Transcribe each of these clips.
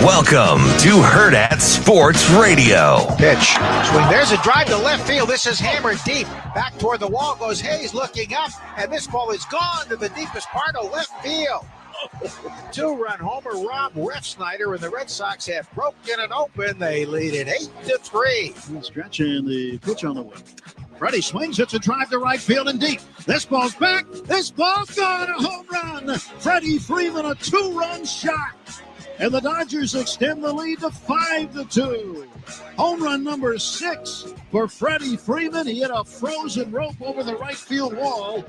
Welcome to Hurrdat Sports Radio. Pitch. Swing. There's a drive to left field. This is hammered deep. Back toward the wall goes Hayes looking up, and this ball is gone to the deepest part of left field. Two-run homer, Rob Refsnyder, and the Red Sox have broken it open. They lead it 8-3. Stretch and the pitch on the way. Freddie swings. It's a drive to right field and deep. This ball's back. This ball's gone. A home run. Freddie Freeman, a two-run shot. And the Dodgers extend the lead to 5-2. Home run number 6 for Freddie Freeman. He hit a frozen rope over the right field wall.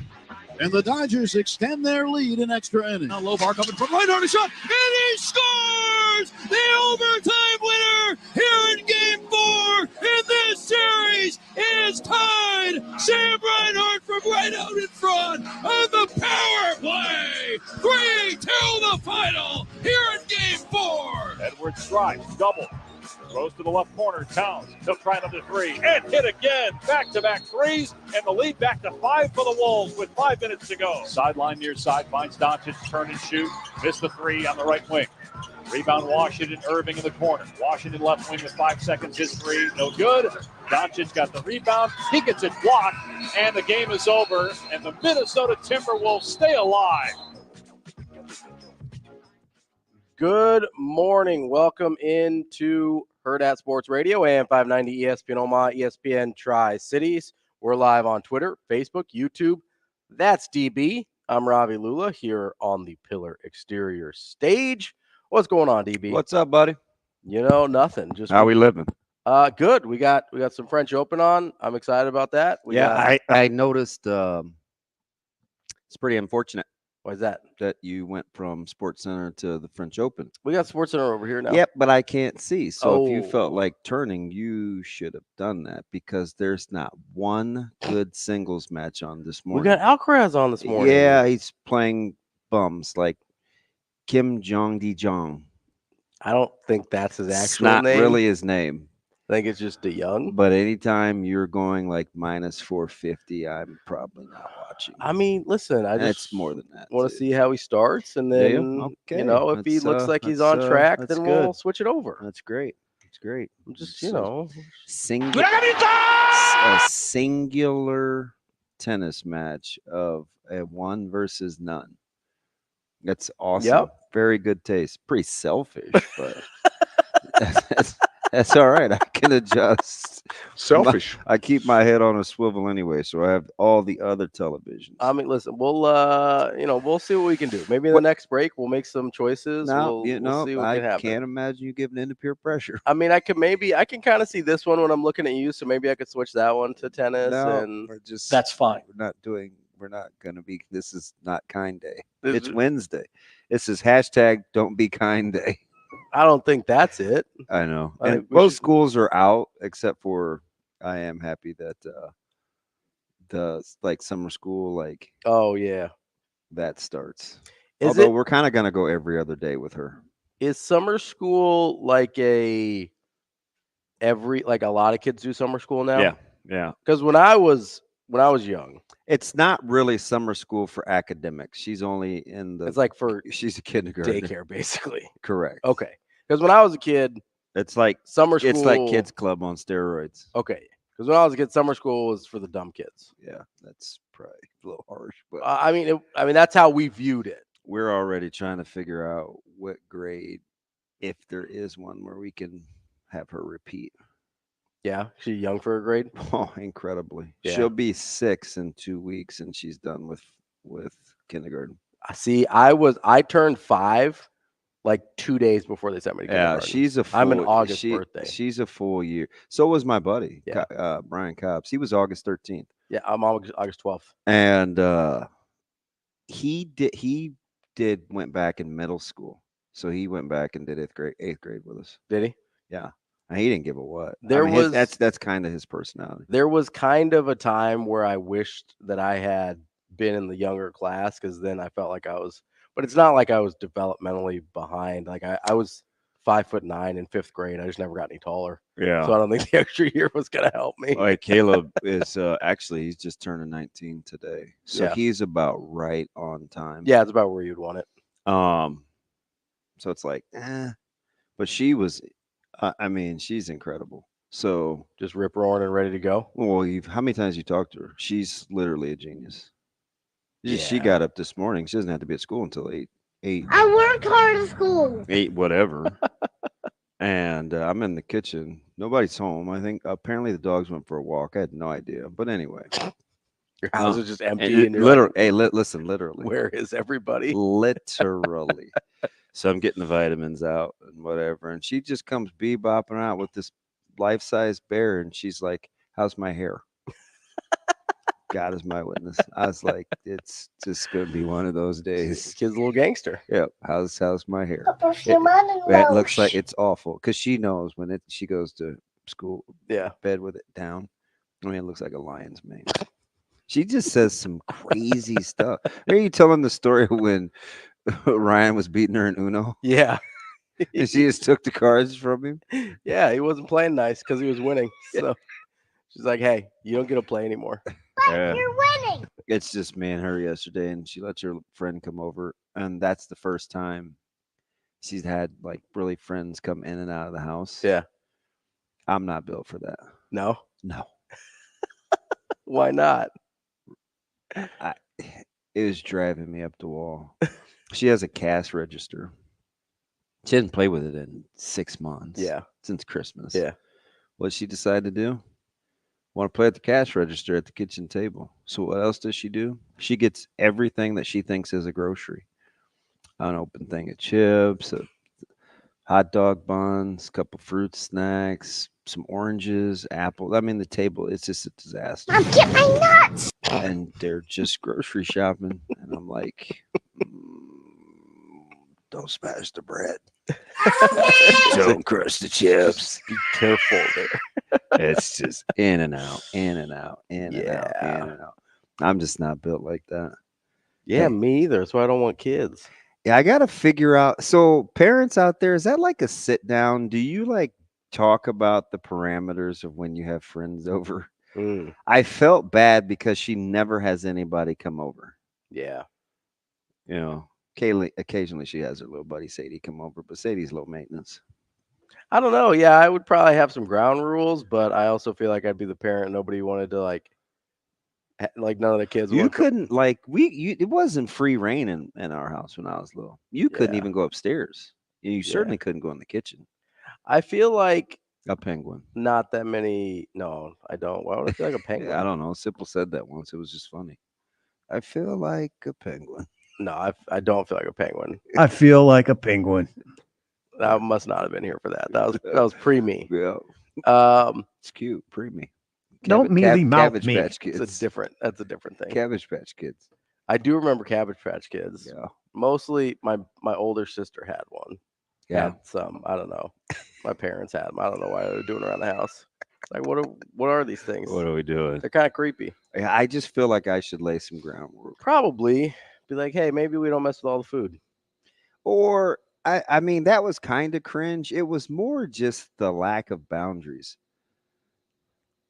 And the Dodgers extend their lead in extra innings. Now Lobar coming from right on a shot. And he scores! The overtime winner here in Game 4 in this series is tied. Sam Reinhart from right out in front on the power play. 3-2 the final here in Game 4. Edwards drives, double. Goes to the left corner. Towns. He'll try number 3 and hit again. Back-to-back threes, and the lead back to 5 for the Wolves with 5 minutes to go. Sideline near side finds Doncic. Turn and shoot. Missed the 3 on the right wing. Rebound Washington. Irving in the corner. Washington left wing with 5 seconds. His 3. No good. Doncic got the rebound. He gets it blocked, and the game is over. And the Minnesota Timberwolves stay alive. Good morning. Welcome into Hurrdat Sports Radio, AM 590, ESPN Omaha, ESPN Tri-Cities. We're live on Twitter, Facebook, YouTube. That's DB. I'm Ravi Lulla here on the Pillar Exterior stage. What's going on, DB? What's up, buddy? You know, nothing. Just how we living? Good. We got some French Open on. I'm excited about that. I noticed. It's pretty unfortunate. Why is that? That you went from Sports Center to the French Open. We got Sports Center over here now. Yep, but I can't see. So if you felt like turning, you should have done that because there's not one good singles match on this morning. We got Alcaraz on this morning. Yeah, he's playing bums like Kim Jong-di-jong. I don't think that's his actual it's not name. Really his name. I think it's just DeYoung. But anytime you're going like minus 450, I'm probably not watching. I mean, listen, it's more than that. Want to see how he starts, and then if he looks like he's on track, then we'll switch it over. That's great. It's great. Just a singular tennis match of a one versus none. That's awesome. Yep. Very good taste. Pretty selfish, but that's all right. I can adjust. Selfish. I keep my head on a swivel anyway, so I have all the other televisions. I mean, listen, we'll see what we can do. Maybe in the next break we'll make some choices. No, we'll see what I can happen. can't imagine you giving in to peer pressure. I mean, I can kind of see this one when I'm looking at you, so maybe I could switch that one to tennis. That's fine. We're not going to be. This is not kind day. It's Wednesday. This is hashtag Don't Be Kind Day. I don't think that's it. I know. And both schools are out, except for I am happy that the summer school, oh yeah, that starts. Although we're kind of gonna go every other day with her. Is summer school like a lot of kids do summer school now? Yeah. Because when I was young, it's not really summer school for academics. She's only in the. It's like she's a kindergarten daycare, basically. Correct. Okay. Because when I was a kid, it's like summer school. It's like kids club on steroids. Okay. Because when I was a kid, summer school was for the dumb kids. Yeah, that's probably a little harsh, but I mean, that's how we viewed it. We're already trying to figure out what grade, if there is one where we can have her repeat. Yeah, she's young for a grade. Oh, incredibly. Yeah. She'll be 6 in 2 weeks, and she's done with kindergarten. See, I turned 5 like 2 days before they sent me to kindergarten. I'm an August birthday. She's a full year. So was my buddy, yeah. Brian Cobbs. He was August 13th. Yeah, I'm August 12th. And he went back in middle school. So he went back and did 8th grade with us. Did he? Yeah. He didn't give a what. That's kind of his personality. There was kind of a time where I wished that I had been in the younger class, because then I felt like I was, but it's not like I was developmentally behind. Like I was 5'9" in 5th grade. I just never got any taller. Yeah. So I don't think the extra year was gonna help me. Like Caleb is actually he's just turning 19 today. So he's about right on time. Yeah, it's about where you'd want it. So it's like, But she was, I mean, she's incredible. So Just rip roaring and ready to go. well, how many times you talked to her? She's literally a genius. She Yeah. got up this morning. She doesn't have to be at school until 8. I worked hard at school. 8, whatever. And I'm in the kitchen. Nobody's home. I think apparently the dogs went for a walk. I had no idea. But anyway. Your house is just empty. And you're literally, like, hey, listen, literally. where is everybody? Literally. So I'm getting the vitamins out and whatever. And she just comes bebopping out with this life-size bear. And she's like, how's my hair? God is my witness. I was like, it's just going to be one of those days. Kid's a little gangster. Yep. How's my hair? It looks like it's awful because she knows when she goes to school, Yeah. bed with it down. I mean, it looks like a lion's mane. She just says some crazy stuff. Are you telling the story when Ryan was beating her in Uno? Yeah. And she just took the cards from him? Yeah, he wasn't playing nice because he was winning. So she's like, hey, you don't get to play anymore. Yeah. You're winning. It's just me and her yesterday, and she lets her friend come over, and that's the first time she's had like really friends come in and out of the house. Yeah. I'm not built for that. No? No. Why not? It was driving me up the wall. She has a cash register. She hasn't played with it in 6 months. Yeah. Since Christmas. Yeah. What she decided to do? Want to play at the cash register at the kitchen table. So what else does she do? She gets everything that she thinks is a grocery. An open thing of chips, a hot dog buns, a couple fruit snacks, some oranges, apples. I mean, the table, it's just a disaster. Mom, get my nuts. And they're just grocery shopping. And I'm like, don't smash the bread. Don't crush the chips. Be careful there. It's just in and out, in and out, in and out, in and out. I'm just not built like that. Yeah, me either. That's why I don't want kids. Yeah, I got to figure out. So parents out there, is that like a sit down? Do you like talk about the parameters of when you have friends over? I felt bad because she never has anybody come over. Yeah. You know, occasionally she has her little buddy Sadie come over, but Sadie's low maintenance. I don't know. Yeah, I would probably have some ground rules, but I also feel like I'd be the parent. Nobody wanted to like none of the kids. You couldn't it wasn't free reign in our house when I was little. You couldn't even go upstairs. You certainly couldn't go in the kitchen. I feel like a penguin. Not that many. No, I don't. Why would I feel like a penguin? I don't know. Simple said that once. It was just funny. I feel like a penguin. No, I don't feel like a penguin. I feel like a penguin. I must not have been here for that. That was pre-me. Yeah. It's cute. Pre-me. Don't mealy mouth Cabbage me. Patch Kids. That's a different thing. Cabbage Patch Kids. I do remember Cabbage Patch Kids. Yeah. Mostly my older sister had one. Yeah. Had some. I don't know. My parents had them. I don't know why they were doing around the house. Like, what are these things? What are we doing? They're kind of creepy. I just feel like I should lay some groundwork. Probably be like, hey, maybe we don't mess with all the food. Or I mean, that was kind of cringe. It was more just the lack of boundaries.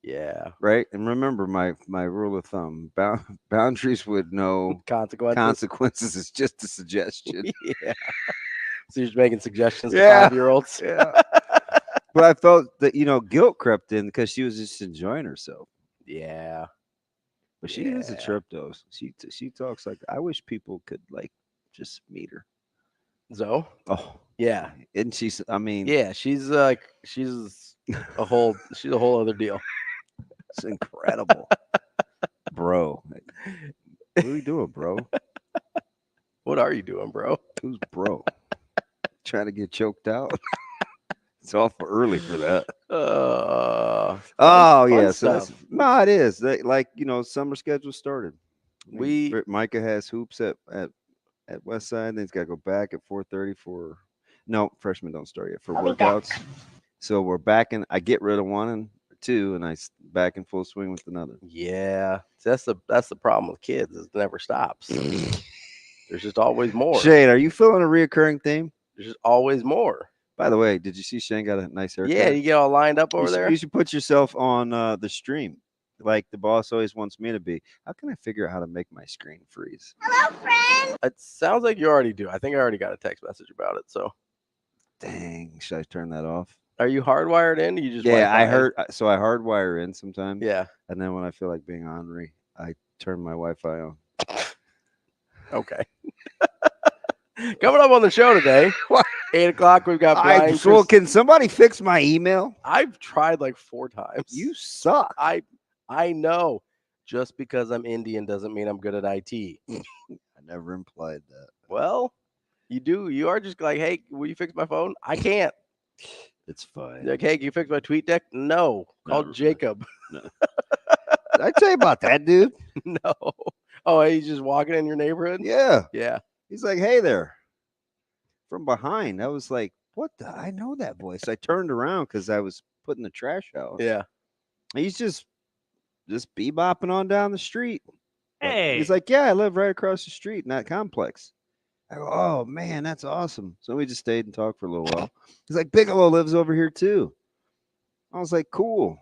Yeah. Right. And remember my rule of thumb: boundaries with no consequences is just a suggestion. Yeah. So you're just making suggestions to 5-year-olds. Yeah. But I felt that guilt crept in because she was just enjoying herself. Yeah. But she is a trip though. She talks like, I wish people could like just meet her. Zoe? Oh yeah. And she's she's a whole other deal. It's incredible. Bro. What are we doing, bro? What are you doing, bro? Who's bro? Trying to get choked out? It's awful early for that. Fun So no, it is. Summer schedule started. Micah has hoops at Westside, then he's got to go back at 4:30 freshmen don't start yet for workouts. So we're back in. I get rid of one and two, and I back in full swing with another. Yeah, that's the problem with kids. It never stops. There's just always more. Shane, are you feeling a reoccurring theme? There's just always more. By the way, did you see Shane got a nice haircut? Yeah, you get all lined up over there. You should put yourself on the stream, like the boss always wants me to be. How can I figure out how to make my screen freeze? Hello, friend. It sounds like you already do. I think I already got a text message about it. So Dang, should I turn that off? Are you hardwired in? Or you just Yeah, I Wi-Fi? heard. So I hardwire in sometimes. Yeah. And then when I feel like being ornery, I turn my Wi-Fi on. Okay. Coming up on the show today, 8 o'clock, we've got Brian. Well, can somebody fix my email? I've tried like 4 times. You suck. I know. Just because I'm Indian doesn't mean I'm good at IT. I never implied that. Well, you do. You are just like, hey, will you fix my phone? I can't. It's fine. Like, hey, can you fix my tweet deck? No. Call Jacob. No. Did I tell you about that dude? No. Oh, he's just walking in your neighborhood? Yeah. Yeah. He's like, hey there. From behind. I was like, what the? I know that voice. I turned around because I was putting the trash out. Yeah. He's just bebopping on down the street. Hey. He's like, yeah, I live right across the street in that complex. I go, oh, man, that's awesome. So we just stayed and talked for a little while. He's like, Bigelow lives over here, too. I was like, cool.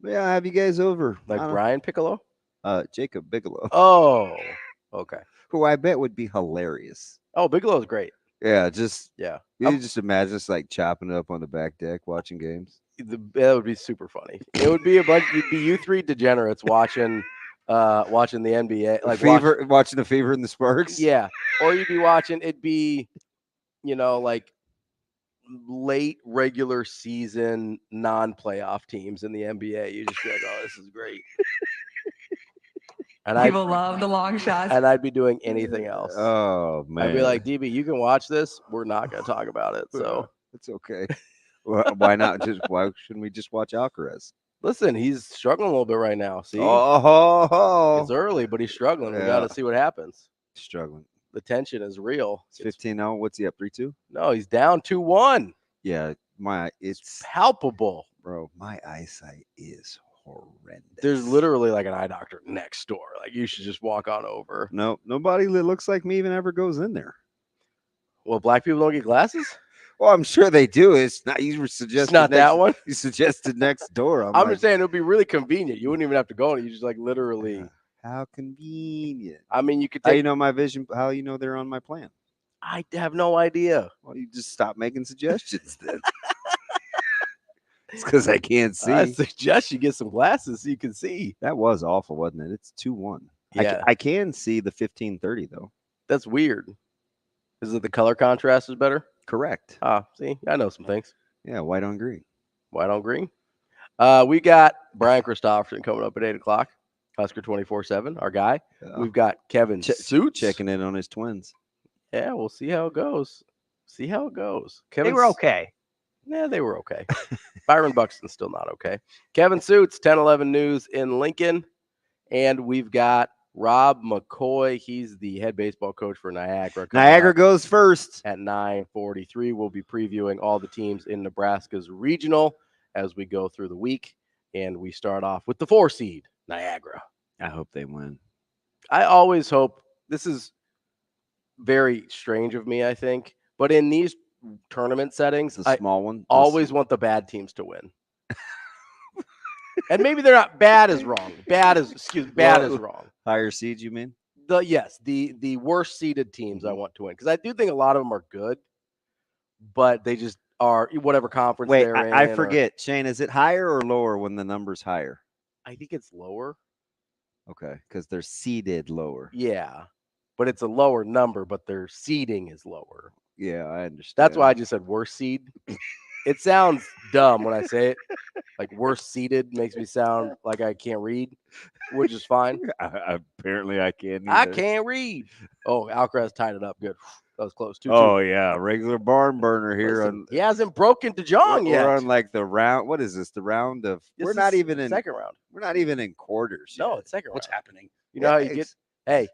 Yeah, I'll have you guys over. Like Brian Piccolo? Jacob Bigelow. Oh, okay. Who I bet would be hilarious. Oh, Bigelow's great. Yeah, Yeah. You just imagine us like chopping it up on the back deck watching games. That would be super funny. It would be it'd be you 3 degenerates watching the NBA, like watching the Fever and the Sparks. Yeah. Or you'd be watching, it'd be, like late regular season non-playoff teams in the NBA. You just be like, oh, this is great. And people love the long shots. And I'd be doing anything else. Oh man. I'd be like, DB, you can watch this. We're not going to talk about it. So it's okay. Why not? Why shouldn't we just watch Alcaraz? Listen, he's struggling a little bit right now. See, it's early, but he's struggling. We got to see what happens. Struggling. The tension is real. It's 15-0. What's he up? 3-2? No, he's down 2-1. Yeah, it's palpable, bro. My eyesight is horrendous. There's literally like an eye doctor next door. Like you should just walk on over. No, nobody that looks like me even ever goes in there. Well, black people don't get glasses. Well, I'm sure they do. It's not. You suggested it's not that one. You suggested next door. I'm just saying it would be really convenient. You wouldn't even have to go in. You just like literally. How convenient. I mean, you could. How you know my vision? How you know they're on my plan? I have no idea. Well, you just stop making suggestions then. It's because I can't see. I suggest you get some glasses so you can see. That was awful, wasn't it? It's 2-1. Yeah. I can see the 15-30 though. That's weird. Is it the color contrast is better? Correct. See, I know some things. Yeah, white on green. White on green. We got Brian Christopherson coming up at 8 o'clock. Husker 24/7, our guy. Yeah. We've got Kevin Sjuts checking in on his twins. Yeah, we'll see how it goes. They were okay. Yeah, they were okay. Byron Buxton's still not okay. Kevin Sjuts, 10-11 News in Lincoln. And we've got Rob McCoy. He's the head baseball coach for Niagara. Niagara goes first. At 9:43. We'll be previewing all the teams in Nebraska's regional as we go through the week. And we start off with the 4 seed, Niagara. I hope they win. I always hope. This is very strange of me, I think. But in these tournament settings, the small one, always want the bad teams to win. And maybe they're not bad is wrong. Bad is wrong. Higher seeds, you mean? The worst seeded teams I want to win. Because I do think a lot of them are good, but they just are whatever conference they're in. I forget. Shane, is it higher or lower when the number's higher? I think it's lower. Okay, because they're seeded lower. Yeah. But it's a lower number, but their seeding is lower. Yeah, I understand. That's why I just said worst seed. It sounds dumb when I say it. Like worst seeded makes me sound like I can't read, which is fine. Apparently I can't. I can't read. Oh, Alcaraz tied it up. Good. That was close. 2-2. Oh, yeah. Regular barn burner here. He hasn't broken DeJong yet. We're on like the round. What is this? The round of. We're not even in. Second round. We're not even in quarters. No, yet. it's second round. What's happening? You know how you get. Hey,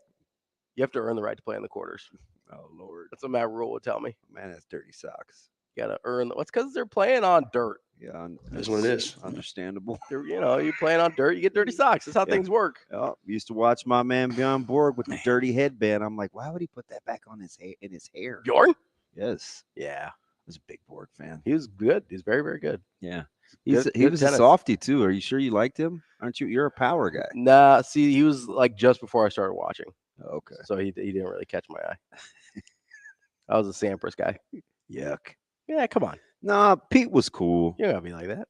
you have to earn the right to play in the quarters. Oh, Lord. That's what Matt Rule would tell me. Man, that's dirty socks. You got to earn. What's because they're playing on dirt. Yeah, that's what it is. Understandable. You're playing on dirt. You get dirty socks. That's how things work. Oh, used to watch my man Bjorn Borg with the dirty headband. I'm like, why would he put that back on his hair? In his hair? Bjorn? Yes. Yeah. I was a big Borg fan. He was good. He's very, very good. Yeah. He was a softie too. Are you sure you liked him? Aren't you? You're a power guy. Nah. See, he was like just before I started watching. Okay. So he didn't really catch my eye. I was a Sampras guy. Yuck. Yeah, come on. No, Pete was cool. You gotta be like that.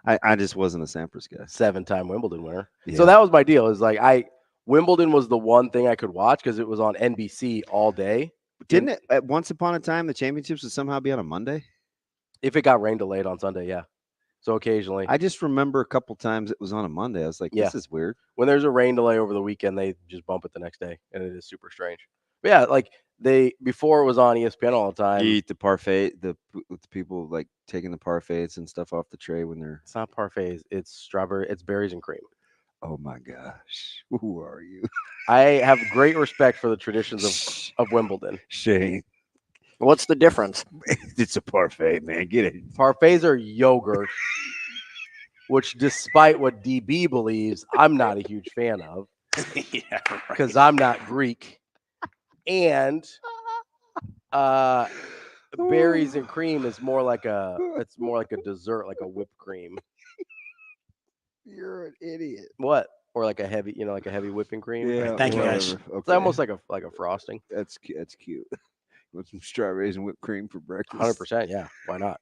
I just wasn't a Sampras guy. 7-time Wimbledon winner. Yeah. So that was my deal. Is like Wimbledon was the one thing I could watch because it was on NBC all day. Didn't it at once upon a time the championships would somehow be on a Monday? If it got rain delayed on Sunday, yeah. So occasionally. I just remember a couple times it was on a Monday. I was like, this is weird. When there's a rain delay over the weekend, they just bump it the next day, and it is super strange. But yeah, like before it was on ESPN all the time. You eat the parfait, the people like taking the parfaits and stuff off the tray when they're. It's not parfaits. It's berries and cream. Oh my gosh, who are you? I have great respect for the traditions of Wimbledon. Shane, What's the difference? it's a parfait, man. Get it. Parfaits are yogurt, which, despite what DB believes, I'm not a huge fan of. Yeah, because I'm not Greek. And berries and cream is more like a dessert, like a whipped cream. You're an idiot. What? Or like a heavy, like a heavy whipping cream. Yeah. Thank you, guys. Okay. It's almost like a frosting. That's cute. Want some strawberries and whipped cream for breakfast? 100%. Yeah. Why not?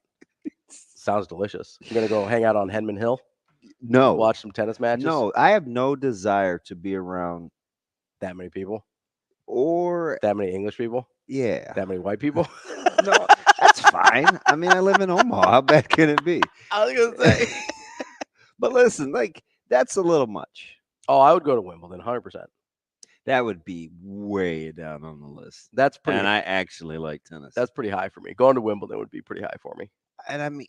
Sounds delicious. You're gonna go hang out on Henman Hill? No. Watch some tennis matches? No, I have no desire to be around That many people? or That many English people? yeah. That many white people? No, that's fine. I mean, I live in Omaha. How bad can it be? I was gonna say. But listen, like that's a little much. Oh, I would go to Wimbledon, 100%. That would be way down on the list. That's pretty. And I actually like tennis. That's pretty high for me. Going to Wimbledon would be pretty high for me. And I mean,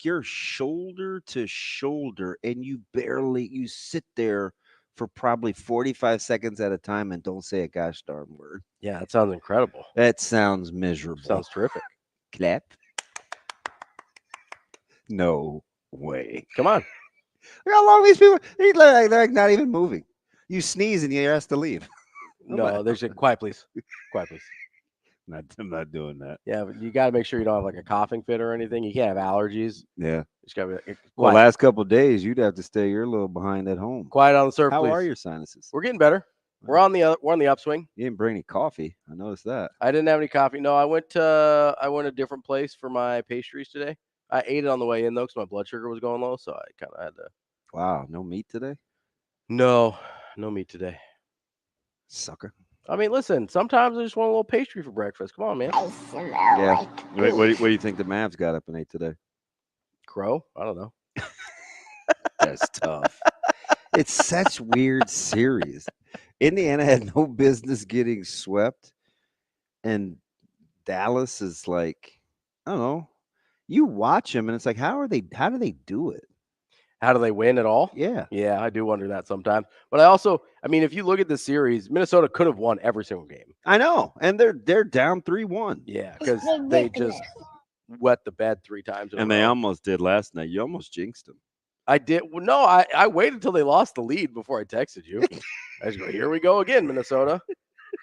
you're shoulder to shoulder, and you sit there for probably 45 seconds at a time and don't say a gosh darn word. Yeah, that sounds incredible. That sounds miserable. Sounds terrific. Clap. No way. Come on. Look how long these people, they're like not even moving. You sneeze and you're asked to leave. No, there's quiet, please. Quiet, please. I'm not doing that. Yeah, but you got to make sure you don't have like a coughing fit or anything. You can't have allergies. Yeah. Just got to be Well, quiet. last couple of days, you'd have to stay your little behind at home. Quiet on the surf, How please. are your sinuses? We're getting better. We're on the upswing. You didn't bring any coffee. I noticed that. I didn't have any coffee. No, I went a different place for my pastries today. I ate it on the way in though, because my blood sugar was going low, so I kind of had to. Wow, no meat today? No meat today. Sucker. I mean, listen, sometimes I just want a little pastry for breakfast. Come on, man. Yeah. What do you think the Mavs got up and ate today? Crow? I don't know. That's tough. It's such weird series. Indiana had no business getting swept, and Dallas is like, I don't know. You watch them, and it's like, how do they do it? How do they win at all? Yeah. Yeah, I do wonder that sometimes. But I mean, if you look at the series, Minnesota could have won every single game. I know. And they're down 3-1. Yeah, because they just wet the bed 3 times. And they almost did last night. You almost jinxed them. I did. Well, no, I waited until they lost the lead before I texted you. I just go, here we go again, Minnesota.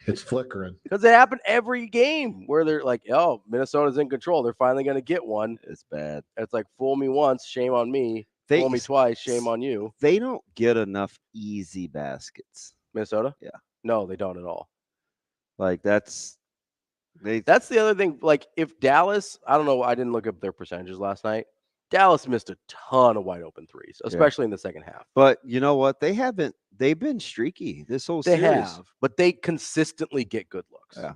It's flickering. Because it happened every game where they're like, oh, Minnesota's in control. They're finally going to get one. It's bad. It's like, fool me once, shame on me. Fool me twice, shame on you. They don't get enough easy baskets. Minnesota? Yeah. No, they don't at all. Like, that's the other thing. Like, if Dallas, I don't know, I didn't look up their percentages last night. Dallas missed a ton of wide open threes, especially in the second half. But you know what? They've been streaky this whole series. They have, but they consistently get good looks. Yeah.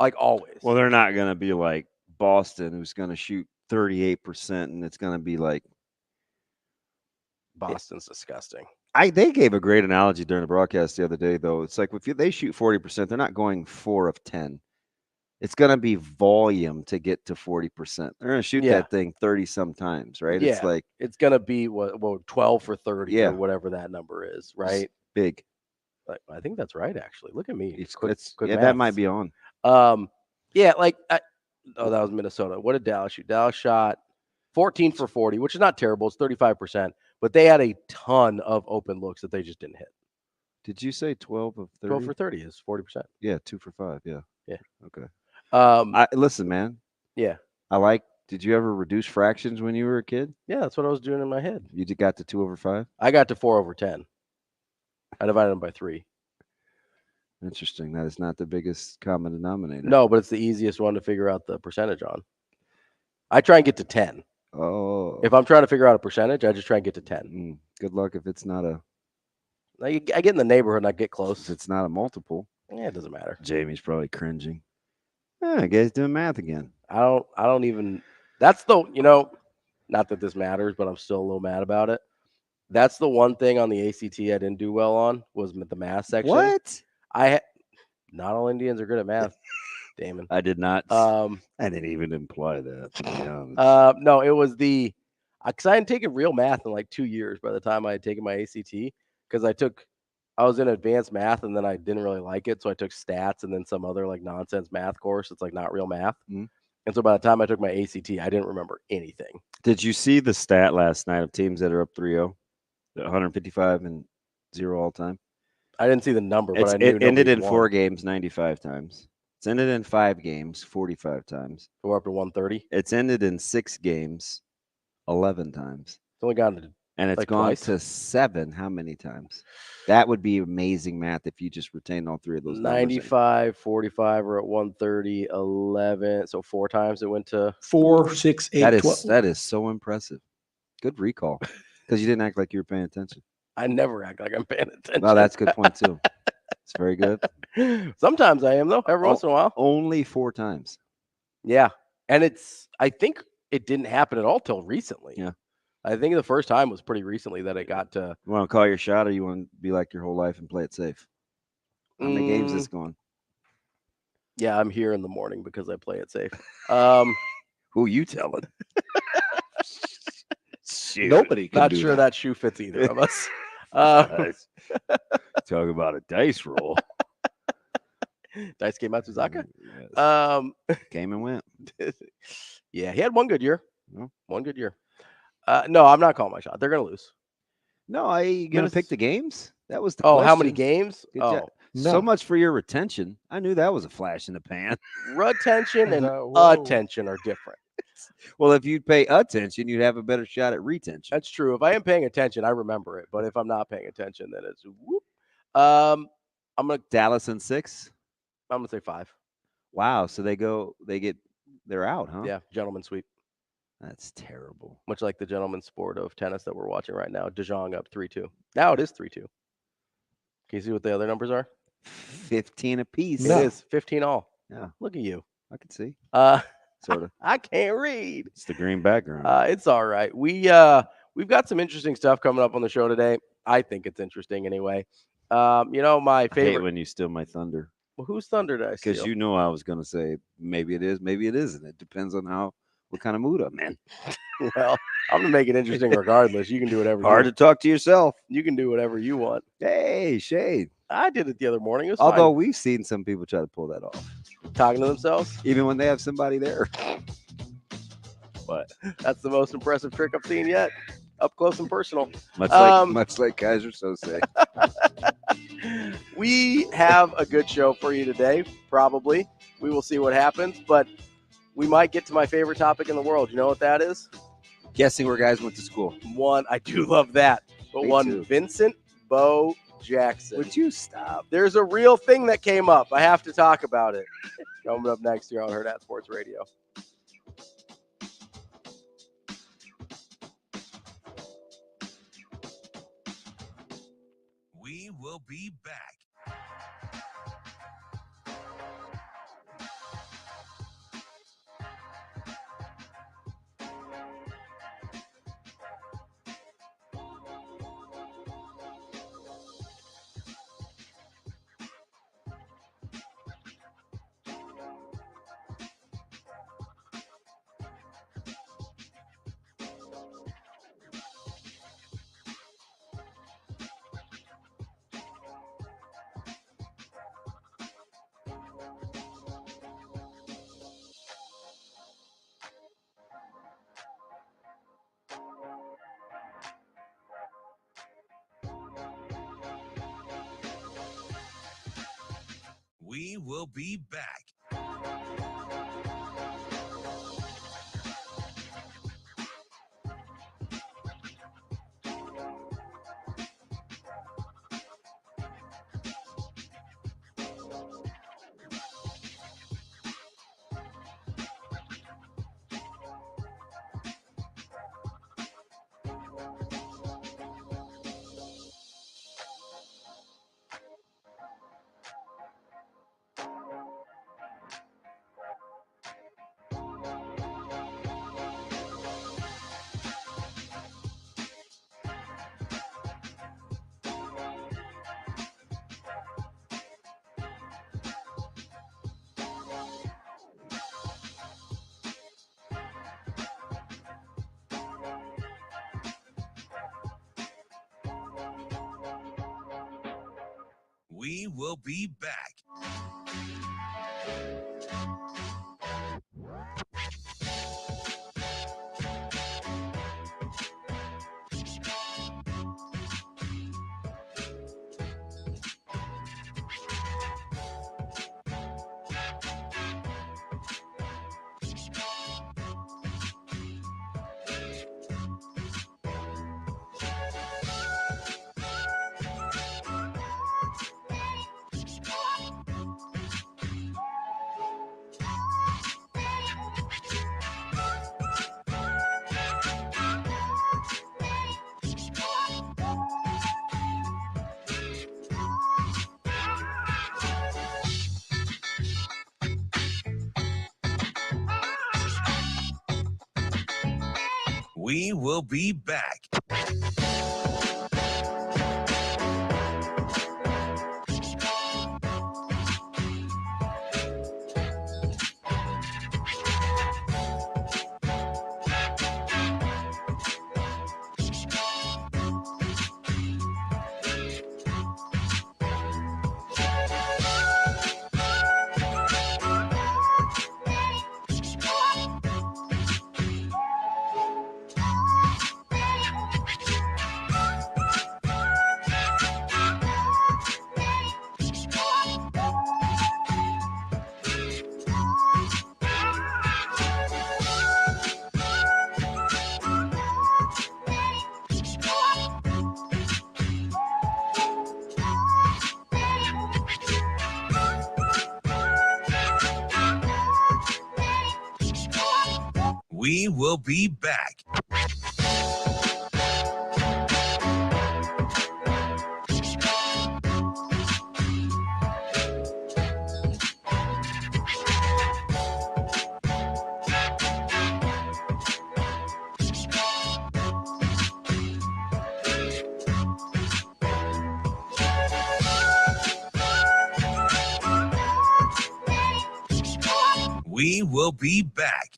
Like always. Well, they're not going to be like Boston, who's going to shoot 38%, and it's going to be like. Boston's disgusting. They gave a great analogy during the broadcast the other day, though. It's like if they shoot 40%, they're not going 4 of 10. It's going to be volume to get to 40%. They're going to shoot that thing 30 sometimes, right? Yeah. It's like it's going to be what 12 for 30 or whatever that number is, right? It's big. I think that's right, actually. Look at me. Quick math. That might be on. Yeah, that was Minnesota. What did Dallas shoot? Dallas shot 14 for 40, which is not terrible. It's 35%. But they had a ton of open looks that they just didn't hit. Did you say 12 of 30? 12 for 30 is 40%. Yeah, 2 for 5. Yeah. Yeah. Okay. Listen, man. Yeah. Did you ever reduce fractions when you were a kid? Yeah, that's what I was doing in my head. You got to 2 over 5? I got to 4 over 10. I divided them by 3. Interesting. That is not the biggest common denominator. No, but it's the easiest one to figure out the percentage on. I try and get to 10. Oh. If I'm trying to figure out a percentage, I just try and get to 10. Good luck if it's not a. I get in the neighborhood and I get close. If it's not a multiple. Yeah, it doesn't matter. Jamie's probably cringing. I guess doing math again. I don't even. That's the, not that this matters, but I'm still a little mad about it. That's the one thing on the ACT I didn't do well on was the math section. What? Not all Indians are good at math, Damon. I did not. I didn't even imply that. To be honest. No, it was because I hadn't taken real math in like 2 years by the time I had taken my ACT because I was in advanced math and then I didn't really like it. So I took stats and then some other like nonsense math course. It's like not real math. And so by the time I took my ACT, I didn't remember anything. Did you see the stat last night of teams that are up 3-0? 155 and 0 all time? I didn't see the number, but I knew it ended in won. 4 games 95 times. It's ended in 5 games 45 times. We're up to 130. It's ended in 6 games 11 times. It's only gone to and it's gone twice. to 7 how many times? That would be amazing math if you just retained all 3 of those 95, 45 are at 130, 11. So 4 times it went to 4, 6, 8, 12. That is so impressive. Good recall. Because you didn't act like you were paying attention. I never act like I'm paying attention. Well, that's a good point, too. It's very good. Sometimes I am, though, every once in a while. Only 4 times. Yeah. And I think it didn't happen at all till recently. Yeah. I think the first time was pretty recently that it got to. You want to call your shot or you want to be like your whole life and play it safe? How many games is going? Yeah, I'm here in the morning because I play it safe. Who you telling? Shoot. Nobody can Not do sure that shoe fits either of us. Talk about a dice roll. Daisuke Matsuzaka? Yes. Came and went. Yeah, he had one good year. No. One good year. No, I'm not calling my shot. They're going to lose. No, are you going to pick the games? That was the question. How many question. Games? Good job. No. So much for your retention. I knew that was a flash in the pan. Retention and attention are different. Well, if you'd pay attention, you'd have a better shot at retention. That's true. If I am paying attention, I remember it. But if I'm not paying attention, then it's whoop. I'm going to Dallas in 6. I'm going to say 5. Wow. So they're out, huh? Yeah. Gentleman sweep. That's terrible. Much like the gentleman's sport of tennis that we're watching right now. De Jong up 3-2. Now it is 3-2. Can you see what the other numbers are? 15 apiece. It is 15 all. Yeah. Look at you. I can see. Sort of. I can't read. It's the green background. It's all right. We've got some interesting stuff coming up on the show today. I think it's interesting anyway. My favorite. I hate when you steal my thunder. Well, whose thunder did I steal? Because you know I was going to say maybe it is, maybe it isn't. It depends on what kind of mood I'm in. Well, I'm going to make it interesting regardless. You can do whatever. Hard to talk to yourself. You can do whatever you want. Hey, shade. I did it the other morning. It was Although fine. We've seen some people try to pull that off. Talking to themselves? Even when they have somebody there. But that's the most impressive trick I've seen yet. Up close and personal. Much like Kaiser Sose. We have a good show for you today, probably. We will see what happens, but we might get to my favorite topic in the world. You know what that is? Guessing where guys went to school. I do love that. But Me one, too. Vincent Bo Jackson. Would you stop? There's a real thing that came up. I have to talk about it. Coming up next here on Hurrdat Sports Radio. We will be back. We will be back. We will be back. We will be back. We will be back. We will be back.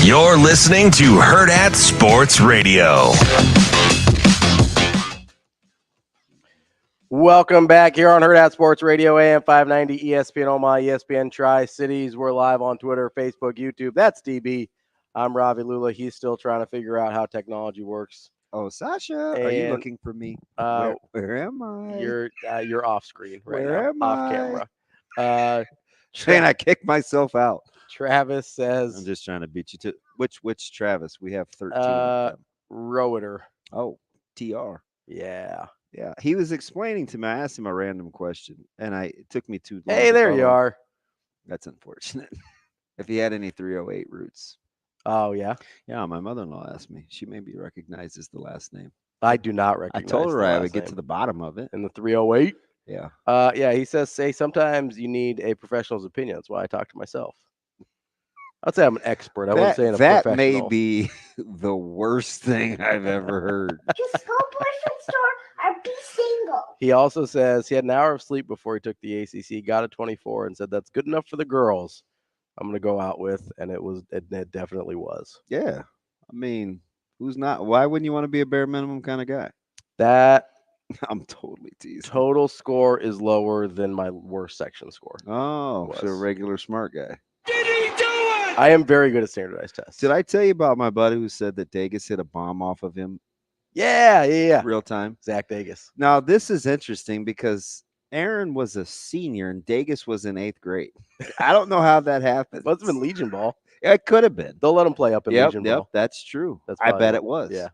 You're listening to Hurrdat Sports Radio. Welcome back here on Hurrdat Sports Radio, AM 590, ESPN Omaha, ESPN Tri-Cities. We're live on Twitter, Facebook, YouTube. That's DB. I'm Ravi. Lulla. He's still trying to figure out how technology works. Oh, Sasha, are you looking for me? Where am I? You're off screen right Where now, am off I? camera. Can I kick myself out? Travis says, I'm just trying to beat you to which Travis? We have 13 of them. Roeder. Oh, TR. Yeah. Yeah. He was explaining to me. I asked him a random question, and it took me too long. Hey, there you follow. are. That's unfortunate. If he had any 308 roots. Oh, yeah? Yeah, my mother-in-law asked me. She maybe recognizes the last name. I do not recognize. I told her I would get get to the bottom of it. In the 308? Yeah. Yeah, he says, sometimes you need a professional's opinion. That's why I talk to myself. I'd say I'm an expert. I wouldn't say a professional. That may be the worst thing I've ever heard. Just go boyfriend store or be single. He also says he had an hour of sleep before he took the ACC, got a 24, and said that's good enough for the girls I'm going to go out with, and it definitely was. Yeah. I mean, who's not? Why wouldn't you want to be a bare minimum kind of guy? That I'm totally teasing. Total score is lower than my worst section score. Oh, so a regular smart guy. Did he do it? I am very good at standardized tests. Did I tell you about my buddy who said that Dagus hit a bomb off of him? Yeah. Real time. Zach Dagus. Now, this is interesting because Aaron was a senior and Dagus was in 8th grade. I don't know how that happened. Must have been Legion ball. It could have been. They'll let him play up in Legion ball. That's true. That's I probably bet what- it was. Yeah.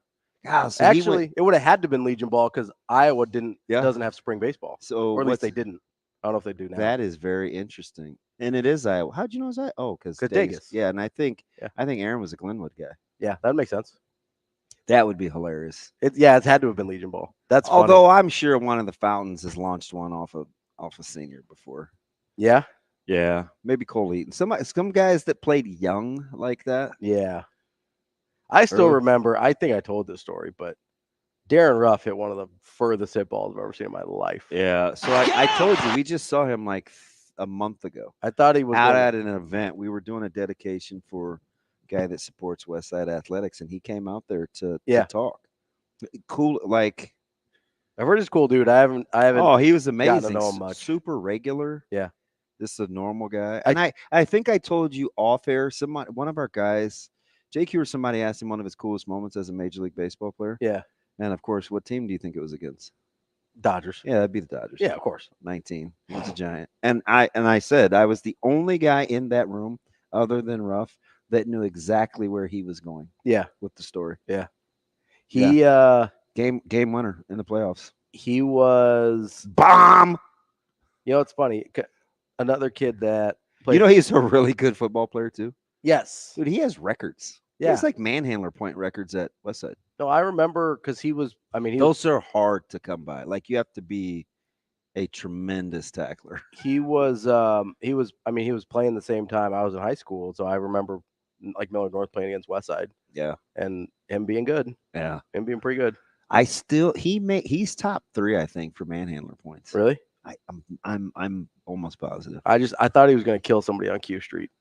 God, so Actually, it would have had to been Legion ball because Iowa Yeah. doesn't have spring baseball, so or at least what's- they didn't. I don't know if they do now. That is very interesting, and it is Iowa. How'd you know it was Iowa? Oh, because Dagus. Yeah, and I think Yeah. Aaron was a Glenwood guy. Yeah, that makes sense. That would be hilarious. It's had to have been Legion ball. That's funny. Although I'm sure one of the fountains has launched one off a senior before. Yeah, Yeah, maybe Cole Eaton. Some guys that played young like that. yeah. I still Early. remember. I think I told this story, but Darren Ruff hit one of the furthest hit balls I've ever seen in my life. Yeah. So I told you we just saw him like a month ago I thought he was out gonna- at an event. We were doing a dedication for a guy that supports Westside Athletics, and he came out there to talk. Cool, like. I've heard he's a cool dude. I haven't. Oh, he was gotten amazing. to know him much. Super regular. Yeah. This is a normal guy. And I think I told you off air, one of our guys, JQ or somebody asked him one of his coolest moments as a Major League Baseball player. Yeah. And of course, what team do you think it was against? Dodgers. Yeah, that'd be the Dodgers. Yeah, of course. 19. He was a Giant. And I said I was the only guy in that room other than Ruff that knew exactly where he was going. Yeah. With the story. Yeah. Game winner in the playoffs. He was bomb. You know, it's funny. Another kid that played. You know, he's a really good football player too. Yes. Dude, he has records. Yeah. He has like manhandler point records at Westside. No, I remember because he was. I mean, those are hard to come by. Like you have to be a tremendous tackler. He was. He was playing the same time I was in high school, so I remember like Miller North playing against Westside. Yeah. And him being good. Yeah. Him being pretty good. He's top 3, I think, for manhandler points. Really? I'm almost positive. I thought he was going to kill somebody on Q Street.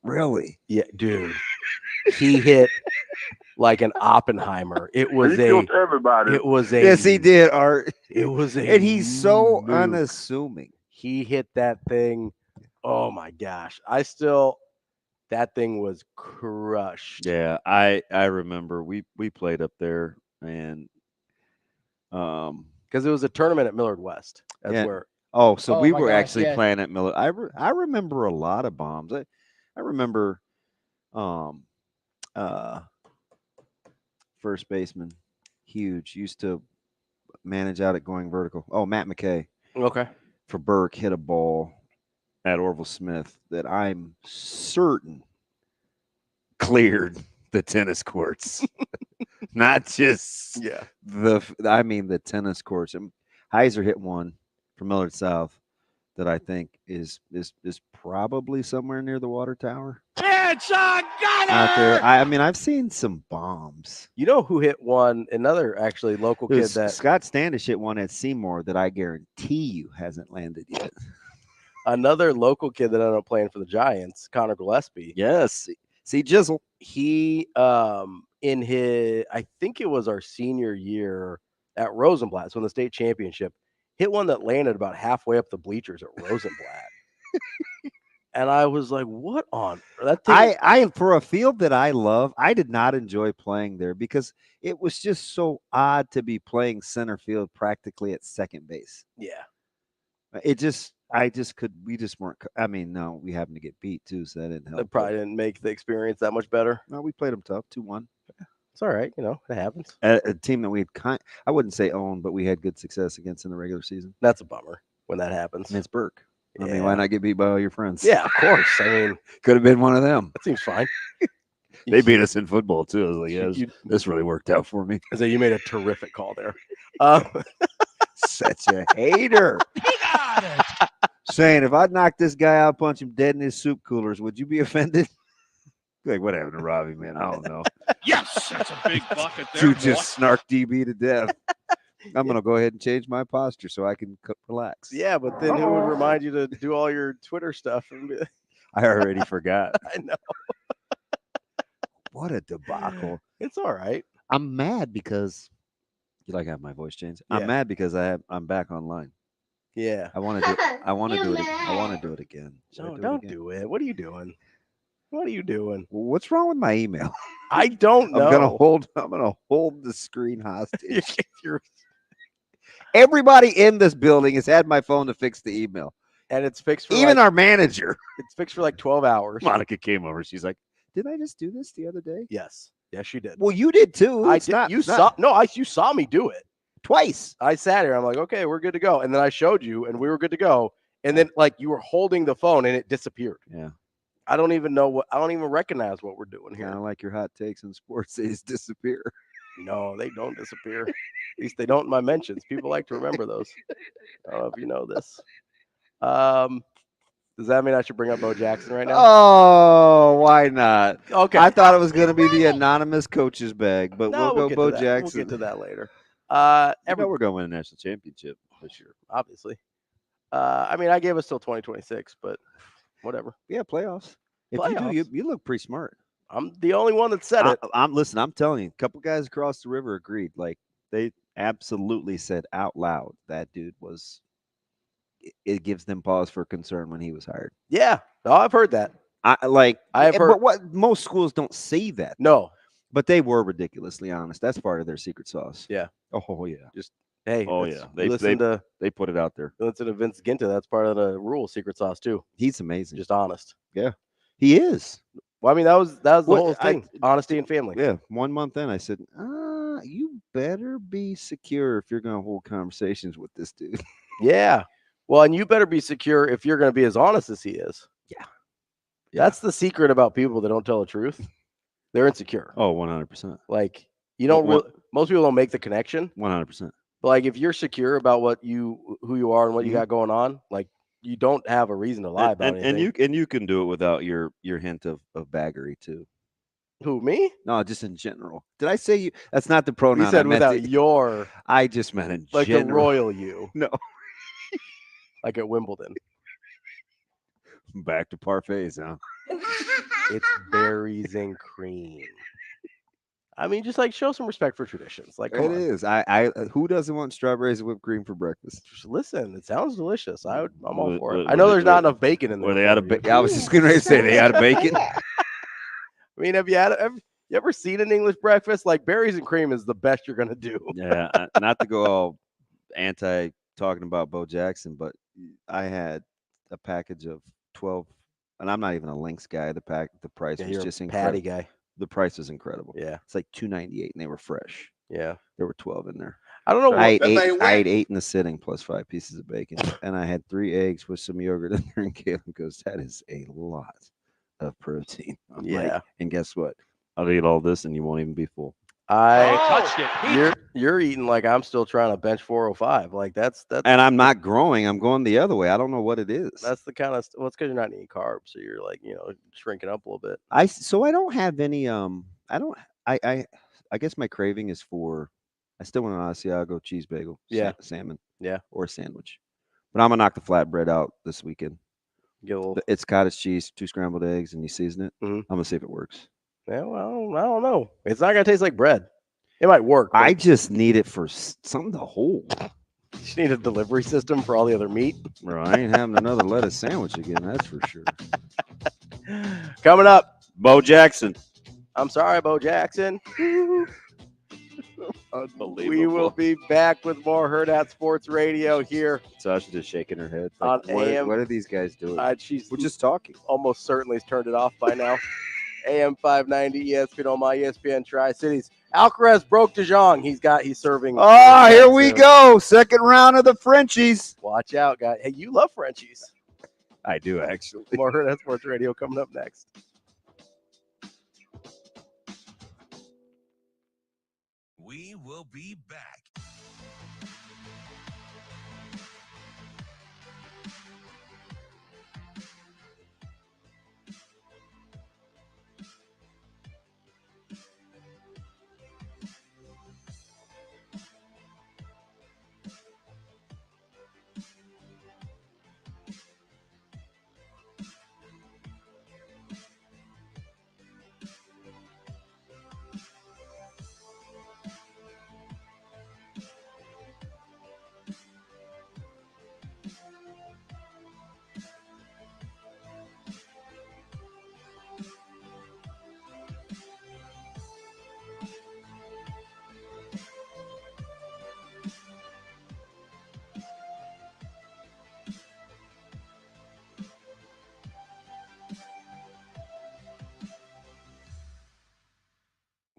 Really? Yeah, dude. He hit like an Oppenheimer. It was everybody. It was a. Yes, he did, Art. It was a. And he's so nuke. unassuming. He hit that thing. Oh my gosh! That thing was crushed. Yeah, I remember we played up there and because it was a tournament at Millard West. That's where. Oh, so we my were gosh, actually yeah. playing at Millard. I remember a lot of bombs. I remember first baseman, huge, used to manage out at Going Vertical. Oh, Matt McKay. Okay. For Burke hit a ball at Orville Smith that I'm certain cleared the tennis courts. Not just the tennis courts. And Heiser hit one from Millard South that I think is probably somewhere near the water tower. Out there. I mean, I've seen some bombs. You know who hit one? Another actually local kid that Scott Standish hit one at Seymour that I guarantee you hasn't landed yet. Another local kid that ended up playing for the Giants, Connor Gillespie. Yes. See Jizzle. He in his, I think it was our senior year at Rosenblatt, so in the state championship, hit one that landed about halfway up the bleachers at Rosenblatt. And I was like, what on that thing? I for a field that I love, I did not enjoy playing there because it was just so odd to be playing center field practically at second base. Yeah. We just weren't. I mean, no, we happened to get beat too, so that didn't help. It probably didn't make the experience that much better. No, we played them tough, 2-1. It's all right, it happens. A team that we had I wouldn't say owned, but we had good success against in the regular season. That's a bummer when that happens. And it's Burke. I mean, Yeah. why not get beat by all your friends? Yeah, of course. I mean, could have been one of them. that seems fine. They beat us in football too. I was like, You- this really worked out for me. So you made a terrific call there. Such a hater. Saying if I knock this guy out, punch him dead in his soup coolers, would you be offended? Like, what happened to Ravi, man? I don't know. Yes, that's a big bucket there. Dude just snarked DB to death. I'm going to go ahead and change my posture so I can relax. Yeah, but then it would remind you to do all your Twitter stuff. I already forgot. I know. What a debacle. It's all right. I'm mad because you like have my voice changed. Yeah. I'm mad because I'm back online. Yeah. I want to do I want to You do it. I want mad? to do it again. Should I No, do it don't again? do it. What are you doing? What are you doing? Well, what's wrong with my email? I don't know. I'm gonna hold the screen hostage. Everybody in this building has had my phone to fix the email. And it's fixed for Even our manager. It's fixed for like 12 hours. Monica came over. She's like, "Did I just do this the other day?" Yes. Yes, she did. Well, you did too. I did. You saw me do it twice. I sat here. I'm like, okay, we're good to go. And then I showed you, and we were good to go. And then like you were holding the phone, and it disappeared. Yeah. I don't even recognize what we're doing here. Kind of like your hot takes in sports, they just disappear. No, they don't disappear. At least they don't in my mentions. People like to remember those. I don't know if you know this. Does that mean I should bring up Bo Jackson right now? Oh, why not? Okay. I thought it was going to be the anonymous coach's bag, but No, we'll go Bo Jackson. We'll get to that later. We're going to win a national championship this year. Obviously. I mean, I gave us till 2026, but whatever. Yeah, playoffs. If you do, you look pretty smart. I'm the only one that said it. I'm telling you, a couple guys across the river agreed. Like, they absolutely said out loud that dude was – it gives them pause for concern when he was hired. Yeah. No, I've heard that. I've heard. But what most schools don't say that. No. But they were ridiculously honest. That's part of their secret sauce. Yeah. Oh, yeah. Just, hey. Oh, yeah. They put it out there. Listen to Vince Ginta. That's part of the rule, secret sauce, too. He's amazing. Just honest. Yeah. He is. Well, I mean, that was the whole thing. Honesty and family. Yeah. 1 month in, I said, you better be secure if you're going to hold conversations with this dude. Yeah. Well, and you better be secure if you're going to be as honest as he is. Yeah. That's the secret about people that don't tell the truth. They're insecure. Oh, 100%. Like, you don't most people don't make the connection. 100%. But like, if you're secure about who you are and what you got going on, like, you don't have a reason to lie about anything. And you can do it without your hint of baggery too. Who, me? No, just in general. Did I say you? That's not the pronoun. You said without your. I just meant in like general. The royal you. No. Like at Wimbledon. Back to parfaits, huh? It's berries and cream. I mean, just like show some respect for traditions. Like, come on. Is. I who doesn't want strawberries and whipped cream for breakfast? Just listen, it sounds delicious. I'm all for it. I know there's not enough bacon in there. Were they out of bacon? I was just going to say they out of bacon. I mean, have you ever seen an English breakfast? Like, berries and cream is the best you're gonna do. Yeah, not to go all anti talking about Bo Jackson, but I had a package of 12, and I'm not even a Lynx guy. The price was just incredible. Patty guy. The price was incredible. Yeah, it's like $2.98, and they were fresh. Yeah, there were 12 in there. I don't know. I ate 8 in the sitting plus 5 pieces of bacon, and I had 3 eggs with some yogurt in there. And Caleb goes, "That is a lot of protein." I'm like, and guess what? I'll eat all this, and you won't even be full. Touched it. You're eating like I'm still trying to bench 405. Like that's. And I'm not growing. I'm going the other way. I don't know what it is. That's the kind of. Well, it's because you're not eating carbs, so you're like shrinking up a little bit. I don't have any. I guess my craving is for. I still want an Asiago cheese bagel. Yeah. Salmon. Yeah. Or a sandwich. But I'm gonna knock the flatbread out this weekend. It's cottage cheese, 2 scrambled eggs, and you season it. Mm-hmm. I'm gonna see if it works. Yeah, well, I don't know. It's not gonna taste like bread. It might work. I just need it for something to hold. You just need a delivery system for all the other meat. Bro, I ain't having another lettuce sandwich again. That's for sure. Coming up, Bo Jackson. I'm sorry, Bo Jackson. Unbelievable. We will be back with more Hurrdat Sports Radio here. Sasha just shaking her head. Like, on AM. What are these guys doing? We're just talking. Almost certainly has turned it off by now. AM 590, ESPN Omaha, ESPN Tri-Cities. Alcaraz broke DeJong. He's serving. Oh, here we go. Second round of the Frenchies. Watch out, guys. Hey, you love Frenchies. I do, actually. More Hurrdat Sports Radio coming up next. We will be back.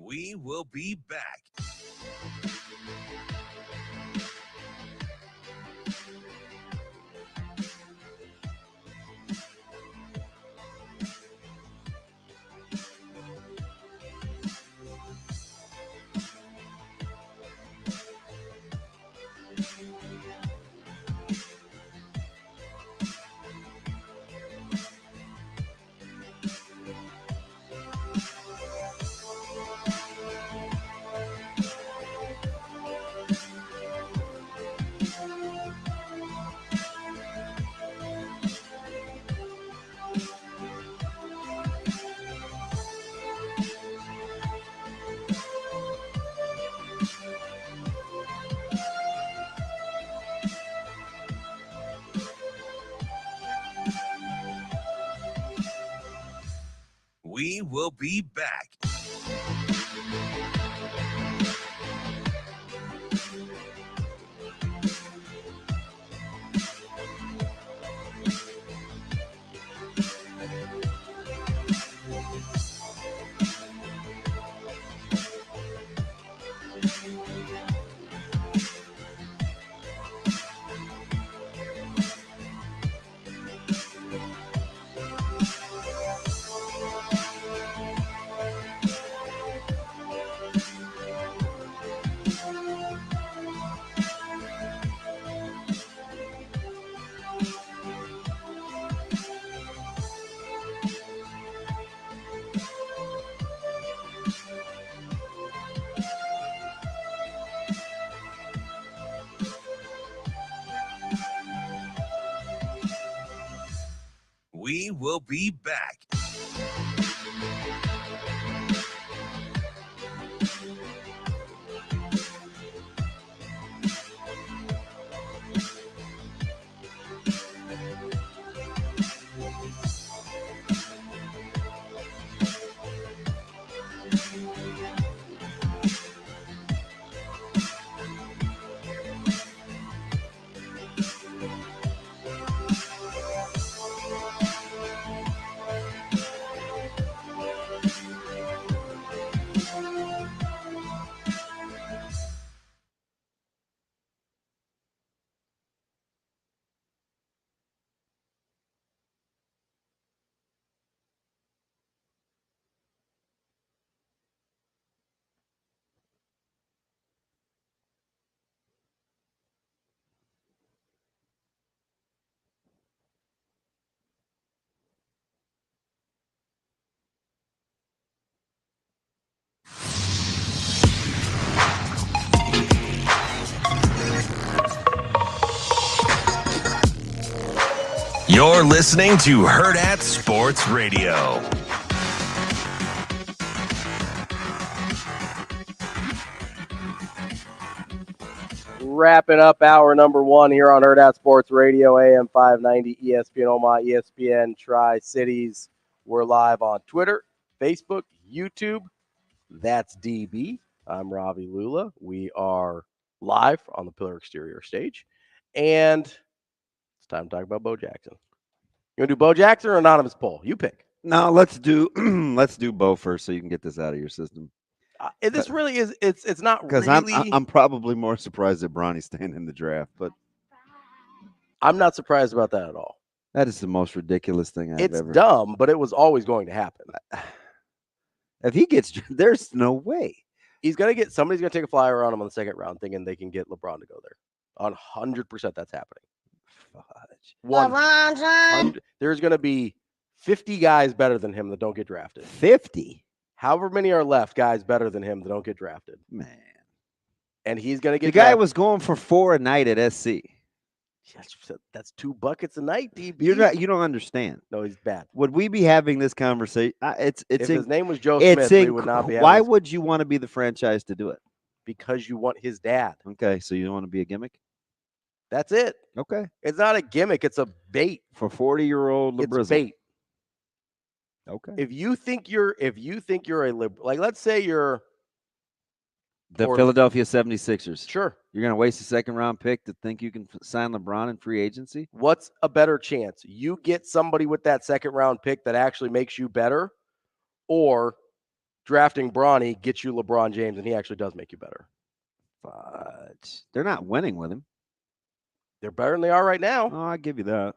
We will be back. We will be back. We will be back. You're listening to Hurrdat Sports Radio. Wrapping up hour number one here on Hurrdat Sports Radio, AM 590, ESPN Omaha, ESPN Tri-Cities. We're live on Twitter, Facebook, YouTube. That's DB. I'm Ravi Lulla. We are live on the Pillar Exterior stage. And it's time to talk about Bo Jackson. You want to do Bo Jackson or anonymous poll? You pick. No, let's do Bo first so you can get this out of your system. This really is. It's not because really. I'm probably more surprised that Bronny's staying in the draft, but I'm not surprised about that at all. That is the most ridiculous thing I've ever. It's dumb, but it was always going to happen. If he gets, there's no way somebody's gonna take a flyer on him on the second round, thinking they can get LeBron to go there. 100% that's happening. LeBron. There's gonna be 50 guys better than him that don't get drafted. 50. However many are left, guys better than him that don't get drafted. Man. And he's going to get the guy was going for 4 a night at SC. That's 2 buckets a night, DB. You don't understand. No, he's bad. Would we be having this conversation? If his name was Joe Smith, we would not be having Why would you want to be the franchise to do it? Because you want his dad. Okay, so you don't want to be a gimmick? That's it. Okay. It's not a gimmick. It's a bait. For 40-year-old LeBron. It's bait. Okay. If you think you're a liberal, like let's say you're the Philadelphia 76ers. Sure. You're going to waste a second-round pick to think you can sign LeBron in free agency? What's a better chance? You get somebody with that second-round pick that actually makes you better, or drafting Bronny gets you LeBron James, and he actually does make you better. But they're not winning with him. They're better than they are right now. Oh, I give you that.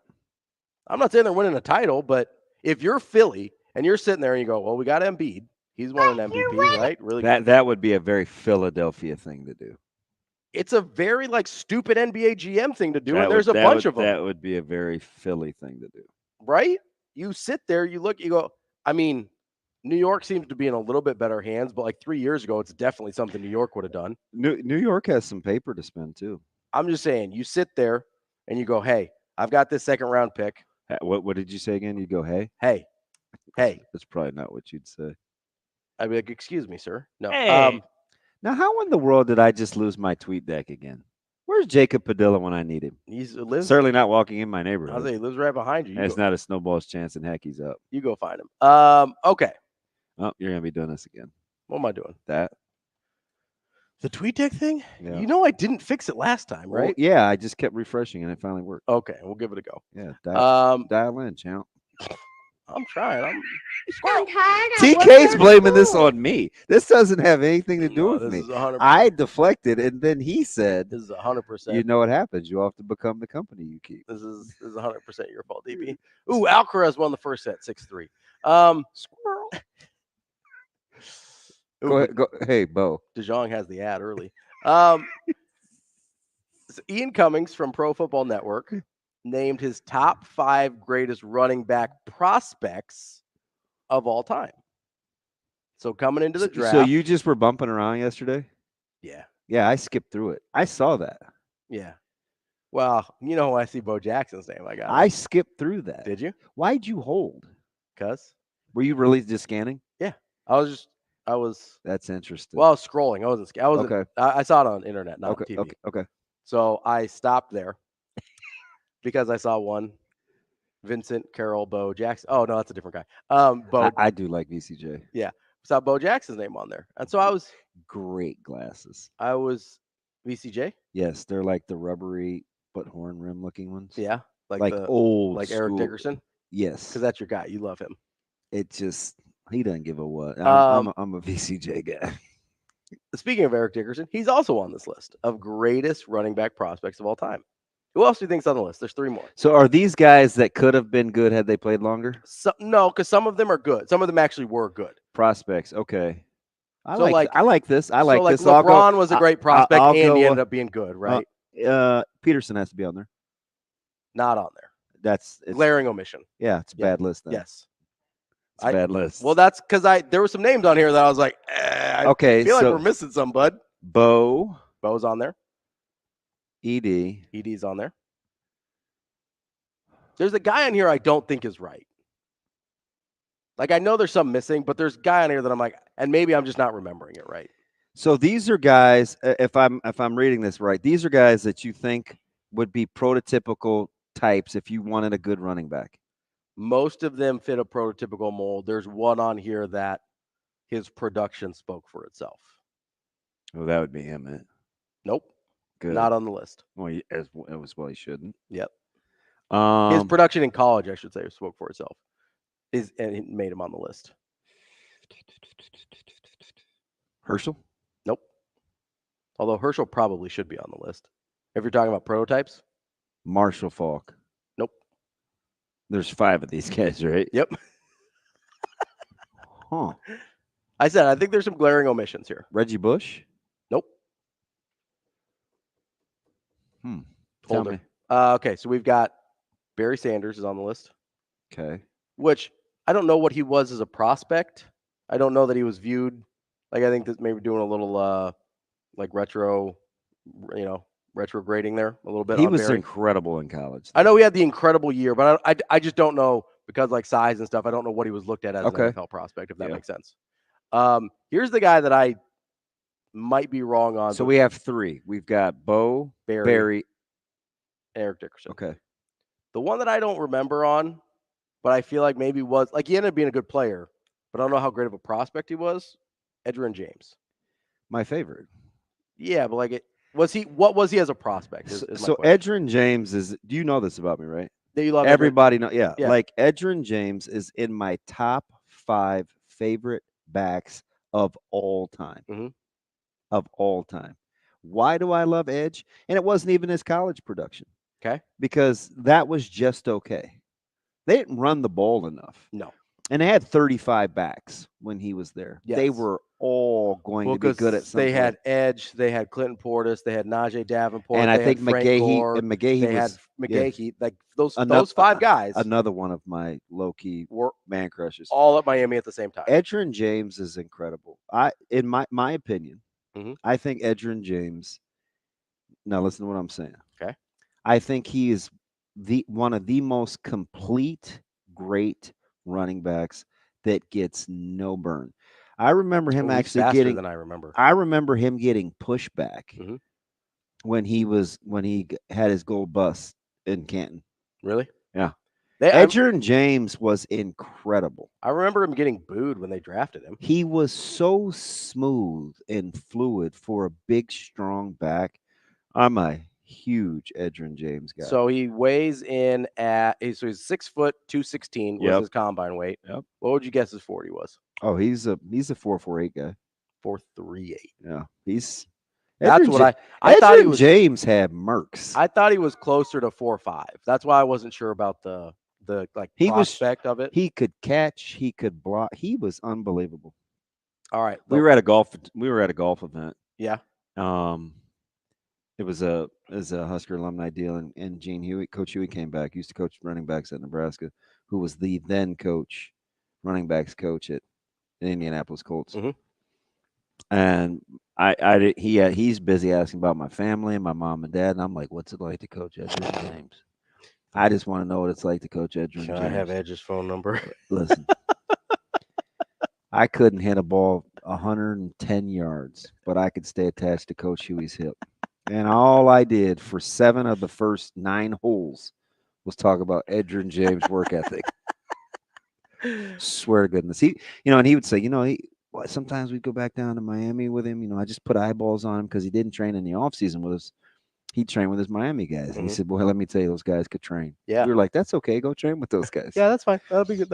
I'm not saying they're winning a title, but if you're Philly and you're sitting there and you go, well, we got Embiid. He's won an MVP, right? Really good. That would be a very Philadelphia thing to do. It's a very stupid NBA GM thing to do, and there's a bunch of them. That would be a very Philly thing to do. Right? You sit there, you look, you go, I mean, New York seems to be in a little bit better hands, but 3 years ago, it's definitely something New York would have done. New York has some paper to spend, too. I'm just saying, you sit there and you go, hey, I've got this second round pick. What did you say again? You go, hey? Hey. That's probably not what you'd say. I'd be like, excuse me, sir. No. Hey. Now, how in the world did I just lose my tweet deck again? Where's Jacob Padilla when I need him? He lives certainly not walking in my neighborhood. I'll say he lives right behind you. It's not a snowball's chance in heck he's up. You go find him. Okay. Oh, you're gonna be doing this again. What am I doing? That the tweet deck thing? Yeah. You know I didn't fix it last time, right? Well, yeah, I just kept refreshing and it finally worked. Okay, we'll give it a go. Yeah, dial in, champ. I'm trying. I'm tired. TK's blaming this on me. This doesn't have anything to do with me. 100%. I deflected, and then he said, "This is 100%. You know what happens? You have to become the company you keep." This is 100% your fault, DB. Ooh, Alcaraz won the first set, 6-3. Squirrel. Go ahead. Hey, Bo. DeJong has the ad early. So Ian Cummings from Pro Football Network named his top 5 greatest running back prospects of all time. So coming into the draft. So you just were bumping around yesterday? Yeah. Yeah, I skipped through it. I saw that. Yeah. Well, when I see Bo Jackson's name, I skipped through that. Did you? Why'd you hold? Because. Were you really just scanning? Yeah. I was. That's interesting. Well, I was scrolling. I wasn't. Okay. I saw it on internet, not okay, TV. Okay. So I stopped there because I saw one Vincent Carroll Bo Jackson. Oh no, that's a different guy. Bo. I do like VCJ. Yeah, saw Bo Jackson's name on there, and so I was great glasses. I was VCJ. Yes, they're like the rubbery but horn rim looking ones. Yeah, like old, like Eric Dickerson. Yes, because that's your guy. You love him. It just he doesn't give a what. I'm a VCJ guy. Speaking of Eric Dickerson, he's also on this list of greatest running back prospects of all time. Who else do you think's on the list? There's 3 more. So are these guys that could have been good had they played longer? No, because some of them are good. Some of them actually were good. Prospects, okay. I like this. I like this. LeBron was a great prospect, and he ended up being good, right? Peterson has to be on there. Not on there. That's glaring omission. Yeah, it's a bad list. Then. Yes. It's a bad list. Well, that's because there were some names on here that I was like, okay, I feel like we're missing some, bud. Bo's on there. ED's on there. There's a guy on here I don't think is right. I know there's some missing, but there's a guy on here that I'm like, and maybe I'm just not remembering it right. So these are guys, if I'm reading this right, these are guys that you think would be prototypical types if you wanted a good running back. Most of them fit a prototypical mold. There's one on here that his production spoke for itself. Oh, that would be him, man. Nope. Good. Not on the list. Well, he shouldn't. Yep. His production in college, I should say, spoke for itself. And it made him on the list. Herschel? Nope. Although Herschel probably should be on the list. If you're talking about prototypes. Marshall Faulk. Nope. There's 5 of these guys, right? Yep. Huh. I think there's some glaring omissions here. Reggie Bush? Nope. Tell me. Okay, so we've got Barry Sanders is on the list. Okay. Which I don't know what he was as a prospect. I don't know that he was viewed. I think that maybe doing a little retro grading there a little bit. He was incredible in college. I know he had the incredible year, but I just don't know because size and stuff. I don't know what he was looked at as an NFL prospect, if that makes sense. Here's the guy that I might be wrong on. So we have 3. We've got Bo, Barry, Eric Dickerson. Okay. The one that I don't remember on, but I feel like maybe was he ended up being a good player, but I don't know how great of a prospect he was. Edgerrin James. My favorite. Yeah, but what was he as a prospect? So Edgerrin James is, do you know this about me, right? That you love everybody know. Yeah. Like Edgerrin James is in my top 5 favorite backs of all time. Mhm. Of all time. Why do I love Edge? And it wasn't even his college production. Okay. Because that was just okay. They didn't run the ball enough. No. And they had 35 backs when he was there. Yes. They were all going to be good at some They point. had Edge, they had Clinton Portis, they had Najee Davenport, and I they think had Frank McGahee Gore, and McGahee they was had McGahee. yeah. Like those 5 guys Another one of my low-key were man crushes. all at Miami at the same time. Edgerrin James is incredible. In my opinion, I think Edgerrin James. Now listen to what I'm saying. Okay. I think he is one of the most complete, great running backs that gets no burn. I remember him actually getting. Than I remember. I remember him getting pushback when he had his gold bust in Canton. Really? Yeah. Edgerrin James was incredible. I remember him getting booed when they drafted him. He was so smooth and fluid for a big, strong back. I'm a huge Edgerrin James guy. So he weighs in at he's 6 foot 216 was his combine weight. Yep. What would you guess his 40 was? Oh, he's a 4.48 guy. 4.38. Yeah, he's. That's what I thought he was. James had mercs. I thought he was closer to 4.5. That's why I wasn't sure about the prospect of it. He could catch. He could block. He was unbelievable. All right, we were at a golf event. Yeah. It was a Husker alumni deal, and Gene Huey, Coach Huey came back. He used to coach running backs at Nebraska, who was the then running backs coach at the Indianapolis Colts. And he's busy asking about my family and my mom and dad, and I'm like, what's it like to coach Edgerrin James? I just want to know what it's like to coach Edgerrin James. I have Edge's phone number? Listen, I couldn't hit a ball 110 yards, but I could stay attached to Coach Huey's hip. And all I did for 7 of the first 9 holes was talk about Edgerrin James' work ethic. Swear to goodness. And he would say, sometimes we'd go back down to Miami with him. I just put eyeballs on him because he didn't train in the offseason with us. He trained with his Miami guys. And he said, well, let me tell you, those guys could train. Yeah. We were like, that's okay. Go train with those guys. Yeah, that's fine. That'll be good.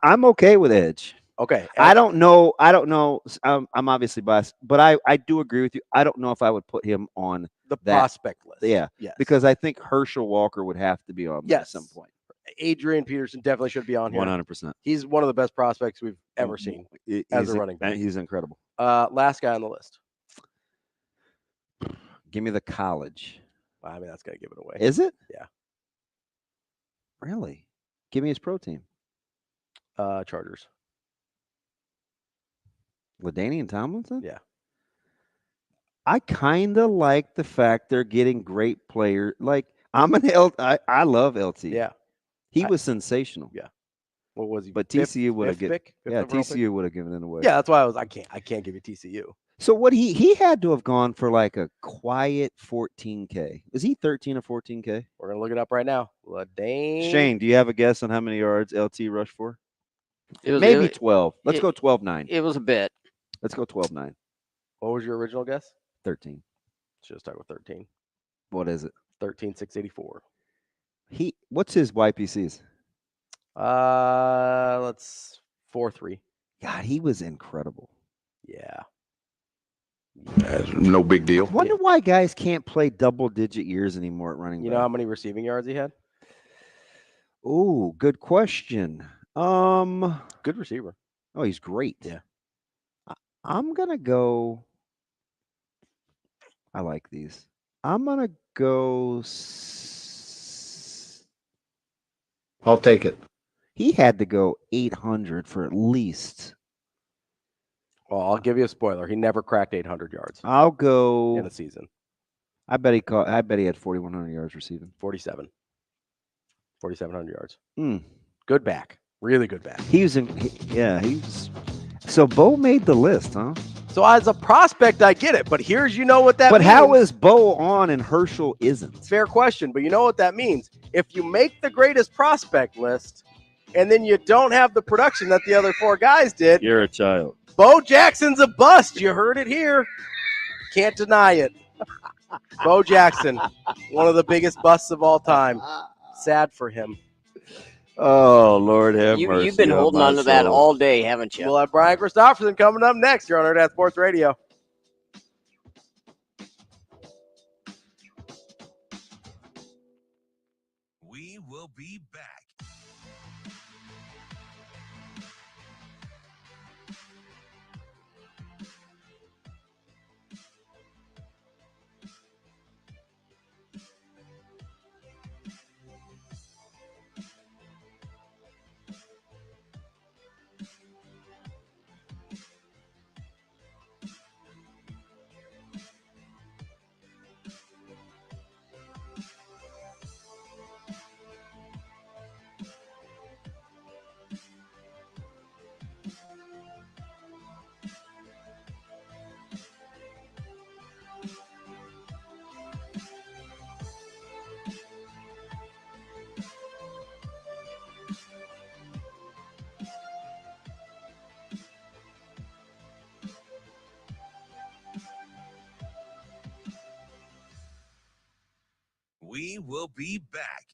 I'm okay with Edge. Okay. I don't know. I'm obviously biased, but I do agree with you. I don't know if I would put him on the prospect list. Yeah. Yes. Because I think Herschel Walker would have to be on there at some point. Adrian Peterson definitely should be on here. 100%. He's one of the best prospects we've ever seen as a running back. He's incredible. Last guy on the list. Give me the college. I mean, that's got to give it away. Is it? Yeah. Really? Give me his pro team. Chargers. LaDainian Tomlinson? Yeah. I kind of like the fact they're getting great players. Like, I love LT. Yeah. He was sensational. Yeah. What was he? But TCU would have given. Yeah, TCU would have given it away. Yeah, that's why I can't give you TCU. So what he had to have gone for like a quiet 14K. Is he 13 or 14K? We're gonna look it up right now. LaDain. Shane, do you have a guess on how many yards LT rushed for? Maybe 12. Let's go 12-9. It was a bit. Let's go 12-9. What was your original guess? 13. Should start with 13. What is it? 13,684. What's his YPCs? Let's 4.3. God, he was incredible. Yeah. That's no big deal. Wonder why guys can't play double-digit years anymore at running back. You know how many receiving yards he had? Oh, good question. Good receiver. Oh, he's great. Yeah. I'm gonna go. I like these. I'm gonna go. I'll take it. He had to go 800 for at least. Well, I'll give you a spoiler. He never cracked 800 yards. I'll go in a season. I bet he had 4,100 yards receiving. 4,700 yards. Good back. Really good back. He was So Bo made the list, huh? So as a prospect, I get it, but what that means. But how is Bo on and Herschel isn't? Fair question, but you know what that means? If you make the greatest prospect list and then you don't have the production that the other 4 guys did, You're a child. Bo Jackson's a bust. You heard it here. Can't deny it. Bo Jackson, one of the biggest busts of all time. Sad for him. Oh, Lord have mercy. You've been holding on to that all day, haven't you? We'll have Brian Christopherson coming up next here on Hurrdat Sports Radio. We will be back. We will be back.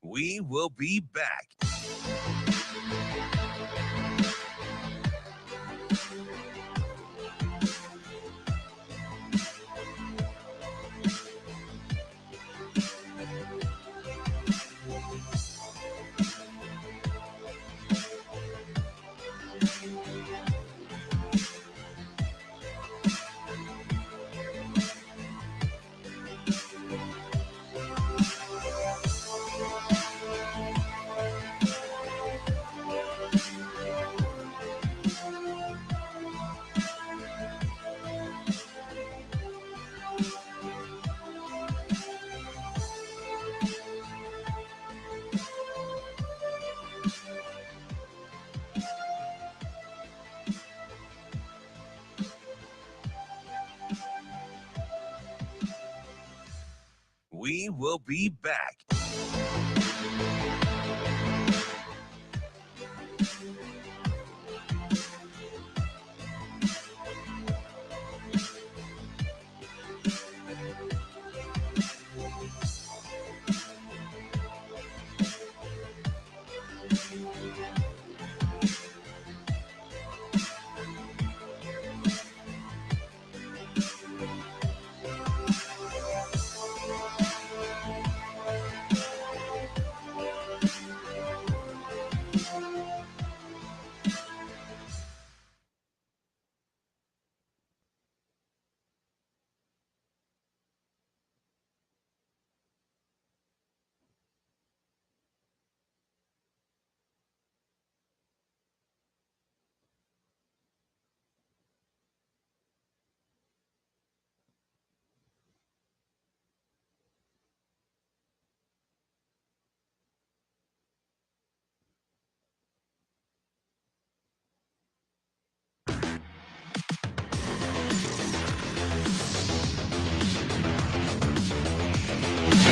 We will be back. We will be back.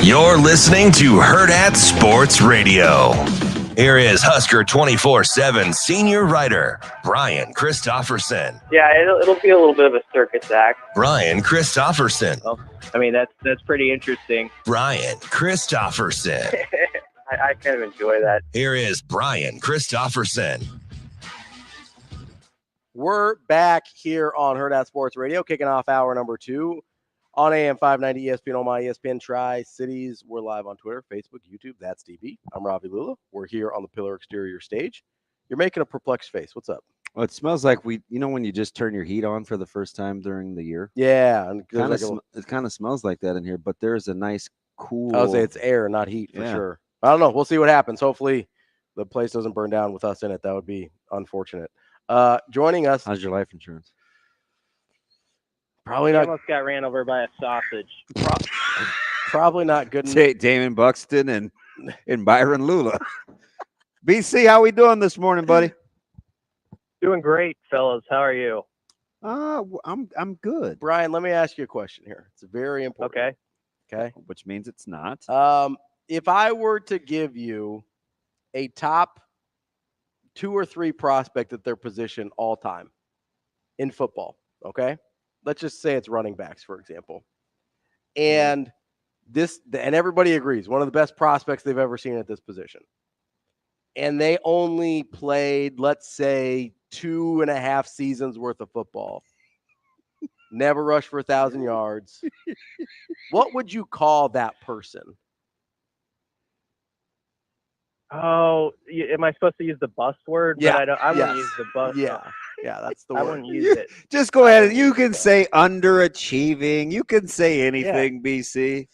You're listening to Hurrdat Sports Radio. Here is Husker 24/7 senior writer, Brian Christopherson. Yeah, it'll be a little bit of a circus act. Brian Christopherson. Well, I mean, that's pretty interesting. Brian Christopherson. I kind of enjoy that. Here is Brian Christopherson. We're back here on Hurrdat Sports Radio, kicking off hour number 2 on AM 590 ESPN Omaha, ESPN Tri-Cities. We're live on Twitter, Facebook, YouTube. That's DB. I'm Ravi Lulla. We're here on the Pillar Exterior stage. You're making a perplexed face. What's up? Well, it smells like when you just turn your heat on for the first time during the year. Yeah, and It kind of smells like that in here, but there's a nice cool. I would say it's air, not heat for Yeah. sure. I don't know. We'll see what happens. Hopefully, the place doesn't burn down with us in it. That would be unfortunate. Joining us. How's your life insurance? Probably He not. almost got ran over by a sausage. Probably not good. Damon Buxton and Byron Lulla. BC, how we doing this morning, buddy? Doing great, fellas. How are you? I'm good. Brian, let me ask you a question here. It's very important. Okay. Which means it's not. If I were to give you a top 2 or 3 prospect at their position all time in football, okay? Let's just say it's running backs, for example. And everybody agrees, one of the best prospects they've ever seen at this position. And they only played, let's say, 2.5 seasons worth of football. Never rushed for 1,000 yards. What would you call that person? Oh, am I supposed to use the bust word? Yeah. But I wouldn't use the bust. Yeah, that's the word. I wouldn't use it. Just go ahead. You can say underachieving. You can say anything, BC.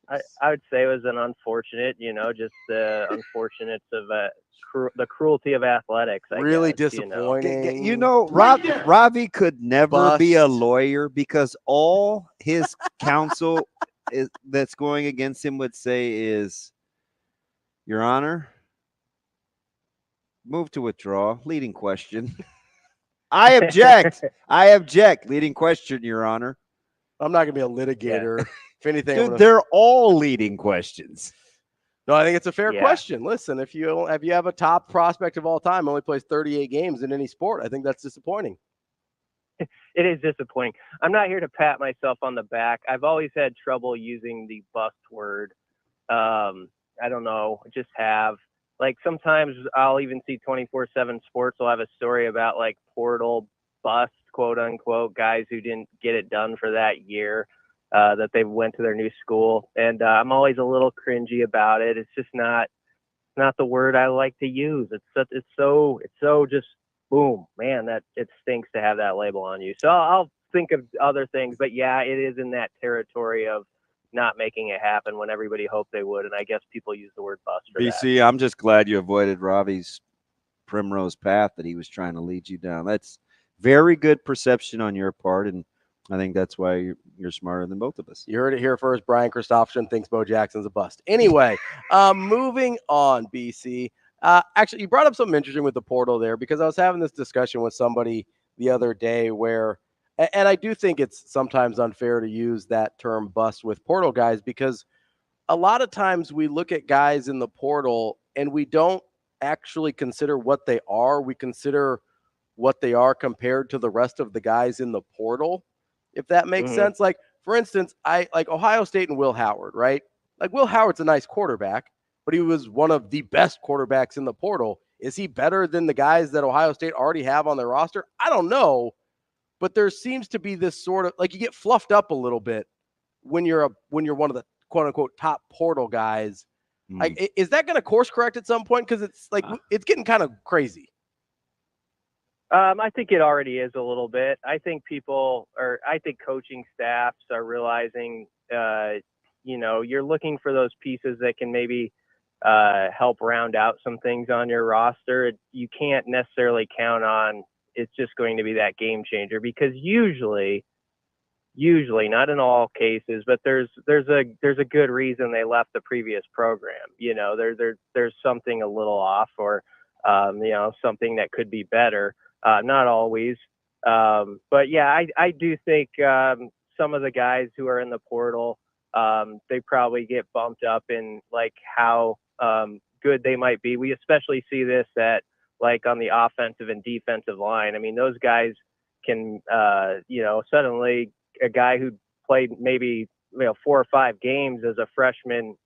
I would say it was an unfortunate, just the unfortunates of the cruelty of athletics. I Really guess, disappointing. Ravi could never be a Bust. lawyer because all his counsel that's going against him would say is, Your Honor, move to withdraw. Leading question. I object. I object. Leading question, Your Honor. I'm not going to be a litigator. Yeah. If anything, Dude, they're all leading questions. No, I think it's a fair Yeah. question. Listen, if you have a top prospect of all time, only plays 38 games in any sport, I think that's disappointing. It is disappointing. I'm not here to pat myself on the back. I've always had trouble using the bust word. I don't know, just have. Like sometimes I'll even see 24/7 Sports will have a story about like portal bust, quote unquote, guys who didn't get it done for that year. That they went to their new school, and I'm always a little cringy about it. It's just not the word I like to use. It's so just boom, man. That it stinks to have that label on you. So I'll think of other things, but yeah, it is in that territory of not making it happen when everybody hoped they would, and I guess people use the word bust for BC, I'm just glad you avoided Ravi's primrose path that he was trying to lead you down. That's very good perception on your part, and I think that's why you're smarter than both of us. You heard it here first. Brian Christopherson thinks Bo Jackson's a bust. Anyway, moving on, BC. Actually, you brought up something interesting with the portal there because I was having this discussion with somebody the other day where, and I do think it's sometimes unfair to use that term bust with portal guys because a lot of times we look at guys in the portal and we don't actually consider what they are. We consider what they are compared to the rest of the guys in the portal. If that makes sense. Like, for instance, I like Ohio State and Will Howard, right? Like Will Howard's a nice quarterback, but he was one of the best quarterbacks in the portal. Is he better than the guys that Ohio State already have on their roster? I don't know, but there seems to be this sort of like you get fluffed up a little bit when you're one of the quote unquote top portal guys. Like, is that going to course correct at some point? Because it's like it's getting kind of crazy. I think it already is a little bit. I think coaching staffs are realizing, you're looking for those pieces that can maybe help round out some things on your roster. You can't necessarily count on it's just going to be that game changer because usually, not in all cases, but there's a good reason they left the previous program. There's something a little off or, something that could be better. Not always. But yeah, I do think some of the guys who are in the portal, they probably get bumped up in like how good they might be. We especially see this at like on the offensive and defensive line. I mean, those guys can, suddenly a guy who played maybe 4 or 5 games as a freshman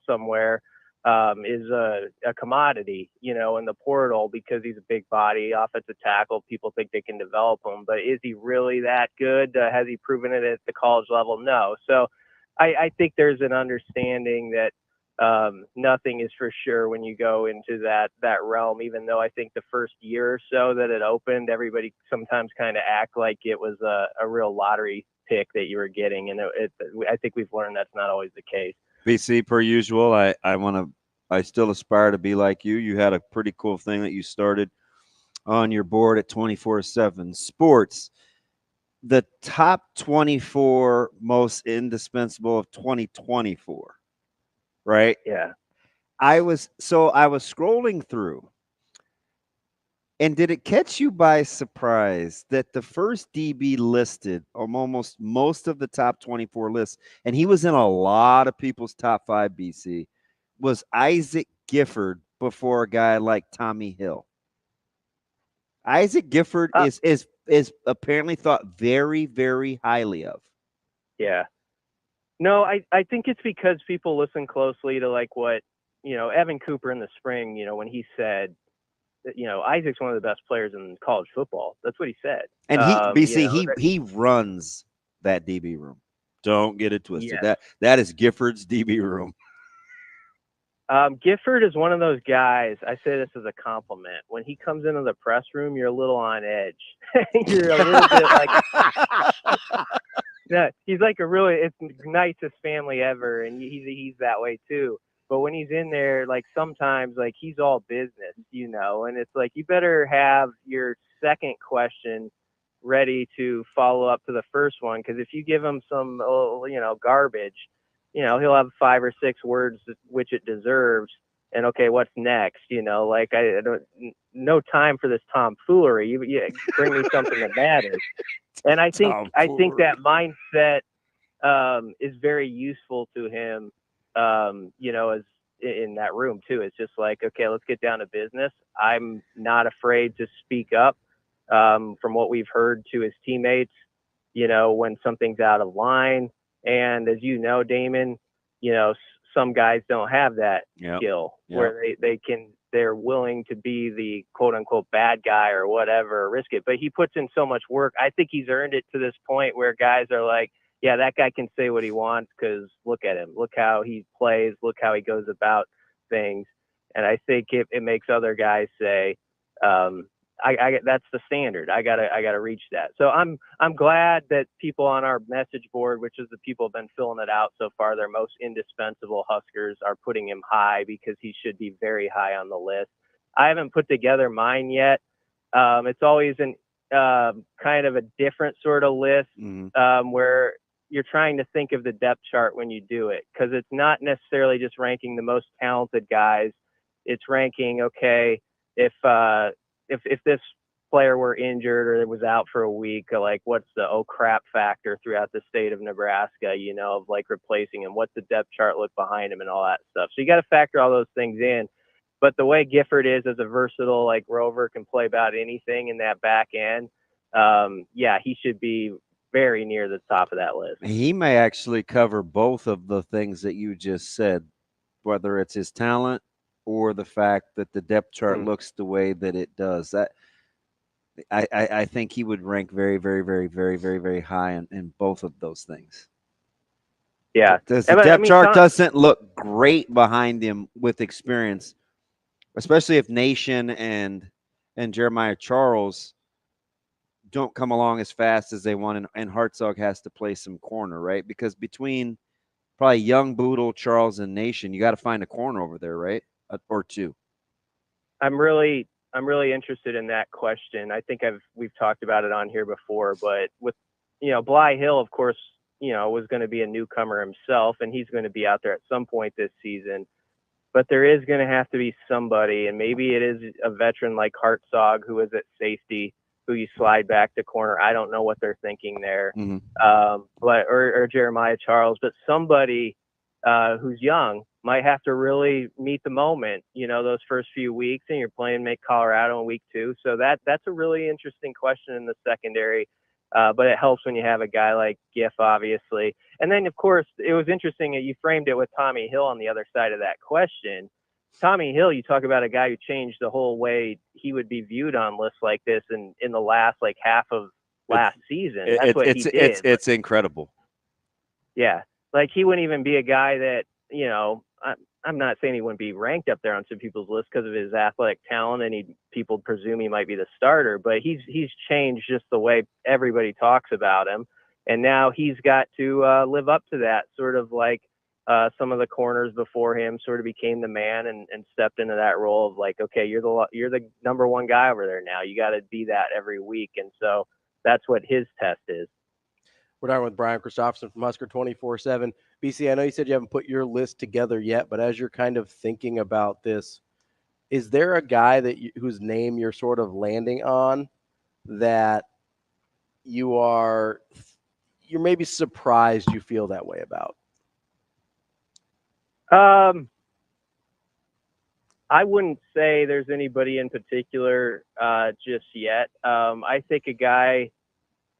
somewhere is a commodity, in the portal because he's a big body offensive tackle. People think they can develop him, but is he really that good? Has he proven it at the college level? No. So I think there's an understanding that nothing is for sure when you go into that realm, even though I think the first year or so that it opened, everybody sometimes kind of act like it was a real lottery pick that you were getting. And I think we've learned that's not always the case. BC, per usual, I still aspire to be like you. You had a pretty cool thing that you started on your board at 24/7 Sports. The top 24 most indispensable of 2024, right? Yeah. I was scrolling through, and did it catch you by surprise that the first DB listed on almost most of the top 24 lists, and he was in a lot of people's top 5, BC, was Isaac Gifford before a guy like Tommy Hill? Isaac Gifford is apparently thought very, very highly of. Yeah. No, I think it's because people listen closely to like what, Evan Cooper in the spring, when he said that, Isaac's one of the best players in college football. That's what he said. And he runs that DB room. Don't get it twisted. Yes. That is Gifford's DB room. Gifford is one of those guys. I say this as a compliment. When he comes into the press room, you're a little on edge. You're a little bit like, yeah, he's like it's the nicest family ever, and he's that way too. But when he's in there, like sometimes, like he's all business, and it's like you better have your second question ready to follow up to the first one, because if you give him some, garbage, he'll have 5 or 6 words which it deserves. And okay, what's next? Like I don't, no time for this tomfoolery. You bring me something that matters. And I think that mindset is very useful to him. As in that room too. It's just like, okay, let's get down to business. I'm not afraid to speak up. From what we've heard to his teammates, when something's out of line. And as you know, Damon, some guys don't have that skill where they're willing to be the quote unquote bad guy or whatever, risk it. But he puts in so much work. I think he's earned it to this point where guys are like, yeah, that guy can say what he wants because look at him. Look how he plays. Look how he goes about things. And I think it makes other guys say, I that's the standard. I gotta reach that. So I'm glad that people on our message board, which is the people have been filling it out so far, their most indispensable Huskers, are putting him high because he should be very high on the list. I haven't put together mine yet. It's always an kind of a different sort of list where you're trying to think of the depth chart when you do it, because it's not necessarily just ranking the most talented guys. It's ranking, okay, if this player were injured or was out for a week, like what's the oh crap factor throughout the state of Nebraska, of like replacing him, what's the depth chart look behind him and all that stuff. So you got to factor all those things in. But the way Gifford is as a versatile like rover, can play about anything in that back end. He should be very near the top of that list. He may actually cover both of the things that you just said, whether it's his talent or the fact that the depth chart looks the way that it does. That I think he would rank very, very, very, very, very, very high in both of those things. Yeah. The depth chart doesn't look great behind him with experience, especially if Nation and Jeremiah Charles don't come along as fast as they want, and Hartzog has to play some corner, right? Because between probably Young, Boodle, Charles, and Nation, you got to find a corner over there, right? Or two. I'm really interested in that question. I think we've talked about it on here before, but with Bly Hill, of course, was going to be a newcomer himself, and he's going to be out there at some point this season. But there is going to have to be somebody, and maybe it is a veteran like Hartzog, who is at safety, who you slide back to corner. I don't know what they're thinking there, or Jeremiah Charles, but somebody who's young might have to really meet the moment, those first few weeks, and you're playing Colorado in week 2. So that's a really interesting question in the secondary. But it helps when you have a guy like Giff, obviously. And then, of course, it was interesting that you framed it with Tommy Hill on the other side of that question. Tommy Hill, you talk about a guy who changed the whole way he would be viewed on lists like this in the last half of last season. That's what he did. It's incredible. Yeah. Like he wouldn't even be a guy that, I'm not saying he wouldn't be ranked up there on some people's list because of his athletic talent, and people presume he might be the starter. But he's changed just the way everybody talks about him, and now he's got to live up to that. Sort of like some of the corners before him sort of became the man and stepped into that role of like, okay, you're the number one guy over there now. You got to be that every week, and so that's what his test is. We're talking with Brian Christopherson from Husker 24/7. BC, I know you said you haven't put your list together yet, but as you're kind of thinking about this, is there a guy whose name you're sort of landing on that you're maybe surprised you feel that way about? I wouldn't say there's anybody in particular just yet. I think a guy,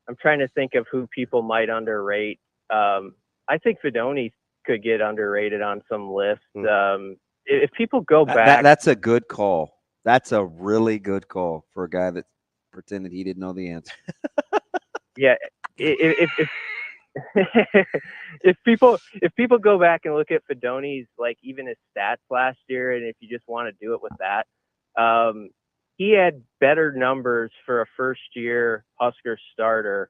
I'm trying to think of who people might underrate. I think Fidone could get underrated on some lists. If people go back. That's a good call. That's a really good call for a guy that pretended he didn't know the answer. Yeah. If people go back and look at Fidone's, like even his stats last year, and if you just want to do it with that, he had better numbers for a first-year Husker starter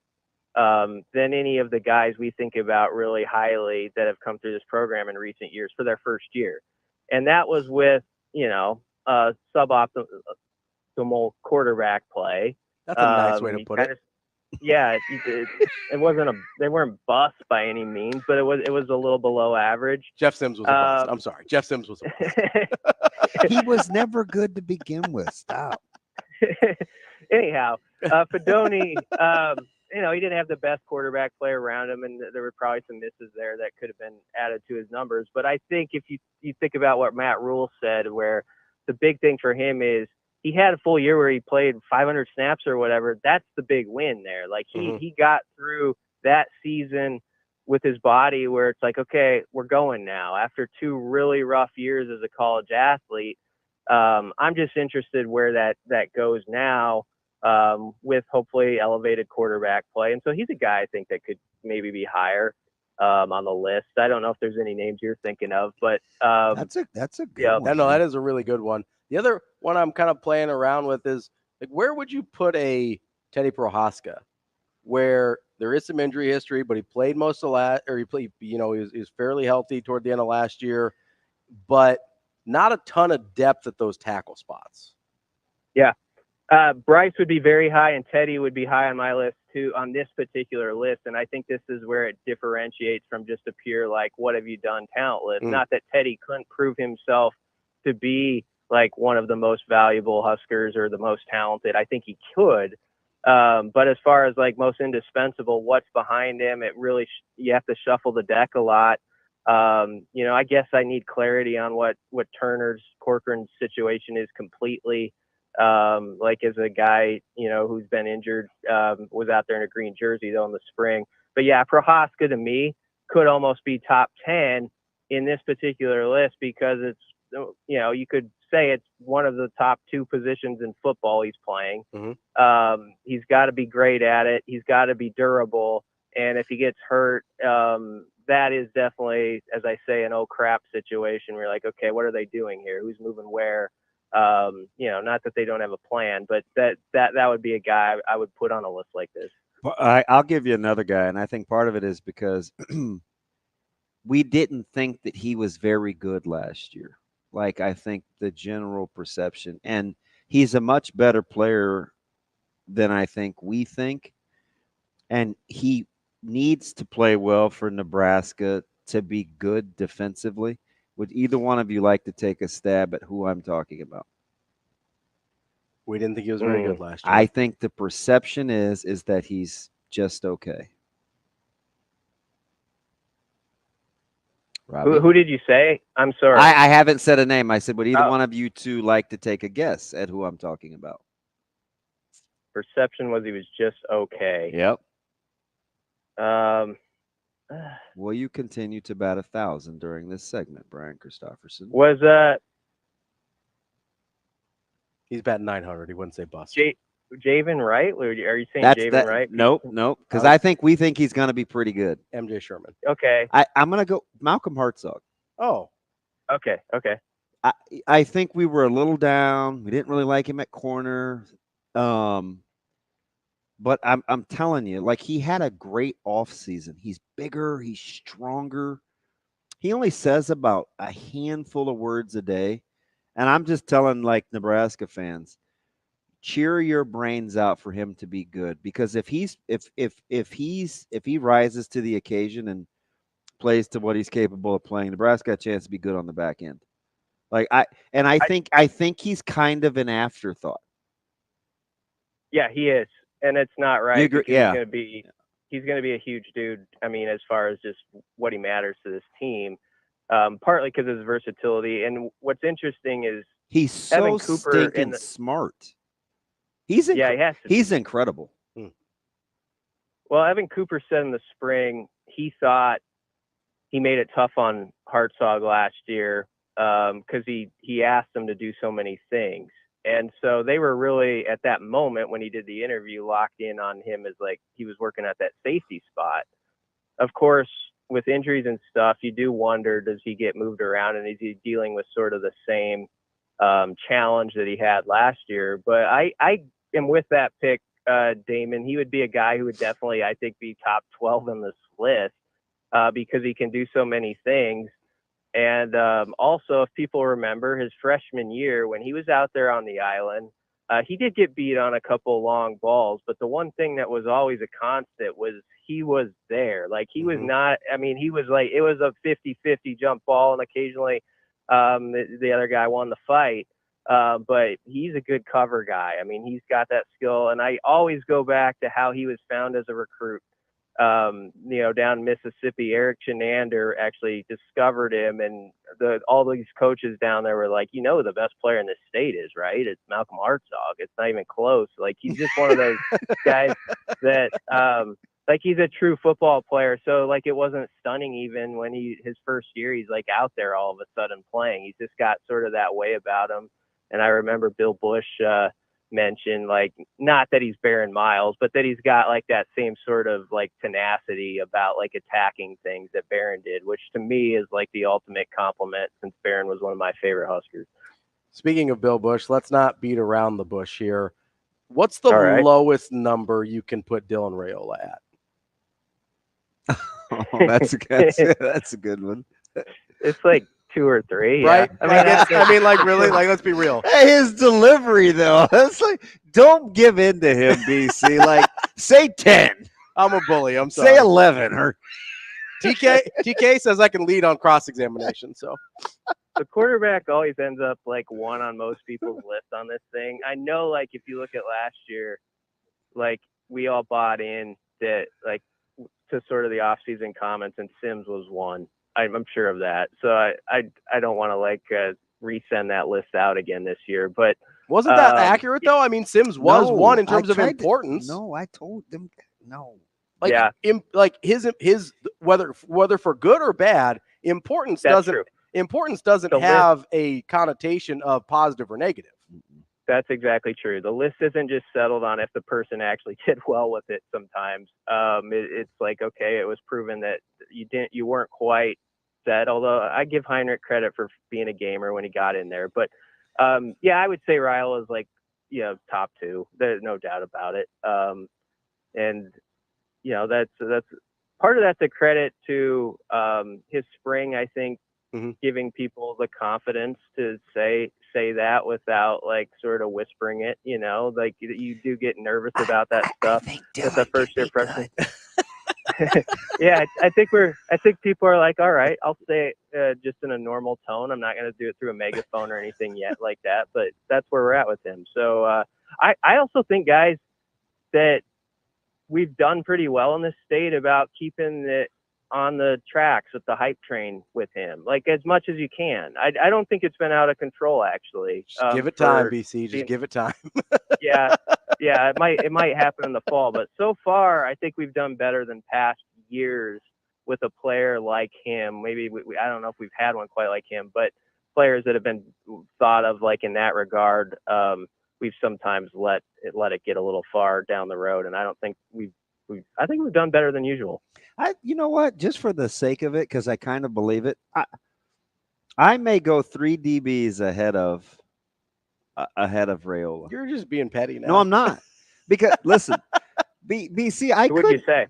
than any of the guys we think about really highly that have come through this program in recent years for their first year. And that was with, suboptimal quarterback play. That's a nice way to put it. Yeah, it wasn't they weren't bust by any means, but it was a little below average. Jeff Sims was a bust. I'm sorry. Jeff Sims was a bust. He was never good to begin with. Stop. Anyhow, Fidone, he didn't have the best quarterback play around him, and there were probably some misses there that could have been added to his numbers. But I think if you think about what Matt Rule said, where the big thing for him is he had a full year where he played 500 snaps or whatever. That's the big win there. Like he got through that season with his body where it's like, okay, we're going now. After 2 really rough years as a college athlete, I'm just interested where that goes now with hopefully elevated quarterback play. And so he's a guy I think that could maybe be higher on the list. I don't know if there's any names you're thinking of, but that's a good one. No, that is a really good one. The other one I'm kind of playing around with is like, where would you put a Teddy Prohaska, where there is some injury history, but he played most of he was fairly healthy toward the end of last year, but not a ton of depth at those tackle spots. Yeah. Bryce would be very high and Teddy would be high on my list too, on this particular list. And I think this is where it differentiates from just a pure, like, what have you done talent list. Not that Teddy couldn't prove himself to be like one of the most valuable Huskers or the most talented. I think he could. But as far as like most indispensable, what's behind him, it really, you have to shuffle the deck a lot. I guess I need clarity on what Corcoran's situation is completely. Like as a guy, who's been injured, was out there in a green jersey though in the spring. But yeah, Prohaska to me could almost be top 10 in this particular list because it's, you could say it's one of the top 2 positions in football he's playing. He's got to be great at it. He's got to be durable. And if he gets hurt, that is definitely, as I say, an oh crap situation where you're like, okay, what are they doing here? Who's moving where? Not that they don't have a plan, but that would be a guy I would put on a list like this. I'll give you another guy, and I think part of it is because we didn't think that he was very good last year. Like, I think the general perception, and he's a much better player than I think we think, and he needs to play well for Nebraska to be good defensively. Would either one of you like to take a stab at who I'm talking about? We didn't think he was very good last year. I think the perception is that he's just okay. Ravi? Who did you say? I'm sorry. I haven't said a name. I said, would either one of you two like to take a guess at who I'm talking about? Perception was he was just okay. Yep. Will you continue to bat 1,000 during this segment, Brian Christopherson? Was he's batting 900. He wouldn't say bust. Javen Wright? Are you saying Javen Wright? Nope. Because we think he's going to be pretty good. MJ Sherman. Okay. I'm going to go Malcolm Hartzog. Oh. Okay. I think we were a little down. We didn't really like him at corner. But I'm telling you, like, he had a great offseason. He's bigger, he's stronger. He only says about a handful of words a day. And I'm just telling, like, Nebraska fans, cheer your brains out for him to be good, because if he rises to the occasion and plays to what he's capable of playing, Nebraska got a chance to be good on the back end. Like, I think he's kind of an afterthought. Yeah, he is, and it's not right. You agree? Yeah. He's going to be a huge dude. I mean, as far as just what he matters to this team, partly because of his versatility. And what's interesting is he's so Evan Cooper stinking smart. He's incredible. Well, Evan Cooper said in the spring he thought he made it tough on Hartzog last year because he asked him to do so many things. And so they were really, at that moment when he did the interview, locked in on him as like he was working at that safety spot. Of course, with injuries and stuff, you do wonder, does he get moved around and is he dealing with sort of the same challenge that he had last year? But I am with that pick, Damon. He would be a guy who would definitely, I think, be top 12 in this list because he can do so many things. And also, if people remember his freshman year when he was out there on the island, he did get beat on a couple long balls. But the one thing that was always a constant was he was there. Like, he was not, I mean, he was like, it was a 50-50 jump ball, and occasionally the other guy won the fight. But he's a good cover guy. I mean, he's got that skill. And I always go back to how he was found as a recruit. Down in Mississippi, Eric Shenander actually discovered him, and all these coaches down there were like, the best player in this state is, right? It's Malcolm Hartzog. It's not even close. Like, he's just one of those guys that, like, he's a true football player. So, like, it wasn't stunning even when his first year, he's like out there all of a sudden playing. He's just got sort of that way about him. And I remember Bill Bush mentioned, like, not that he's Baron Miles, but that he's got like that same sort of like tenacity about like attacking things that Baron did, which to me is like the ultimate compliment, since Baron was one of my favorite Huskers. Speaking of Bill Bush, let's not beat around the bush here. What's the lowest number you can put Dylan Raiola at? That's a good one. It's like 2 or 3, right? Yeah. I mean, like, really, like, let's be real. Hey, his delivery though, that's like, don't give in to him, BC. Like, say 10. I'm a bully. I'm sorry. Say 11. Or TK says I can lead on cross-examination. So the quarterback always ends up like 1 on most people's list on this thing. I know, like, if you look at last year, like, we all bought in that, like, to sort of the off-season comments, and Sims was 1. I'm sure of that. So I don't want to like resend that list out again this year. But wasn't that accurate though? I mean, Sims was 1 in terms of importance. I told them no. Like, yeah, like his whether for good or bad, importance doesn't have a connotation of positive or negative. That's exactly true. The list isn't just settled on if the person actually did well with it. Sometimes it's like, okay, it was proven that you weren't quite set. Although I give Heinrich credit for being a gamer when he got in there. But I would say Ryle is like, top 2. There's no doubt about it. And that's part of that's a credit to his spring. I think giving people the confidence to say that without like sort of whispering it, like you do get nervous about that stuff with the first year freshman. Yeah, I think people are like, all right, I'll say it just in a normal tone. I'm not going to do it through a megaphone or anything yet like that, but that's where we're at with him. So I also think, guys, that we've done pretty well in this state about keeping it on the tracks with the hype train with him, like, as much as you can. I don't think it's been out of control, actually. Just give it time, BC. Just give it time. yeah, it might happen in the fall, but so far I think we've done better than past years with a player like him. Maybe I don't know if we've had one quite like him, but players that have been thought of like in that regard, we've sometimes let it get a little far down the road, and I don't think I think we've done better than usual. You know what? Just for the sake of it, because I kind of believe it, I may go 3 DBs ahead of Raiola. You're just being petty now. No, I'm not. Because listen, BC, I What'd you could. say?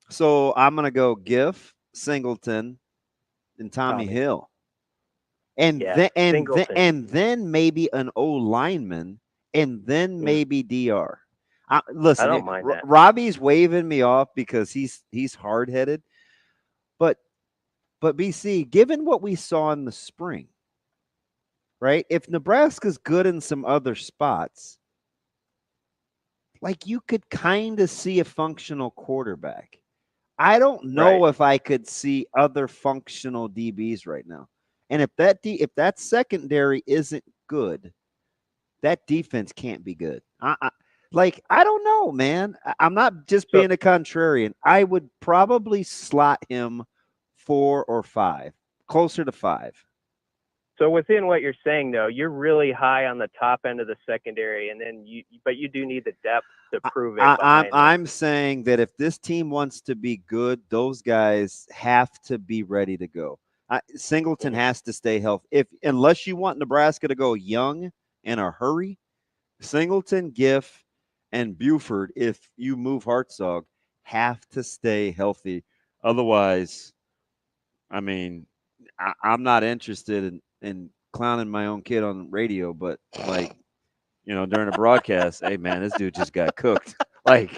So I'm gonna go Giff, Singleton, and Tommy Hill, and Yeah, then maybe an O lineman, and then maybe DR. Listen, I don't mind that. Robbie's waving me off because he's hard headed, but BC, given what we saw in the spring, right? If Nebraska's good in some other spots, like you could kind of see a functional quarterback. I don't know if I could see other functional DBs right now. And if that secondary isn't good, that defense can't be good. I don't know, man. I'm not just being a contrarian. I would probably slot him 4 or 5, closer to 5. So within what you're saying, though, you're really high on the top end of the secondary, and then but you do need the depth to prove it. I'm saying that if this team wants to be good, those guys have to be ready to go. Singleton has to stay healthy. Unless you want Nebraska to go young in a hurry, Singleton, Giff, and Buford, if you move Hartzog, have to stay healthy. Otherwise, I mean, I'm not interested in clowning my own kid on radio, but like, during a broadcast, hey man, this dude just got cooked. Like,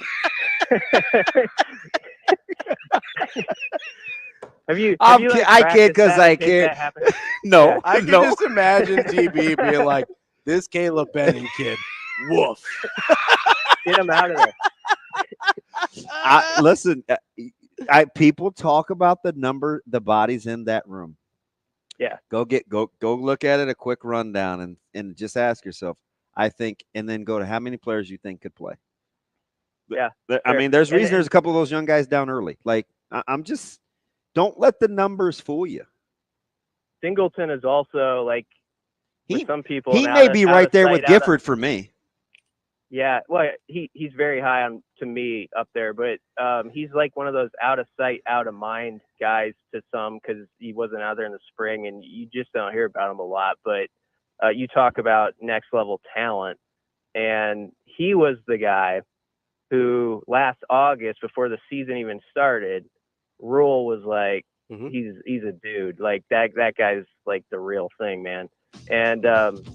I kid because I kid. No, yeah, I can just imagine DB being like, "This Caleb Benning kid, woof, get him out of there." Listen, people talk about the bodies in that room. Yeah, go look at it, a quick rundown, and just ask yourself. I think, and then go to how many players you think could play. Yeah, I mean, there's there's a couple of those young guys down early. Like, I'm just, don't let the numbers fool you. Singleton is also like, with some people, he may be right there with Gifford for me. Yeah, well, he's very high to me up there, but he's like one of those out of sight, out of mind guys to some, because he wasn't out there in the spring, and you just don't hear about him a lot. But you talk about next level talent, and he was the guy who last August, before the season even started, Rule was like, he's a dude. Like that guy's like the real thing, man. And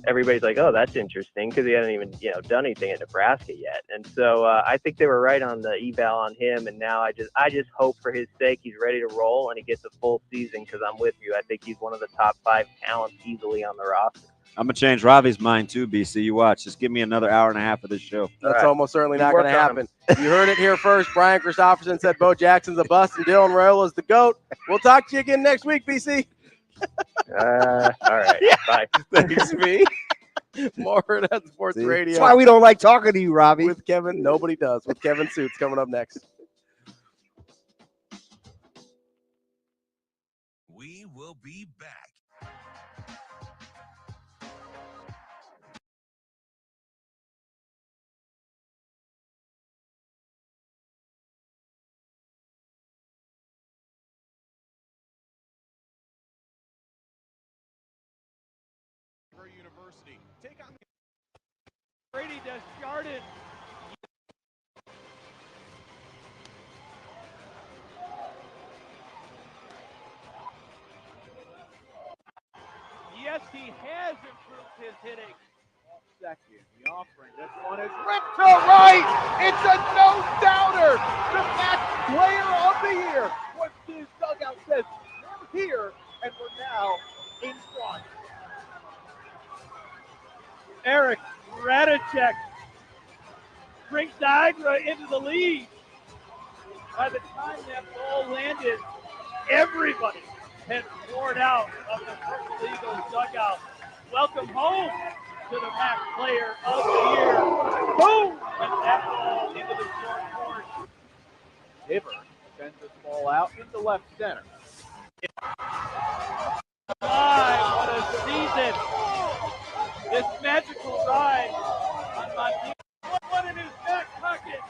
everybody's like, oh, that's interesting, because he hadn't even done anything at Nebraska yet. And so I think they were right on the eval on him. And now I just hope for his sake he's ready to roll and he gets a full season, because I'm with you. I think he's one of the top 5 talents easily on the roster. I'm going to change Ravi's mind too, BC. You watch. Just give me another hour and a half of this show. That's almost certainly not going to happen. You heard it here first. Brian Christopherson said Bo Jackson's a bust and Dylan Raiola is the GOAT. We'll talk to you again next week, BC. All right. Yeah. Bye. Thanks, me. More Hurrdat Sports Radio. That's why we don't like talking to you, Robbie. With Kevin, nobody does. With Kevin Sjuts coming up next. We will be back. University. Take on Brady Desjardins. Yes, he has improved his hitting. Second, the offering. This one is ripped to right. It's a no-doubter. The match player of the year. What his dugout says, we're here, and we're now in front. Eric Radicek brings Niagara into the lead. By the time that ball landed, everybody had poured out of the Purple Eagles dugout. Welcome home to the match player of the year. Boom! And that ball into the short court. Hibbert sends this ball out into left center. My, what a season! This magical ride on Montana. What in his back pocket?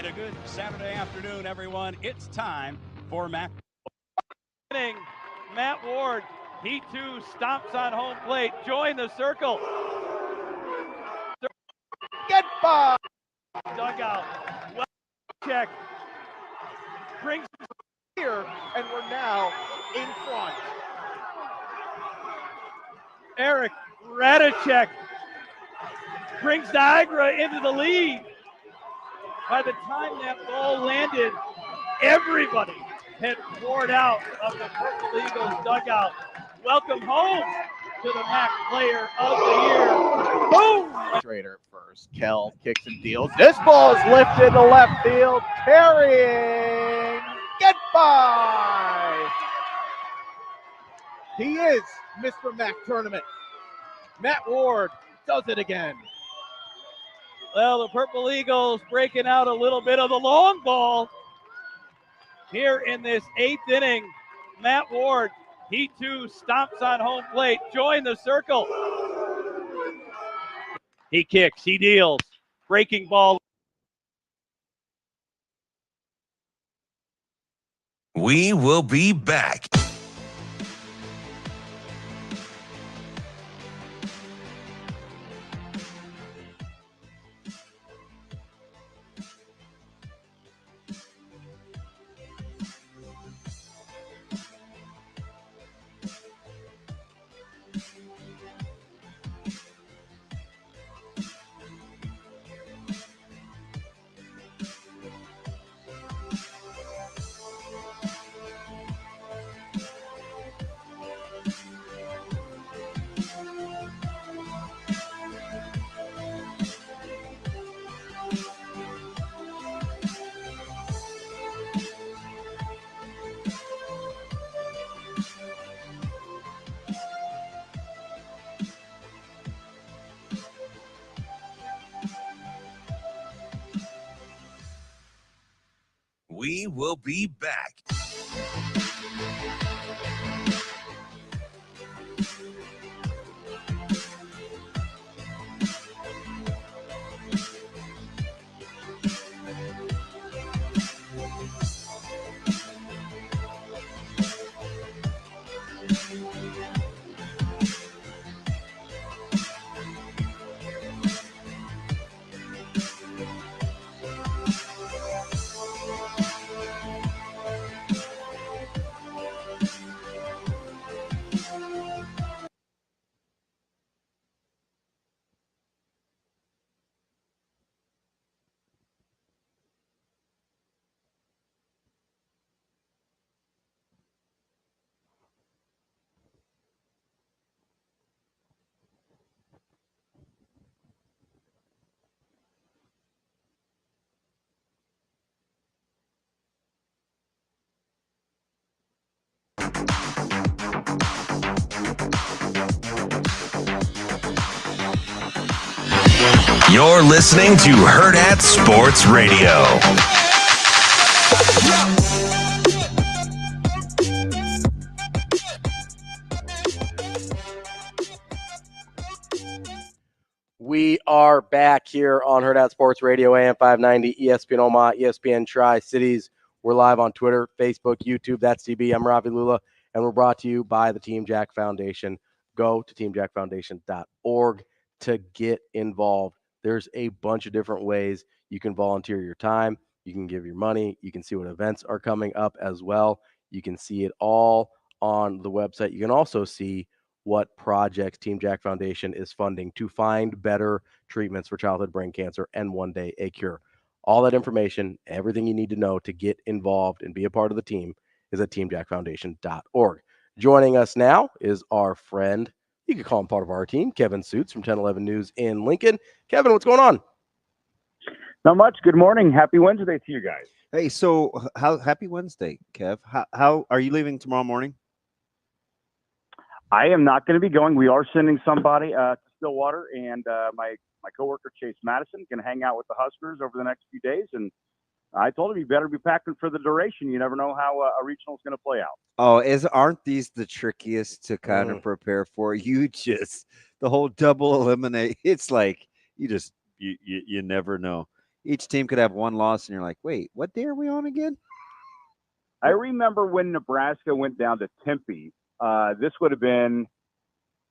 And a good Saturday afternoon, everyone. It's time for Matt. Matt Ward, he too stomps on home plate. Join the circle. Goodbye. Dugout. Well check. Brings here, and we're now in front. Eric Radicek brings Niagara into the lead. By the time that ball landed, everybody had poured out of the Purple Eagles dugout. Welcome home to the MAC Player of the Year. Boom! Trader first. Kell kicks and deals. This ball is lifted to left field. Carrying. Goodbye. He is Mr. MAC Tournament. Matt Ward does it again. Well, the Purple Eagles breaking out a little bit of the long ball here in this 8th inning. Matt Ward, he too stomps on home plate. Join the circle. He kicks, he deals. Breaking ball. We will be back. We will be back. You're listening to Hurrdat Sports Radio. We are back here on Hurrdat Sports Radio, AM 590, ESPN Omaha, ESPN Tri-Cities. We're live on Twitter, Facebook, YouTube. That's TB. I'm Ravi Lulla, and we're brought to you by the Team Jack Foundation. Go to teamjackfoundation.org to get involved. There's a bunch of different ways you can volunteer your time. You can give your money. You can see what events are coming up as well. You can see it all on the website. You can also see what projects Team Jack Foundation is funding to find better treatments for childhood brain cancer and one day a cure. All that information, everything you need to know to get involved and be a part of the team is at teamjackfoundation.org. Joining us now is our friend, you could call him part of our team, Kevin Sjuts from 1011 News in Lincoln. Kevin, what's going on? Not much. Good morning. Happy Wednesday to you guys. Hey, so happy Wednesday, Kev. How are you leaving tomorrow morning? I am not going to be going. We are sending somebody to Stillwater, and my coworker Chase Madison can hang out with the Huskers over the next few days. And I told him you better be packing for the duration. You never know how a regional is going to play out. Oh, aren't these the trickiest to kind of prepare for? You just the whole double eliminate. It's like you never know. each team could have one loss, and you're like, wait, what day are we on again? I remember when Nebraska went down to Tempe. This would have been,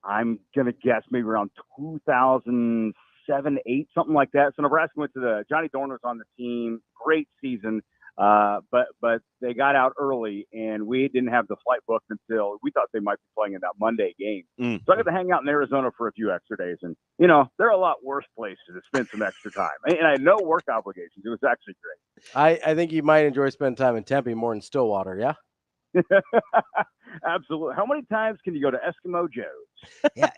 I'm going to guess, maybe around 2007, 8, something like that. So Nebraska went to Johnny Dorn was on the team. Great season. But they got out early, and we didn't have the flight booked until we thought they might be playing in that Monday game. So I got to hang out in Arizona for a few extra days. And, there are a lot worse places to spend some extra time. And I had no work obligations. It was actually great. I think you might enjoy spending time in Tempe more than Stillwater, yeah? Absolutely. How many times can you go to Eskimo Joe's? Yeah,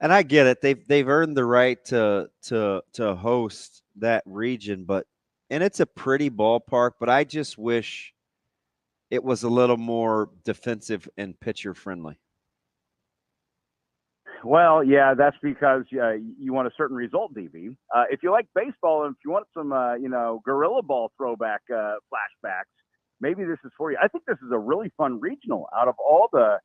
and I get it. They've earned the right to host that region, and it's a pretty ballpark, but I just wish it was a little more defensive and pitcher friendly. Well, yeah, that's because you want a certain result, DB. If you like baseball and if you want some, gorilla ball throwback flashbacks, maybe this is for you. I think this is a really fun regional out of all the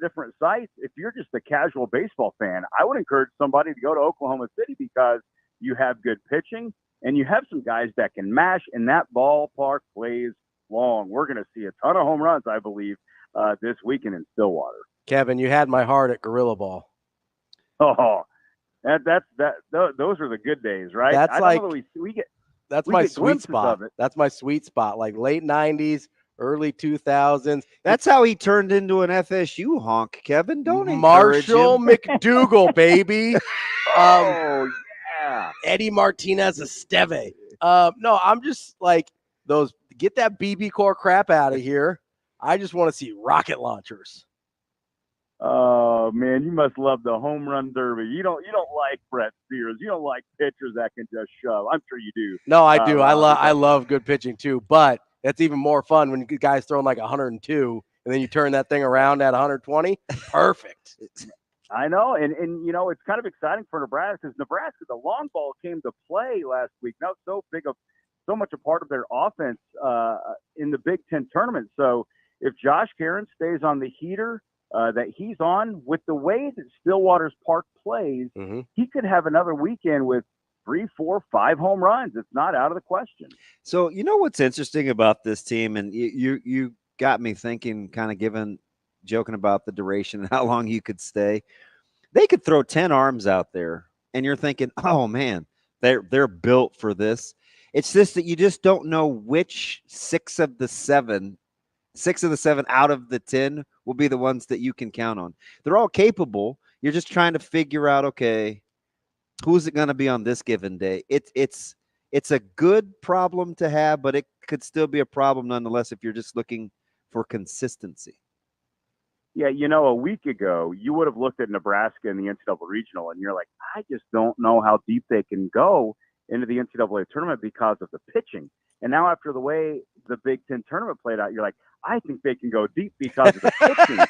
different sites. If you're just a casual baseball fan, I would encourage somebody to go to Oklahoma City because you have good pitching and you have some guys that can mash, and that ballpark plays long. We're going to see a ton of home runs, I believe, this weekend in Stillwater. Kevin, you had my heart at Gorilla Ball. Oh, those are the good days, right? That's that's my sweet spot. That's my sweet spot, like late 90s, early 2000s. That's how he turned into an FSU honk, Kevin. Don't Marshall encourage him. McDougal, baby. Oh, yeah. Eddie Martinez Esteve. No, I'm just like get that BB core crap out of here. I just want to see rocket launchers. Oh man, you must love the home run derby. You don't like Brett Sears. You don't like pitchers that can just shove. I'm sure you do. No, I do. I love good pitching too, but it's even more fun when guys throwing like 102 and then you turn that thing around at 120. Perfect. I know, and it's kind of exciting for Nebraska because Nebraska, the long ball came to play last week. That was so much a part of their offense in the Big Ten tournament. So if Josh Caron stays on the heater that he's on, with the way that Stillwater's Park plays, he could have another weekend with 3, 4, 5 home runs. It's not out of the question. So what's interesting about this team, and you got me thinking, kind of joking about the duration and how long you could stay. They could throw 10 arms out there, and you're thinking, oh man, they're built for this. It's just that you just don't know which 6 of the 7 out of the 10 will be the ones that you can count on. They're all capable. You're just trying to figure out, okay, who's it going to be on this given day? It's a good problem to have, but it could still be a problem nonetheless if you're just looking for consistency. Yeah, a week ago, you would have looked at Nebraska in the NCAA regional, and you're like, I just don't know how deep they can go into the NCAA tournament because of the pitching. And now after the way the Big Ten tournament played out, you're like, I think they can go deep because of the pitching.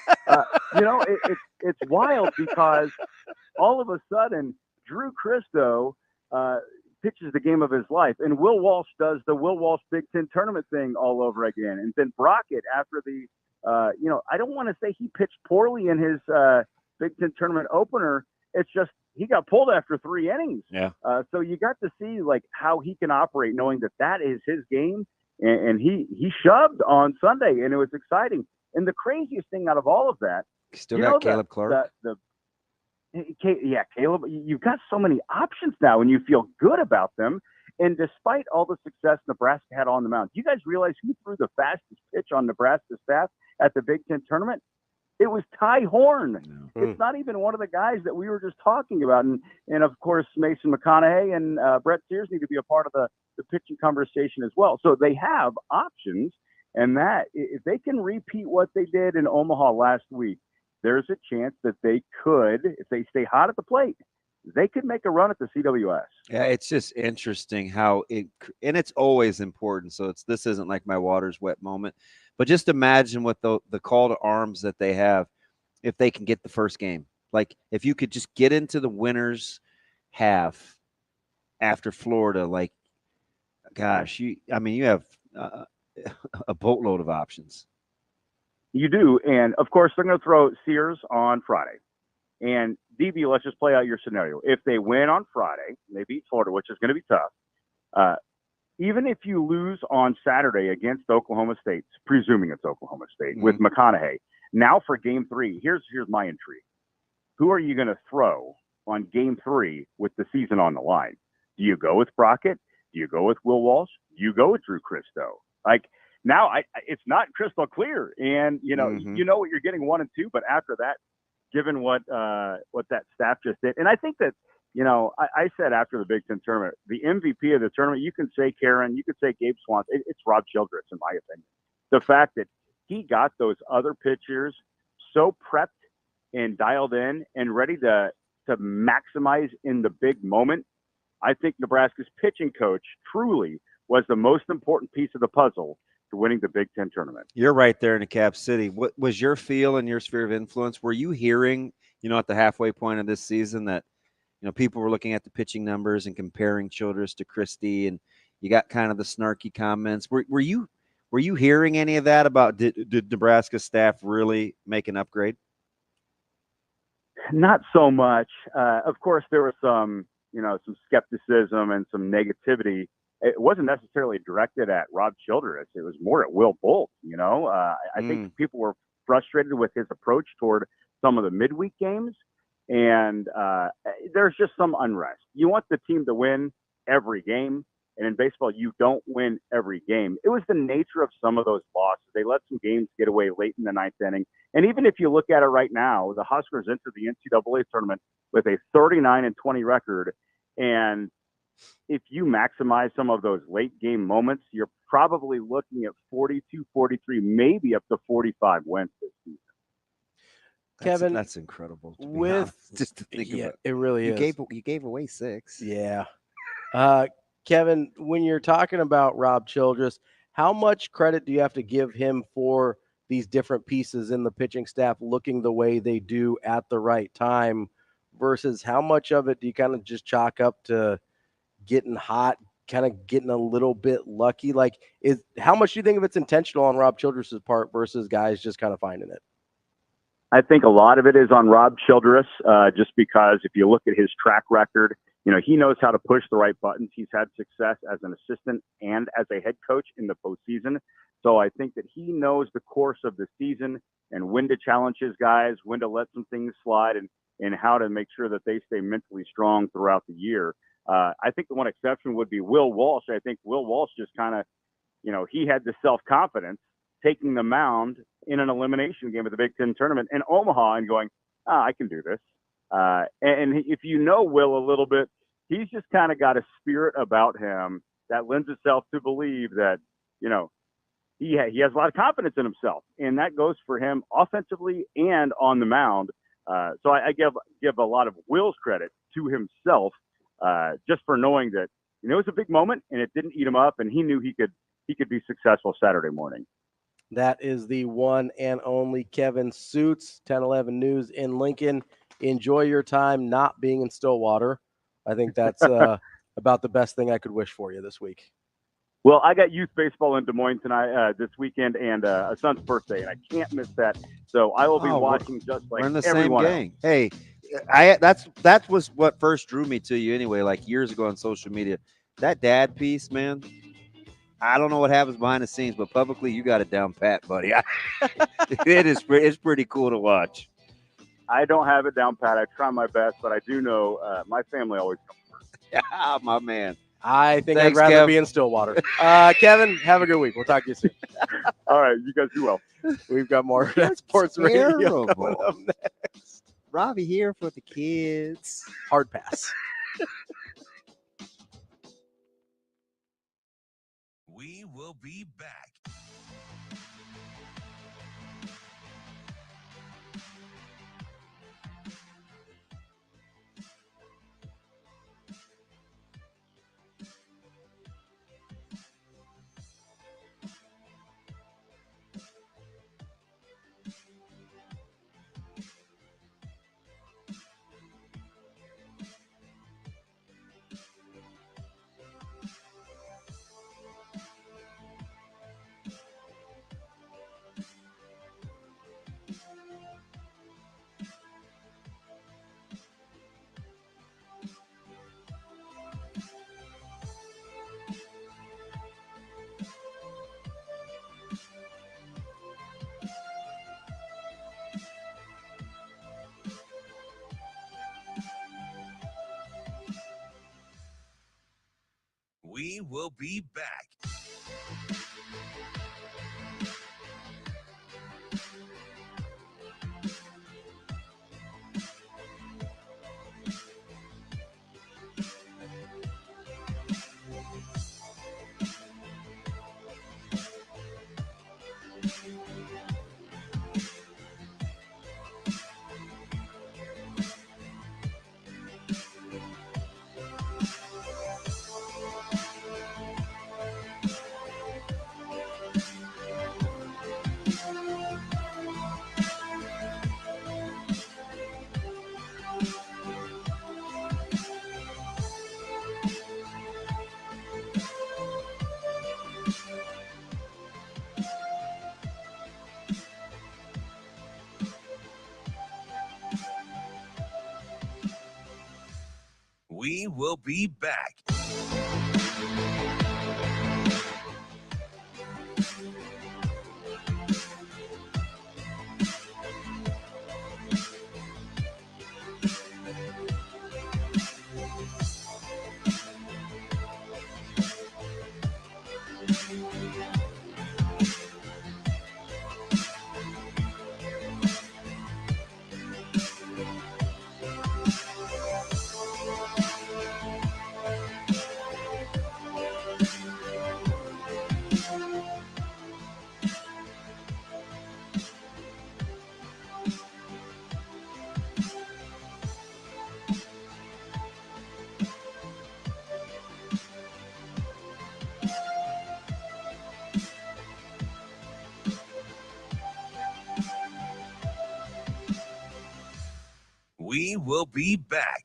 It's wild because all of a sudden, Drew Christo pitches the game of his life, and Will Walsh does the Will Walsh Big Ten tournament thing all over again. And then Brockett, after the, I don't want to say he pitched poorly in his Big Ten tournament opener. It's just he got pulled after 3 innings. Yeah. So you got to see like how he can operate, knowing that is his game. And he shoved on Sunday, and it was exciting. And the craziest thing out of all of that, still got Caleb Clark. Yeah, Caleb, you've got so many options now, and you feel good about them. And despite all the success Nebraska had on the mound, you guys realize who threw the fastest pitch on Nebraska's staff at the Big Ten tournament? It was Ty Horn. It's not even one of the guys that we were just talking about. And of course, Mason McConaughey and Brett Sears need to be a part of the pitching conversation as well. So they have options, and that if they can repeat what they did in Omaha last week, there's a chance that they could, if they stay hot at the plate, they could make a run at the CWS. Yeah, it's just interesting how and it's always important. So this isn't like my water's wet moment, but just imagine what the call to arms that they have if they can get the first game. Like if you could just get into the winner's half after Florida, like, gosh, you have a boatload of options. You do. And of course, they're going to throw Sears on Friday. And DB, let's just play out your scenario. If they win on Friday, they beat Florida, which is going to be tough. Even if you lose on Saturday against Oklahoma State, presuming it's Oklahoma State, with McConaughey, now for Game 3, here's my intrigue. Who are you going to throw on Game 3 with the season on the line? Do you go with Brockett? Do you go with Will Walsh? Do you go with Drew Christo? Like, now it's not crystal clear. And, you know what you're getting 1 and 2, but after that, given what that staff just did, and I think that, I said after the Big Ten tournament, the MVP of the tournament, you can say Karen, you could say Gabe Swanson, it's Rob Childress, in my opinion. The fact that he got those other pitchers so prepped and dialed in and ready to maximize in the big moment. I think Nebraska's pitching coach truly was the most important piece of the puzzle to winning the Big Ten tournament. You're right there in the Cap City. What was your feel and your sphere of influence? Were you hearing, at the halfway point of this season that, people were looking at the pitching numbers and comparing Childress to Christie, and you got kind of the snarky comments. Were you hearing any of that about did Nebraska staff really make an upgrade? Not so much. Of course, there was some skepticism and some negativity. It wasn't necessarily directed at Rob Childress. It was more at Will Bolt. I think people were frustrated with his approach toward some of the midweek games. And there's just some unrest. You want the team to win every game. And in baseball, you don't win every game. It was the nature of some of those losses. They let some games get away late in the ninth inning. And even if you look at it right now, the Huskers entered the NCAA tournament with a 39-20 record. And if you maximize some of those late game moments, you're probably looking at 42, 43, maybe up to 45 wins this season. Kevin, that's incredible. Just to think about it really is. You gave away 6. Yeah. Kevin, when you're talking about Rob Childress, how much credit do you have to give him for these different pieces in the pitching staff looking the way they do at the right time versus how much of it do you kind of just chalk up to getting hot, kind of getting a little bit lucky? Like, how much do you think of it's intentional on Rob Childress's part versus guys just kind of finding it? I think a lot of it is on Rob Childress, just because if you look at his track record, he knows how to push the right buttons. He's had success as an assistant and as a head coach in the postseason. So I think that he knows the course of the season and when to challenge his guys, when to let some things slide, and how to make sure that they stay mentally strong throughout the year. I think the one exception would be Will Walsh. I think Will Walsh just kind of, he had the self-confidence taking the mound in an elimination game of the Big Ten tournament in Omaha and going, I can do this. And if you know Will a little bit, he's just kind of got a spirit about him that lends itself to believe that, he has a lot of confidence in himself, and that goes for him offensively and on the mound. So I give a lot of Will's credit to himself, just for knowing that, it was a big moment and it didn't eat him up, and he knew he could be successful Saturday morning. That is the one and only Kevin Sjuts, 1011 News in Lincoln. Enjoy your time not being in Stillwater. I think that's about the best thing I could wish for you this week. Well, I got youth baseball in Des Moines tonight, this weekend, and a son's birthday, and I can't miss that. So I will be watching just like we're in the everyone same gang. else. Hey, that was what first drew me to you anyway, like years ago on social media. That dad piece, man. I don't know what happens behind the scenes, but publicly you got it down pat, buddy. It's pretty cool to watch. I don't have it down pat. I try my best, but I do know my family always comes first. Yeah, my man. I think Thanks, I'd rather Kev. be in Stillwater. Kevin, have a good week. We'll talk to you soon. All right, you guys do well. We've got more Hurrdat Sports Radio coming up next. Ravi here for the kids. Hard pass. We will be back. We will be back. We will be back. We will be back.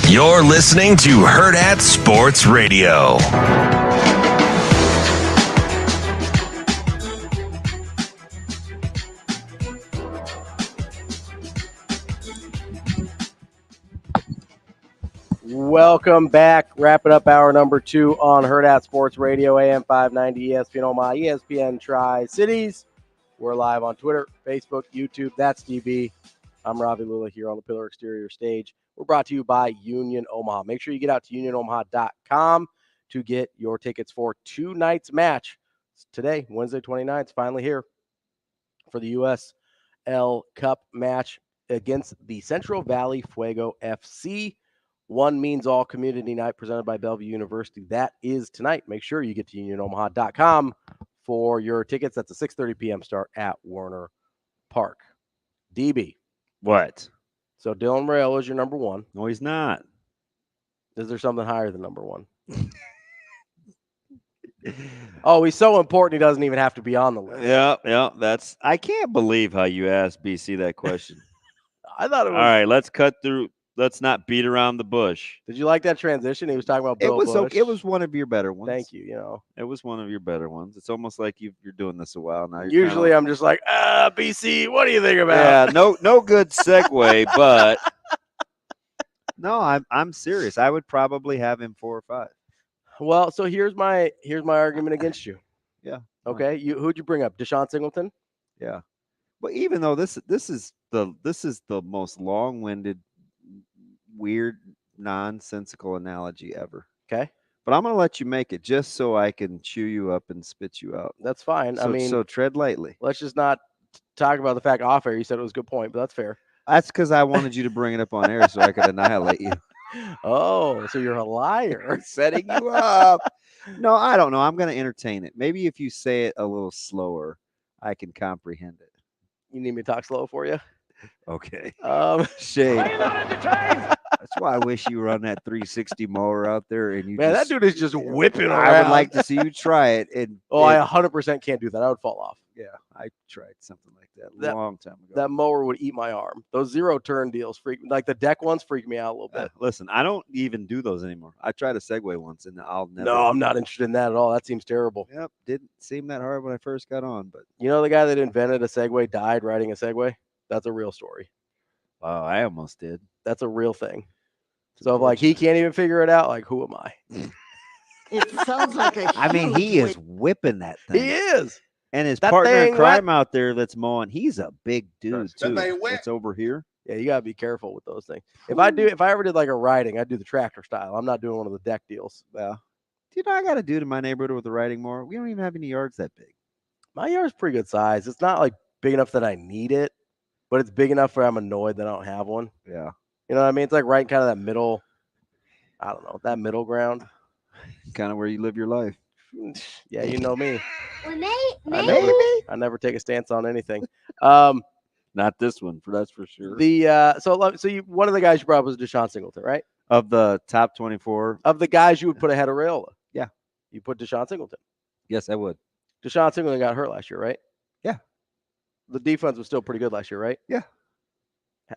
You're listening to Hurrdat Sports Radio. Welcome back. Wrapping up hour number 2 on Hurrdat Sports Radio, AM 590, ESPN Omaha, ESPN Tri-Cities. We're live on Twitter, Facebook, YouTube. That's DB. I'm Ravi Lulla here on the Pillar Exterior stage. We're brought to you by Union Omaha. Make sure you get out to unionomaha.com to get your tickets for tonight's match. It's today, Wednesday 29th, finally here for the USL Cup match against the Central Valley Fuego FC. One Means All Community Night presented by Bellevue University. That is tonight. Make sure you get to unionomaha.com for your tickets. That's a 6:30 p.m. start at Warner Park. DB. What? So Dylan Rail is your number 1. No, he's not. Is there something higher than number 1? Oh, he's so important he doesn't even have to be on the list. Yeah. That's. I can't believe how you asked BC that question. I thought it was. All right, let's cut through. Let's not beat around the bush. Did you like that transition? He was talking about Bill Bush. Okay. It was one of your better ones. Thank you. You know, it was one of your better ones. It's almost like you're doing this a while now. Usually, I'm just like, BC, what do you think about? Yeah, no good segue, but no, I'm serious. I would probably have him 4 or 5. Well, so here's my argument against you. Yeah. Okay. Who'd you bring up? Deshaun Singleton? Yeah. But even though this is the most long-winded, weird, nonsensical analogy ever. Okay. But I'm going to let you make it just so I can chew you up and spit you out. That's fine. So tread lightly. Let's just not talked about the fact off air. You said it was a good point, but that's fair. That's because I wanted you to bring it up on air so I could annihilate you. Oh, so you're a liar. Setting you up. No, I don't know. I'm going to entertain it. Maybe if you say it a little slower, I can comprehend it. You need me to talk slow for you? Okay. Shane. That's why I wish you were on that 360 mower out there. And you Man, just, that dude is just whipping around. I would like to see you try it. And I 100% can't do that. I would fall off. Yeah, I tried something like that a long time ago. That mower would eat my arm. Those 0-turn deals like the deck ones freak me out a little bit. Listen, I don't even do those anymore. I tried a Segway once, and I'll never. No, I'm not interested in that at all. That seems terrible. Yep, didn't seem that hard when I first got on, but you know the guy that invented a Segway died riding a Segway? That's a real story. Wow, I almost did. That's a real thing. So if like he can't even figure it out, like who am I? It sounds like a I mean, he is whipping that thing. He is. And his That partner in thing crime out there that's mowing, he's a big dude too. It's over here. Yeah, you gotta be careful with those things. If I ever did like a riding, I'd do the tractor style. I'm not doing one of the deck deals. Well, you know, I got a dude in my neighborhood with a riding mower. We don't even have any yards that big. My yard's pretty good size. It's not like big enough that I need it, but it's big enough where I'm annoyed that I don't have one. Yeah. You know what I mean? It's like right kind of that middle, I don't know, that middle ground. Kind of where you live your life. Yeah, you know me. Well, I never take a stance on anything. Not this one, that's for sure. So you one of the guys you brought up was Deshaun Singleton, right? Of the top 24. Of the guys you would put ahead of Raiola. Yeah. You put Deshaun Singleton. Yes, I would. Deshaun Singleton got hurt last year, right? Yeah. The defense was still pretty good last year, right? Yeah.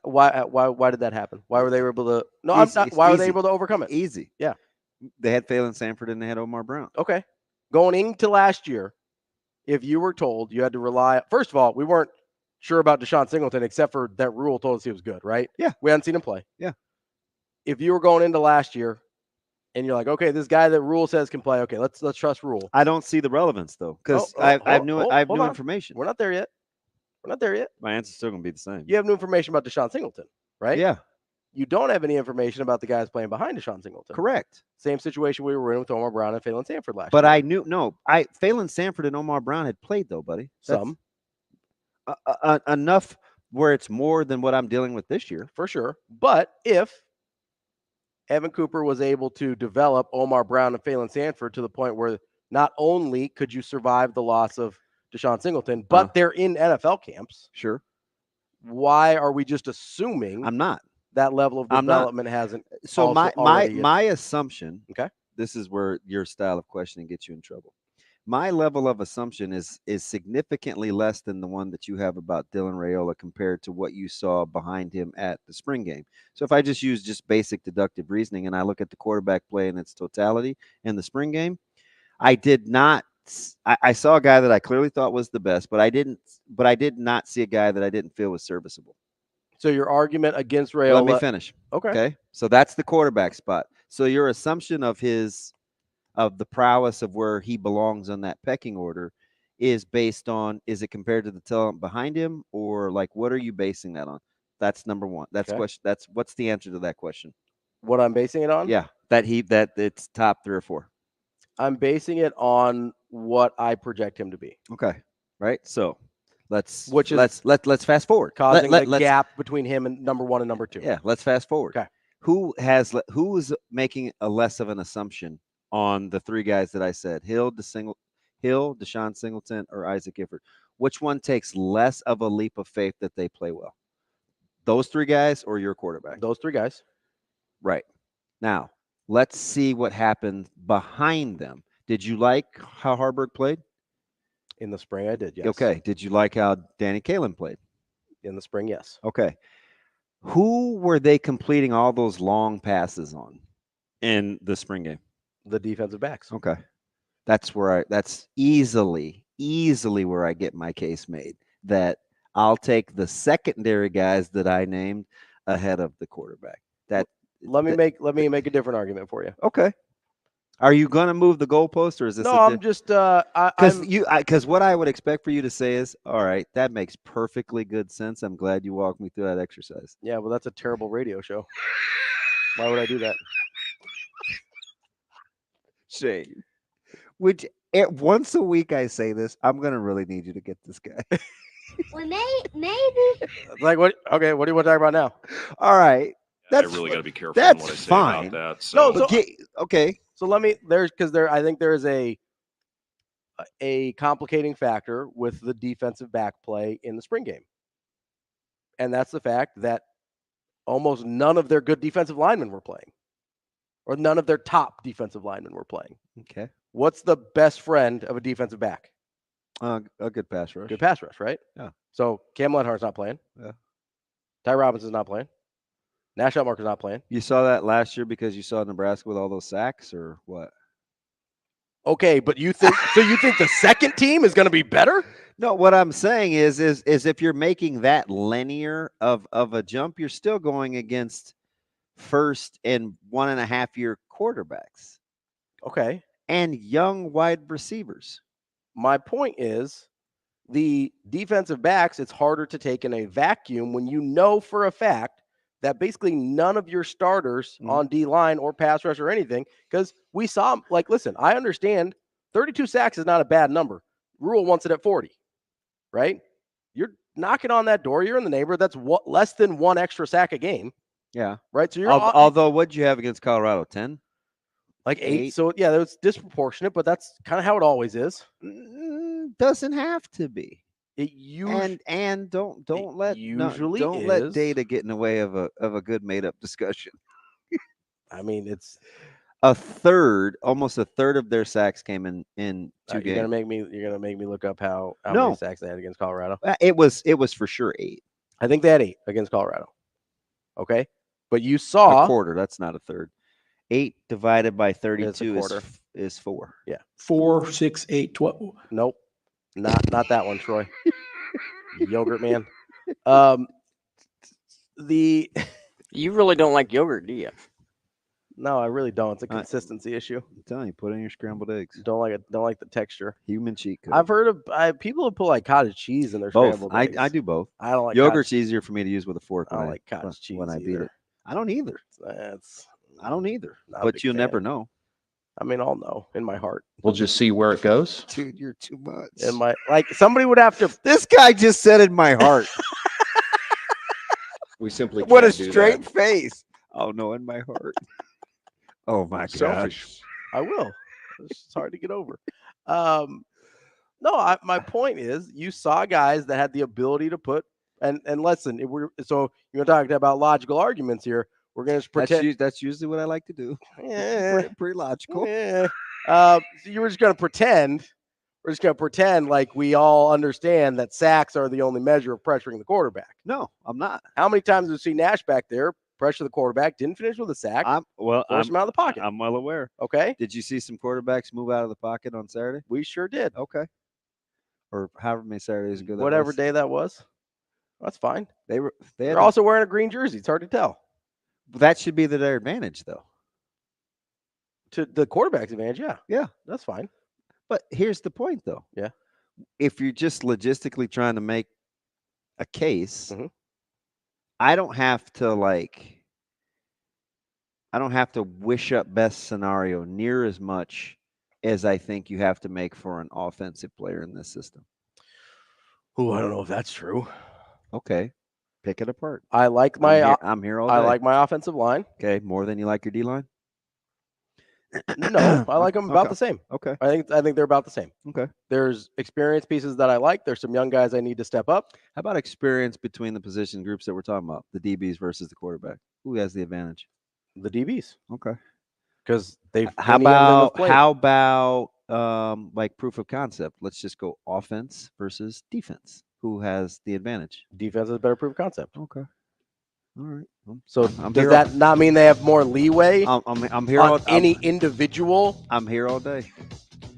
Why did that happen? Why were they able to? No, I'm not. Why were they able to overcome it? Easy. Yeah. They had Phelan Sanford and they had Omar Brown. Okay. Going into last year, if you were told you had to rely, first of all, we weren't sure about Deshaun Singleton except for that Rule told us he was good, right? Yeah. We hadn't seen him play. Yeah. If you were going into last year and you're like, okay, this guy that Rule says can play, okay, let's trust Rule. I don't see the relevance though, because I have new information. We're not there yet. My answer's still gonna be the same. You have new information about Deshaun Singleton, right? Yeah. You don't have any information about the guys playing behind Deshaun Singleton. Correct. Same situation we were in with Omar Brown and Phelan Sanford last year. But I knew Phelan Sanford and Omar Brown had played though, buddy. Some. Enough where it's more than what I'm dealing with this year. For sure. But if Evan Cooper was able to develop Omar Brown and Phelan Sanford to the point where not only could you survive the loss of Deshaun Singleton, but they're in NFL camps. Sure. Why are we just assuming I'm not that level of development hasn't? So my assumption, okay, this is where your style of questioning gets you in trouble. My level of assumption is significantly less than the one that you have about Dylan Raiola compared to what you saw behind him at the spring game. So if I just use just basic deductive reasoning and I look at the quarterback play in its totality in the spring game, I did not. I saw a guy that I clearly thought was the best, but I did not see a guy that I didn't feel was serviceable. So your argument against Raiola. Let me finish. Okay. So that's the quarterback spot. So your assumption of the prowess of where he belongs on that pecking order is based on, is it compared to the talent behind him, or like what are you basing that on? That's number one. That's question. That's what's the answer to that question? What I'm basing it on? Yeah, that it's top 3 or 4. I'm basing it on what I project him to be. Okay. Right. So let's fast forward. Causing a gap between him and number 1 and number 2. Yeah. Let's fast forward. Okay. Who is making a less of an assumption on the 3 guys that I said? Hill, Deshaun Singleton, or Isaac Gifford? Which one takes less of a leap of faith that they play well? Those 3 guys or your quarterback? Those 3 guys. Right. Now, let's see what happened behind them. Did you like how Harburg played? In the spring, I did, yes. Okay. Did you like how Danny Kalen played? In the spring, yes. Okay. Who were they completing all those long passes on in the spring game? The defensive backs. Okay. That's easily where I get my case made, that I'll take the secondary guys that I named ahead of the quarterback. Let me make a different argument for you. Okay. Are you going to move the goalpost, or is this? No, I'm just because what I would expect for you to say is, all right, that makes perfectly good sense. I'm glad you walked me through that exercise. Yeah, well, that's a terrible radio show. Why would I do that? Shane, once a week I say this, I'm going to really need you to get this guy. Well, maybe. Like what? Okay, what do you want to talk about now? All right. I really got to be careful in what I say about that. So. No, so, okay. So let me I think there is a complicating factor with the defensive back play in the spring game. And that's the fact that almost none of their good defensive linemen were playing. Or none of their top defensive linemen were playing. Okay. What's the best friend of a defensive back? A good pass rush. Good pass rush, right? Yeah. So Cam Lenhart's not playing. Yeah. Ty Robinson's not playing. Nash Outmarker's not playing. You saw that last year because you saw Nebraska with all those sacks, or what? Okay, but you think the second team is going to be better? No, what I'm saying is if you're making that linear of a jump, you're still going against first and 1.5 year quarterbacks. Okay. And young wide receivers. My point is the defensive backs, it's harder to take in a vacuum when you know for a fact that basically none of your starters on D-line or pass rush or anything, because we saw, like, listen, I understand 32 sacks is not a bad number. Rule wants it at 40, right? You're knocking on that door. You're in the neighborhood. That's less than one extra sack a game. Yeah. Right? So you're although what'd you have against Colorado? 10? Like 8. So, yeah, that was disproportionate, but that's kind of how it always is. Doesn't have to be. It and don't let data get in the way of a good made up discussion. I mean, it's almost a third of their sacks came in 2 games. You're gonna make me look up how many sacks they had against Colorado. It was for sure 8. I think they had 8 against Colorado. Okay, but you saw a quarter. That's not a third. 8 divided by 32 is 4. Yeah, 4, 6, 8, 12. Nope, not that one, Troy. Yogurt man. You really don't like yogurt, do you? No, I really don't. It's a consistency issue. I'm telling you, put in your scrambled eggs. Don't like it. Don't like the texture. Human cheat code. I've heard of people who put like cottage cheese in their scrambled eggs. I do both. I don't like yogurt's easier for me to use with a fork. I don't like cottage cheese when I beat either. it. I don't either. I don't either. Not a But big you'll fan. never know. I mean, I'll know in my heart. We'll just see where it goes. Dude, you're too much. In my somebody would have to. This guy just said in my heart. We simply What a can't do straight that. face. Oh no, in my heart. Oh my Selfish. gosh. I will. It's hard to get over. No, my point is, you saw guys that had the ability to put and listen. So you're talking about logical arguments here. We're going to pretend That's usually what I like to do. Yeah. Pretty logical. Yeah. So you were just going to pretend. We're just going to pretend like we all understand that sacks are the only measure of pressuring the quarterback. No, I'm not. How many times have we seen Nash back there pressure the quarterback, didn't finish with a sack, force him out of the pocket? I'm well aware. Okay. Did you see some quarterbacks move out of the pocket on Saturday? We sure did. Okay. Or however many Saturdays ago that Whatever was. day that was. That's fine. They're also wearing a green jersey. It's hard to tell. That should be their advantage, though. To the quarterback's advantage, yeah. Yeah. That's fine. But here's the point, though. Yeah. If you're just logistically trying to make a case, I don't have to wish up best scenario near as much as I think you have to make for an offensive player in this system. Oh, I don't know if that's true. Okay. Pick it apart. I like my I'm here all day. I like my offensive line. Okay, more than you like your D line? No, I like them about the same. Okay. I think they're about the same. Okay. There's experienced pieces that I like. There's some young guys I need to step up. How about experience between the position groups that we're talking about, the DBs versus the quarterback? Who has the advantage? The DBs. Okay. Because they've how about like proof of concept? Let's just go offense versus defense. Who has the advantage? Defense is better proof of concept. Okay. All right. So does that not mean they have more leeway? I'm here on any individual. I'm here all day.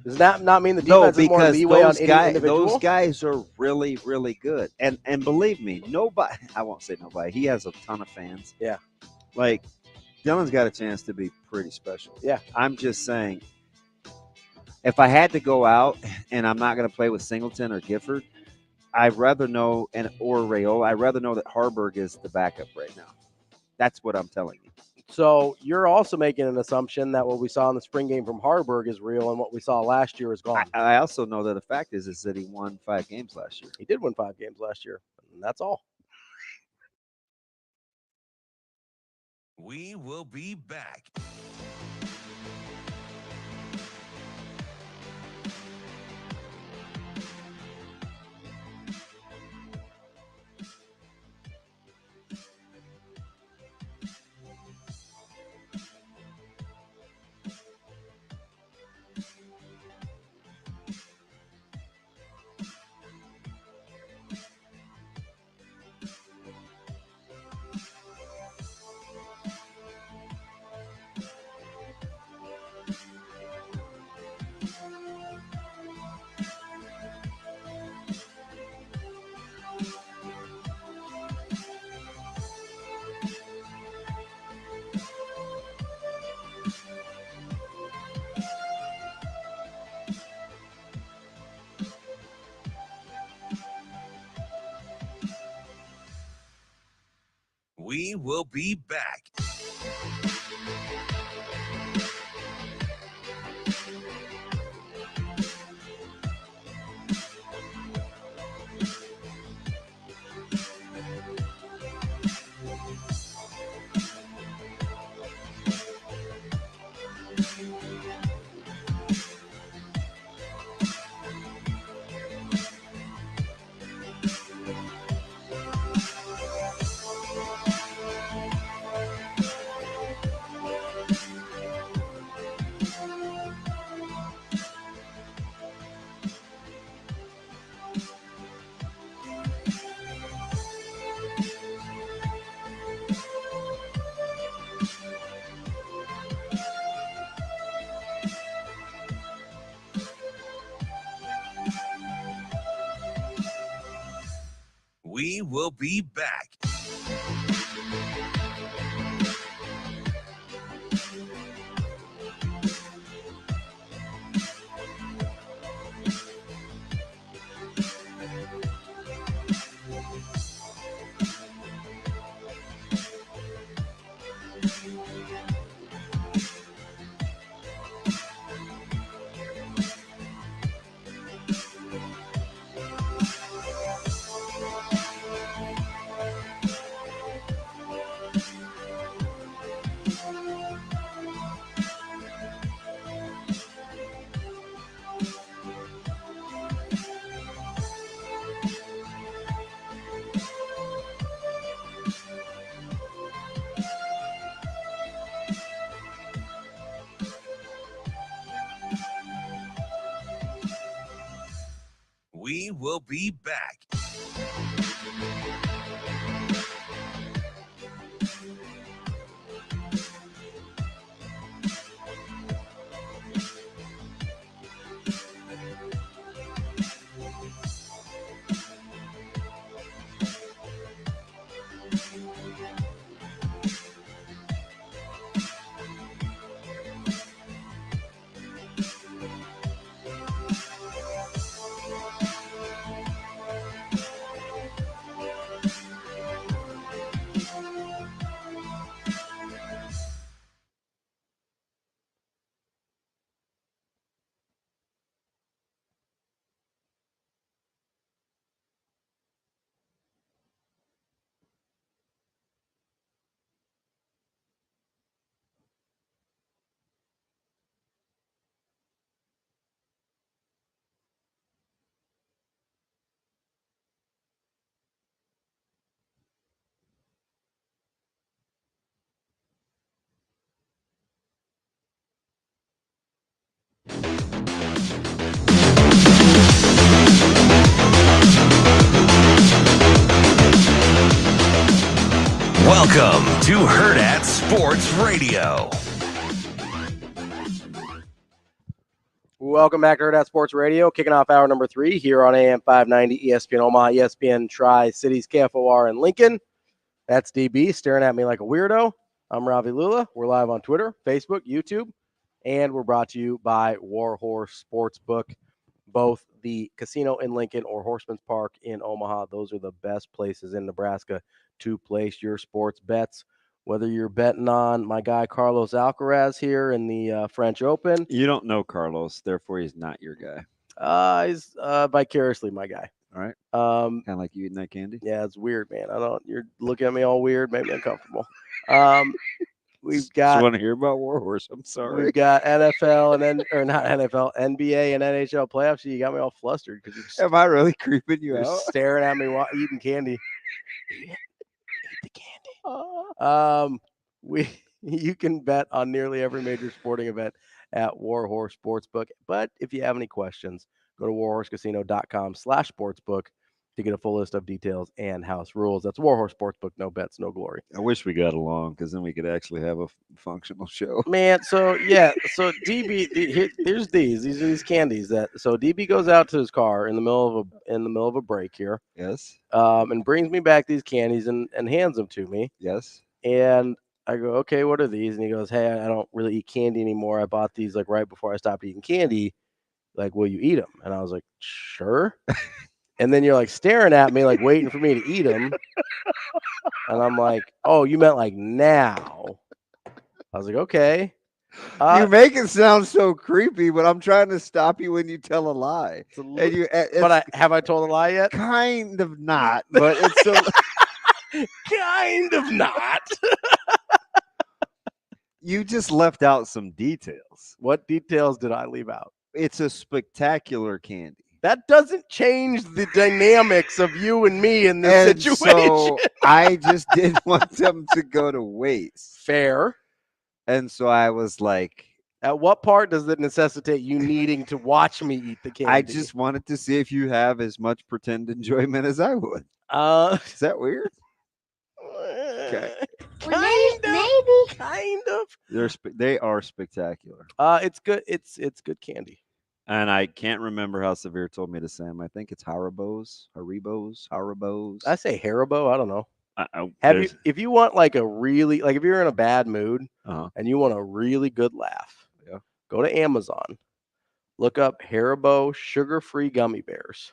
Does that not mean the defense has more leeway on any individual? Those guys are really, really good. And believe me, nobody, I won't say nobody, he has a ton of fans. Yeah. Like, Dylan's got a chance to be pretty special. Yeah. I'm just saying, if I had to go out and I'm not going to play with Singleton or Gifford, I'd rather know, or Rayola, I'd rather know that Harburg is the backup right now. That's what I'm telling you. So you're also making an assumption that what we saw in the spring game from Harburg is real and what we saw last year is gone. I also know that the fact is that he won 5 games last year. He did win 5 games last year, and that's all. We will be back. We will be back. We will be back. We will be back. Welcome to Hurrdat Sports Radio. Welcome back to Hurrdat Sports Radio, kicking off hour number 3 here on AM 590, ESPN Omaha, ESPN Tri-Cities, KFOR, and Lincoln. That's DB staring at me like a weirdo. I'm Ravi Lulla. We're live on Twitter, Facebook, YouTube, and we're brought to you by Warhorse Sportsbook, both the casino in Lincoln or Horseman's Park in Omaha. Those are the best places in Nebraska to place your sports bets. Whether you're betting on my guy Carlos Alcaraz here in the French Open. You don't know Carlos, therefore he's not your guy. He's vicariously my guy. All right. Kind of like you eating that candy. Yeah, it's weird, man. You're looking at me all weird, made me uncomfortable. We've got. Just want to hear about Warhorse. I'm sorry. We've got NFL and then, or not NFL, NBA and NHL playoffs. You got me all flustered because am I really creeping you you're out? staring at me while eating candy. Eat the candy. You can bet on nearly every major sporting event at Warhorse Sportsbook. But if you have any questions, go to warhorsecasino.com/sportsbook to get a full list of details and house rules. That's Warhorse Sportsbook. No bets, no glory. I wish we got along because then we could actually have a functional show. Man, so DB, there's these candies so DB goes out to his car in the middle of a break here. Yes. And brings me back these candies and hands them to me. Yes. And I go, okay, what are these? And he goes, hey, I don't really eat candy anymore. I bought these like right before I stopped eating candy. Like, will you eat them? And I was like, sure. And then you're like staring at me, like waiting for me to eat them. And I'm like, oh, you meant like now. I was like, okay. You make it sound so creepy, but I'm trying to stop you when you tell a lie. Have I told a lie yet? Kind of not, but it's so kind of not. You just left out some details. What details did I leave out? It's a spectacular candy. That doesn't change the dynamics of you and me in this situation. So I just didn't want them to go to waste. Fair. And so I was like, at what part does it necessitate you needing to watch me eat the candy? I just wanted to see if you have as much pretend enjoyment as I would. Is that weird? Okay. Kind of. They are spectacular. It's good. It's good candy. And I can't remember how Severe told me to say them. I think it's Haribos. I say Haribo. I don't know. If you want like a really, like if you're in a bad mood and you want a really good laugh, go to Amazon, look up Haribo sugar-free gummy bears,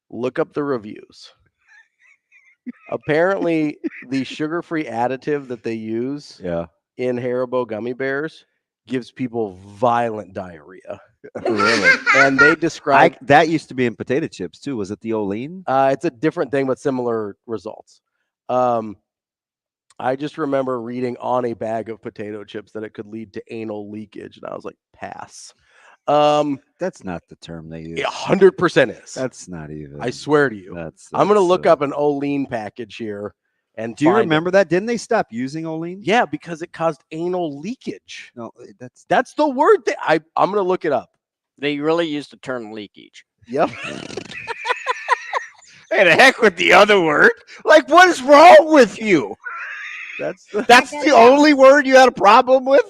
look up the reviews. Apparently, the sugar-free additive that they use in Haribo gummy bears gives people violent diarrhea. Really? And they describe that used to be in potato chips too. Was it the Olean? It's a different thing, but similar results. I just remember reading on a bag of potato chips that it could lead to anal leakage, and I was like, pass. That's not the term they use. 100% is. That's not even. I swear to you. I'm going to look up an Olean package here. And do you remember that? Didn't they stop using Olean? Yeah, because it caused anal leakage. No, that's the word that I'm going to look it up. They really used the term leakage. Yep. Hey, the heck with the other word. Like, what is wrong with you? That's the only word you had a problem with?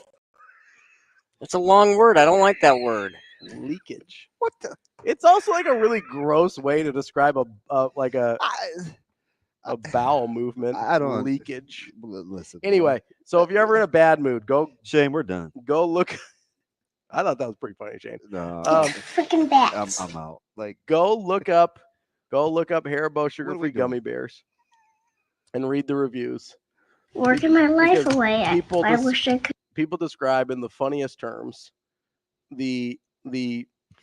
It's a long word. I don't like that word. Leakage. What the? It's also like a really gross way to describe a bowel movement. I don't leakage. Listen. Anyway, so if you're ever in a bad mood, go. Shane, we're done. Go look. I thought that was pretty funny, Shane. No, freaking bats. I'm out. Like, go look up Haribo sugar-free gummy bears and read the reviews. Working my life Because away. I wish I could. People describe in the funniest terms the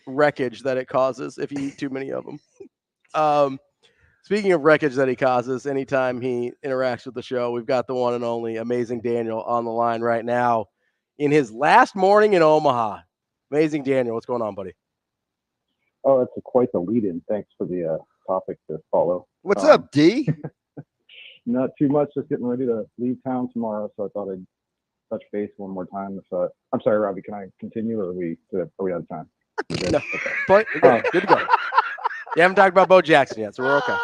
wreckage that it causes if you eat too many of them. Speaking of wreckage that he causes anytime he interacts with the show, we've got the one and only Amazing Daniel on the line right now in his last morning in Omaha. Amazing Daniel, what's going on, buddy? Oh, that's quite the lead-in. Thanks for the topic to follow. What's up, D? Not too much. Just getting ready to leave town tomorrow, so I thought I'd touch base one more time. I'm sorry, Robbie. Can I continue, or are we out of time? No. Okay. Good to go. You haven't talked about Bo Jackson yet, so we're okay.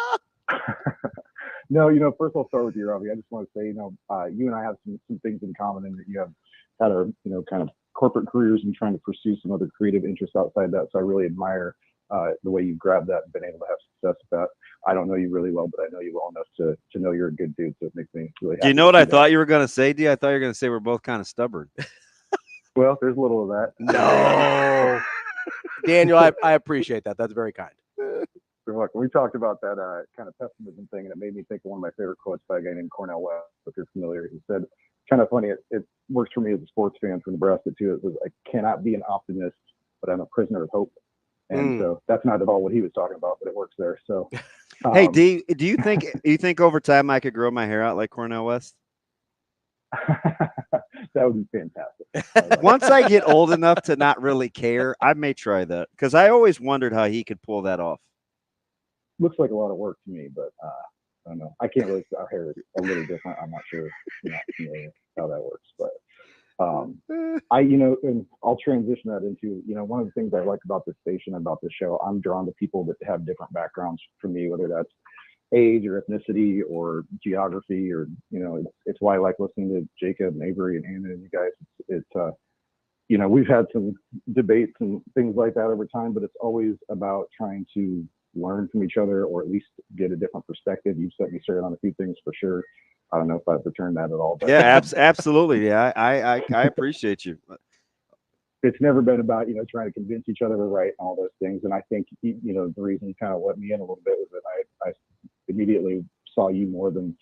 No, first I'll start with you, Ravi. I just want to say, you and I have some things in common, in that you have had our, kind of corporate careers and trying to pursue some other creative interests outside that. So I really admire the way you grabbed that and been able to have success with that. I don't know you really well, but I know you well enough to know you're a good dude. So it makes me really happy. Do you know what I thought you were going to say, D? I thought you were going to say we're both kind of stubborn. Well, there's a little of that. No. Daniel, I appreciate that. That's very kind. So look, we talked about that kind of pessimism thing, and it made me think of one of my favorite quotes by a guy named Cornell West, if you're familiar. He said, kind of funny, it works for me as a sports fan for Nebraska too. It says, I cannot be an optimist, but I'm a prisoner of hope. And so that's not at all what he was talking about, but it works there. So, hey, do you think over time I could grow my hair out like Cornell West? That would be fantastic. Once I get old enough to not really care, I may try that, because I always wondered how he could pull that off. Looks like a lot of work to me, but I don't know. I can't really. Our hair is a little different. I'm not sure how that works, but and I'll transition that into, one of the things I like about this station, about this show, I'm drawn to people that have different backgrounds from me, whether that's age or ethnicity or geography, or, it's why I like listening to Jacob and Avery and Hannah and you guys. It's we've had some debates and things like that over time, but it's always about trying to learn from each other, or at least get a different perspective. You've set me straight on a few things for sure. I don't know if I've returned that at all. But yeah, absolutely. Yeah, I appreciate you. It's never been about, trying to convince each other we're right and all those things. And I think, the reason you kind of let me in a little bit was that I immediately saw you more than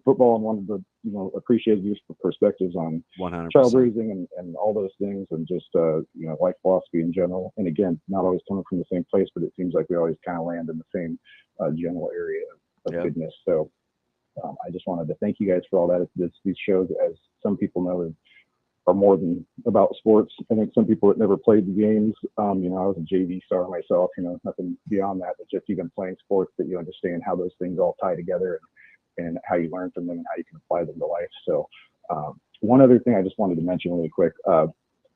football, and wanted to, appreciate your perspectives on 100%. child raising and all those things, and just, life philosophy in general. And again, not always coming from the same place, but it seems like we always kind of land in the same general area of goodness. So I just wanted to thank you guys for all that. These shows, as some people know, are more than about sports. I think some people that never played the games, I was a JV star myself, nothing beyond that, but just even playing sports, that you understand how those things all tie together, and how you learn from them and how you can apply them to life. So one other thing I just wanted to mention really quick,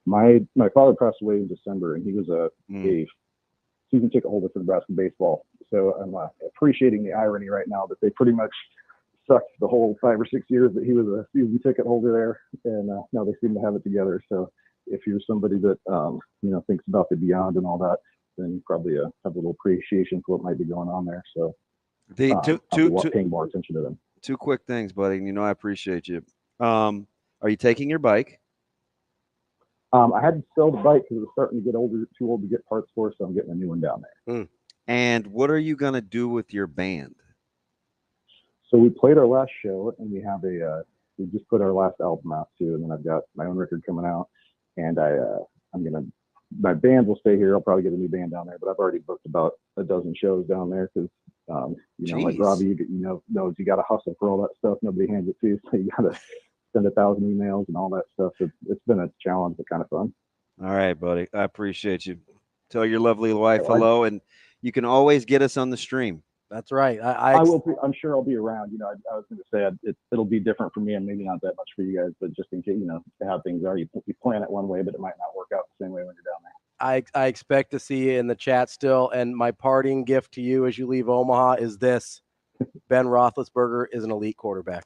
my father passed away in December, and he was a season ticket holder for Nebraska baseball. So I'm appreciating the irony right now that they pretty much sucked the whole 5 or 6 years that he was a season ticket holder there, and now they seem to have it together. So if you're somebody that thinks about the beyond and all that, then you probably have a little appreciation for what might be going on there. So paying more attention to them. 2 quick things, buddy. I appreciate you. Are you taking your bike? I had to sell the bike because it was starting to get too old to get parts for, so I'm getting a new one down there. And what are you going to do with your band? So we played our last show, and we have we just put our last album out too, and then I've got my own record coming out, and my band will stay here. I'll probably get a new band down there, but I've already booked about a dozen shows down there, because like Ravi, knows you got to hustle for all that stuff. Nobody hands it to you, so you got to send 1,000 emails and all that stuff. It's been a challenge, but kind of fun. All right, buddy. I appreciate you. Tell your lovely wife hello, and you can always get us on the stream. That's right. I will. I'm sure I'll be around. I was going to say it'll be different for me, and maybe not that much for you guys, but just in case, how things are. You plan it one way, but it might not work out the same way when you're down there. I expect to see you in the chat still, and my parting gift to you as you leave Omaha is this: Ben Roethlisberger is an elite quarterback.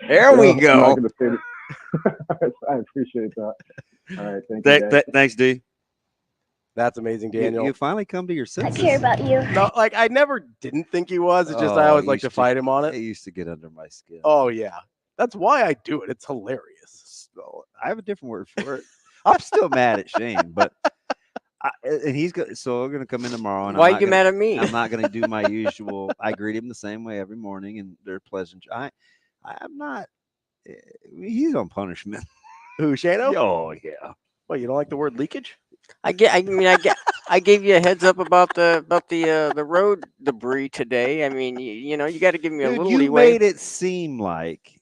There we go. I appreciate that. All right, thank you. Thanks, D. That's amazing, Daniel. You finally come to your senses. I care about you. No, I never didn't think he was. It's just I always like to fight him on it. It used to get under my skin. Oh, yeah. That's why I do it. It's hilarious. So, I have a different word for it. I'm still mad at Shane, but and he's going. So we're going to come in tomorrow. And why are you mad at me? I'm not going to do my usual. I greet him the same way every morning, and they're pleasant. I'm not. He's on punishment. Who, Shano? Oh yeah. Well, you don't like the word leakage? I gave you a heads up about the road debris today. I mean, you got to give me a little leeway. You made it seem like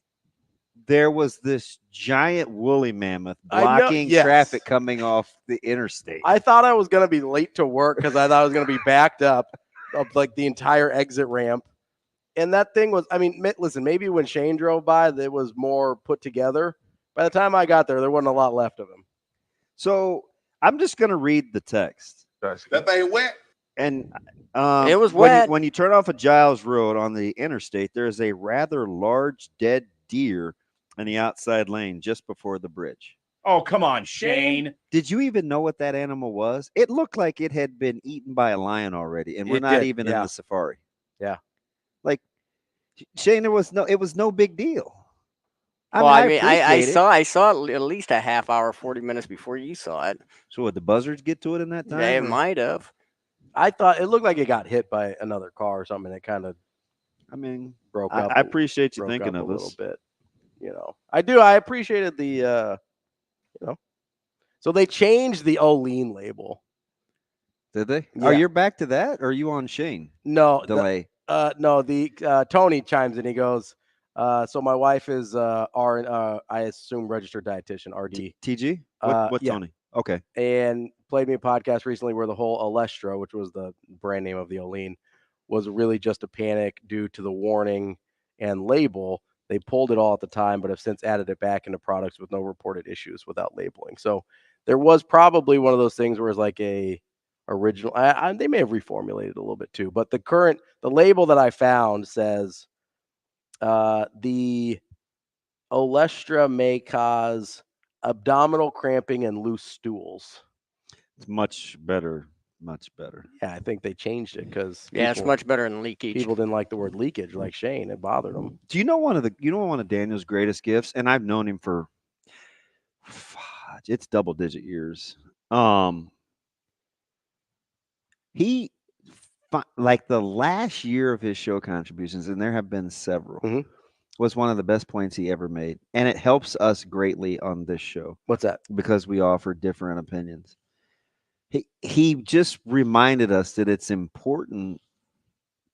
there was this giant woolly mammoth blocking traffic coming off the interstate. I thought I was going to be late to work because I thought I was going to be backed up like the entire exit ramp. And that thing was, listen, maybe when Shane drove by, it was more put together. By the time I got there wasn't a lot left of him. So I'm just going to read the text. That thing wet. And it was wet. When you turn off a Giles Road on the interstate, there's a rather large dead deer in the outside lane just before the bridge. Oh, come on, Shane. Did you even know what that animal was? It looked like it had been eaten by a lion already, and we're not even in the safari. Yeah. Like, Shane, it was no big deal. I saw it at least a half hour, 40 minutes before you saw it. So would the buzzards get to it in that time? They might have. I thought it looked like it got hit by another car or something. It kind of, broke up. I appreciate you thinking of a this. little bit. I do. I appreciated the, So they changed the Olean label. Did they? Yeah. Are you back to that? Or are you on Shane? No. Delay. The Tony chimes in. He goes, so my wife is I assume registered dietitian, RD. TG? What yeah. Tony? Okay. And played me a podcast recently where the whole Olestra, which was the brand name of the Olean, was really just a panic due to the warning and label. They pulled it all at the time, but have since added it back into products with no reported issues without labeling. So there was probably one of those things where it's like a original. They may have reformulated a little bit too, but the label that I found says the Olestra may cause abdominal cramping and loose stools. It's much better. Much better. Yeah, I think they changed it because it's much better than leakage. People didn't like the word leakage, like Shane. It bothered them. Do you know one of Daniel's greatest gifts? And I've known him for it's double-digit years. He like the last year of his show contributions, and there have been several. Was one of the best points he ever made, and it helps us greatly on this show. What's that? Because we offer different opinions. He just reminded us that it's important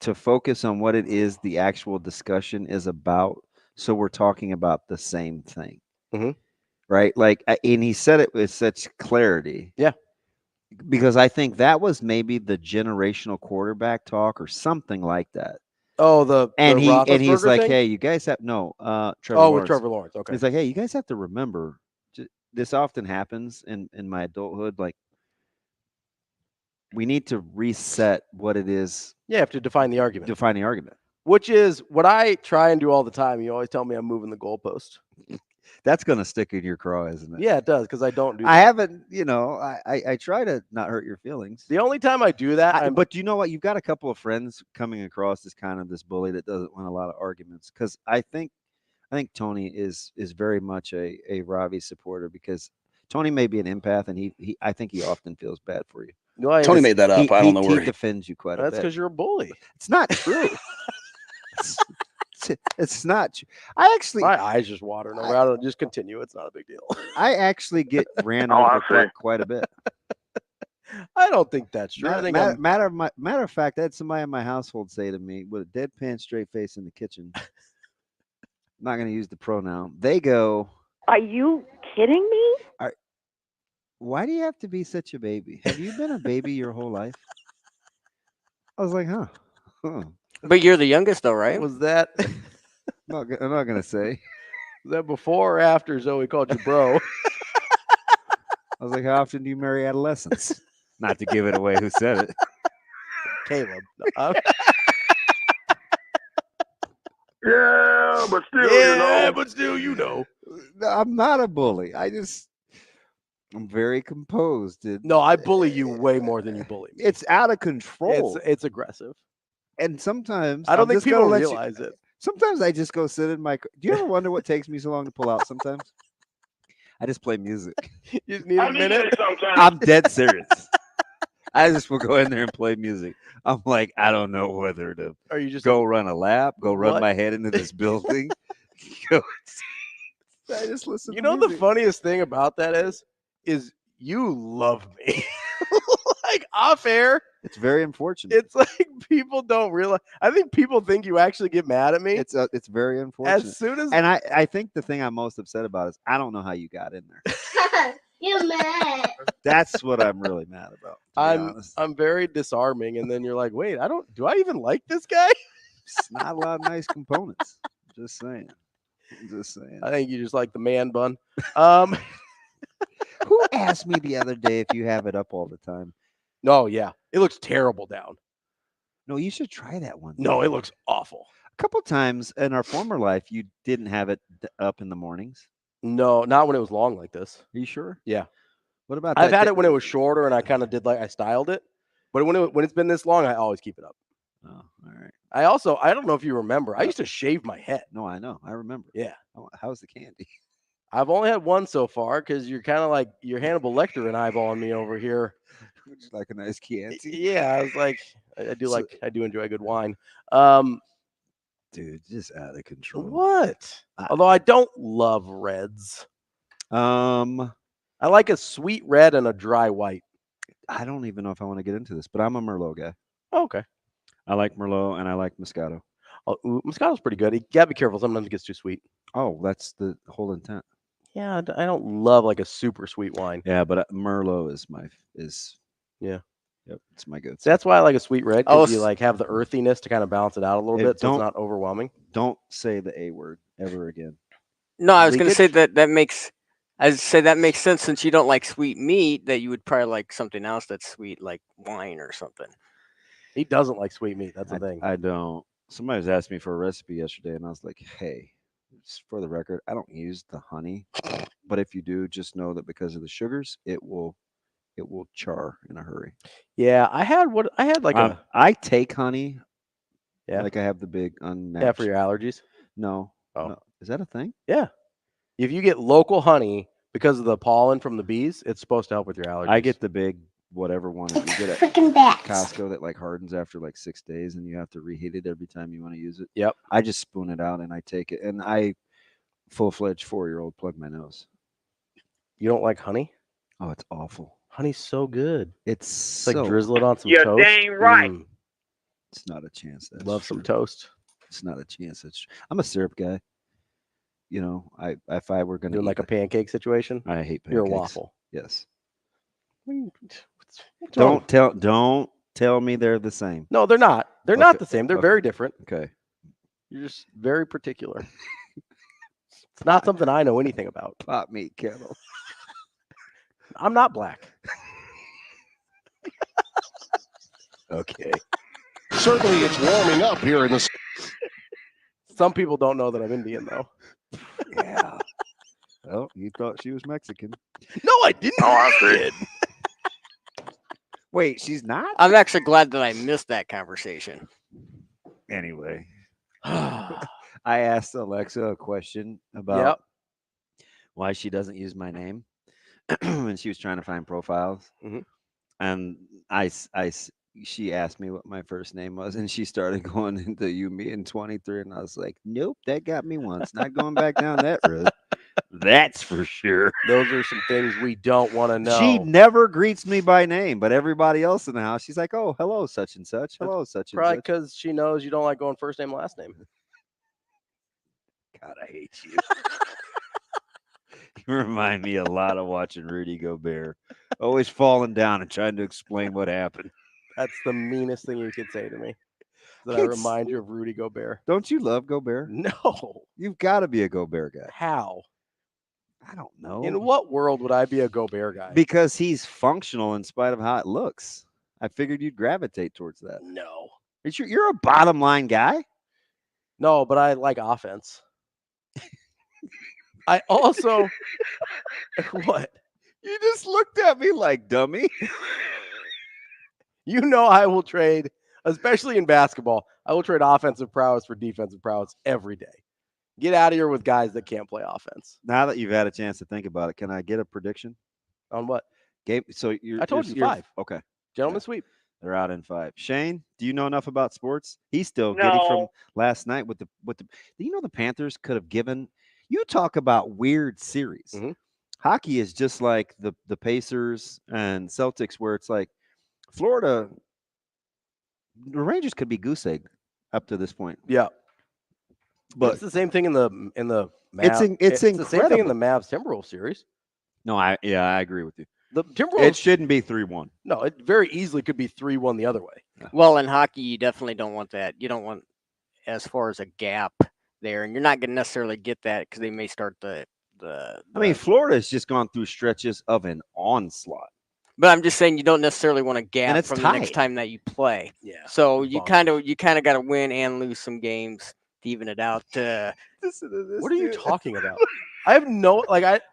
to focus on what it is the actual discussion is about, so we're talking about the same thing, right? Like, and he said it with such clarity. Yeah, because I think that was maybe the generational quarterback talk or something like that. Oh, and he's like, thing? hey, you guys have Trevor. With Trevor Lawrence. Okay, he's like, hey, you guys have to remember, this often happens in my adulthood, like. We need to reset what it is. Yeah, you have to define the argument. Which is what I try and do all the time. You always tell me I'm moving the goalpost. That's going to stick in your craw, isn't it? Yeah, it does, because I don't do that. I haven't, I try to not hurt your feelings. The only time I do that. But you know what? You've got a couple of friends coming across as kind of this bully that doesn't want a lot of arguments. Because I think Tony is very much a Ravi supporter, because Tony may be an empath, and I think he often feels bad for you. No, Tony made that up. I don't know where he defends you quite a bit. That's because you're a bully. It's not true. It's not true. I actually, my eyes just watering over. I don't just continue. It's not a big deal. I actually get ran over quite a bit. I don't think that's true. Matter of fact, I had somebody in my household say to me with a deadpan straight face in the kitchen. I'm not going to use the pronoun. They go, "Are you kidding me? Why do you have to be such a baby? Have you been a baby your whole life?" I was like, huh. But you're the youngest, though, right? Was that? I'm not going to say. Was that before or after Zoe called you bro? I was like, how often do you marry adolescents? Not to give it away who said it. Caleb. Yeah, but still, No, I'm not a bully. I'm very composed. No, I bully you way more than you bully me. It's out of control. It's aggressive. And sometimes I don't think people realize it. Sometimes I just go sit in my. Do you ever wonder what takes me so long to pull out? Sometimes I just play music. You just need a minute. I'm dead serious. I just will go in there and play music. I'm like, I don't know whether to. Are you just go run a lap? Go run my head into this building? I just listen. You know the funniest thing about that is you love me. Like off air. It's very unfortunate. It's like people don't realize. I think people think you actually get mad at me. It's very unfortunate. As soon as I think the thing I'm most upset about is I don't know how you got in there. You're mad. That's what I'm really mad about. I'm very disarming, and then you're like, wait, do I even like this guy? It's not a lot of nice components. Just saying. I think you just like the man bun. Who asked me the other day if you have it up all the time? No, yeah. It looks terrible down. No, you should try that one. No, it looks awful. A couple times in our former life, you didn't have it up in the mornings. No, not when it was long like this. Are you sure? Yeah. What about I've had it when it was shorter, and I kind of did I styled it. But when it's been this long, I always keep it up. Oh, all right. I don't know if you remember. I used to shave my head. No, I know. I remember. Yeah. How's the candy? I've only had one so far because you're kind of like you're Hannibal Lecter and eyeballing me over here. Would you like a nice Chianti? Yeah, I was like, I do enjoy a good wine. Dude, just out of control. What? Although I don't love reds. I like a sweet red and a dry white. I don't even know if I want to get into this, but I'm a Merlot guy. Oh, okay. I like Merlot and I like Moscato. Oh, Moscato's pretty good. You gotta be careful. Sometimes it gets too sweet. Oh, that's the whole intent. Yeah, I don't love like a super sweet wine. Yeah, but Merlot is yeah. Yep, it's my good. So that's why I like a sweet red, because you like have the earthiness to kind of balance it out a little bit, so it's not overwhelming. Don't say the A word ever again. No, I was going to say that makes. I'd say that makes sense, since you don't like sweet meat, that you would probably like something else that's sweet, like wine or something. He doesn't like sweet meat. That's the thing. I don't. Somebody was asking me for a recipe yesterday, and I was like, hey, just for the record, I don't use the honey, but if you do, just know that because of the sugars, it will char in a hurry. Yeah, I had I take honey. Yeah, like I have the big unmatched. Yeah, for your allergies. No. Oh, no. Is that a thing? Yeah. If you get local honey because of the pollen from the bees, it's supposed to help with your allergies. I get the big whatever one that you get at Freaking bats. Costco that like hardens after like 6 days, and you have to reheat it every time you want to use it. Yep. I just spoon it out and I take it, and I full-fledged 4-year-old plug my nose. You don't like honey? Oh, it's awful. Honey's so good. It's like so drizzle it on some You're toast. dang right. It's not a chance. That's Love some true. toast. It's not a chance. I'm a syrup guy. You know, if I were going to doing like a pancake situation, I hate pancakes. You're a waffle. Yes. What's Don't wrong? don't tell me they're the same. No, they're not. They're not the same. They're very different. Okay. You're just very particular. It's not something I know anything about. Pot meat kettle. I'm not black. Okay. Certainly, it's warming up here in the. Some people don't know that I'm Indian, though. Yeah. Well, you thought she was Mexican. No, I didn't. Oh, I did. Wait, she's not? I'm actually glad that I missed that conversation. Anyway, I asked Alexa a question about why she doesn't use my name, and she was trying to find profiles. Mm-hmm. And she asked me what my first name was, and she started going into you, me, and 23, and I was like, nope, that got me once. Not going back down that road. That's for sure. Those are some things we don't want to know. She never greets me by name, but everybody else in the house, she's like, oh, hello, such and such. Hello, such and Probably such. because she knows you don't like going first name, last name. God, I hate you. You remind me a lot of watching Rudy Gobert. Always falling down and trying to explain what happened. That's the meanest thing you could say to me. That I remind you of Rudy Gobert. Don't you love Gobert? No. You've got to be a Gobert guy. How? I don't know. In what world would I be a Gobert guy? Because he's functional in spite of how it looks. I figured you'd gravitate towards that. No. You're a bottom line guy? No, but I like offense. I also... What? You just looked at me like dummy. You know I will trade, especially in basketball, I will trade offensive prowess for defensive prowess every day. Get out of here with guys that can't play offense. Now that you've had a chance to think about it, can I get a prediction? On what? Game. So I told you 5. Okay. Gentlemen sweep. They're out in 5. Shane, do you know enough about sports? He's still giddy from last night with the. Do you know the Panthers could have given? You talk about weird series. Mm-hmm. Hockey is just like the Pacers and Celtics, where it's like Florida. The Rangers could be goose egg up to this point. Yeah, but it's the same thing in the Mavs. It's the same thing in incredible. the Mavs Timberwolves series. No, I agree with you. The Timberwolves. It shouldn't be 3-1. No, it very easily could be 3-1 the other way. Well, in hockey, you definitely don't want that. You don't want as far as a gap there, and you're not going to necessarily get that because they may start the. I mean, Florida has just gone through stretches of an onslaught. But I'm just saying you don't necessarily want a gap it's from tied. the next time that you play. Yeah. So you kind of got to win and lose some games to even it out. What are you talking about? I have no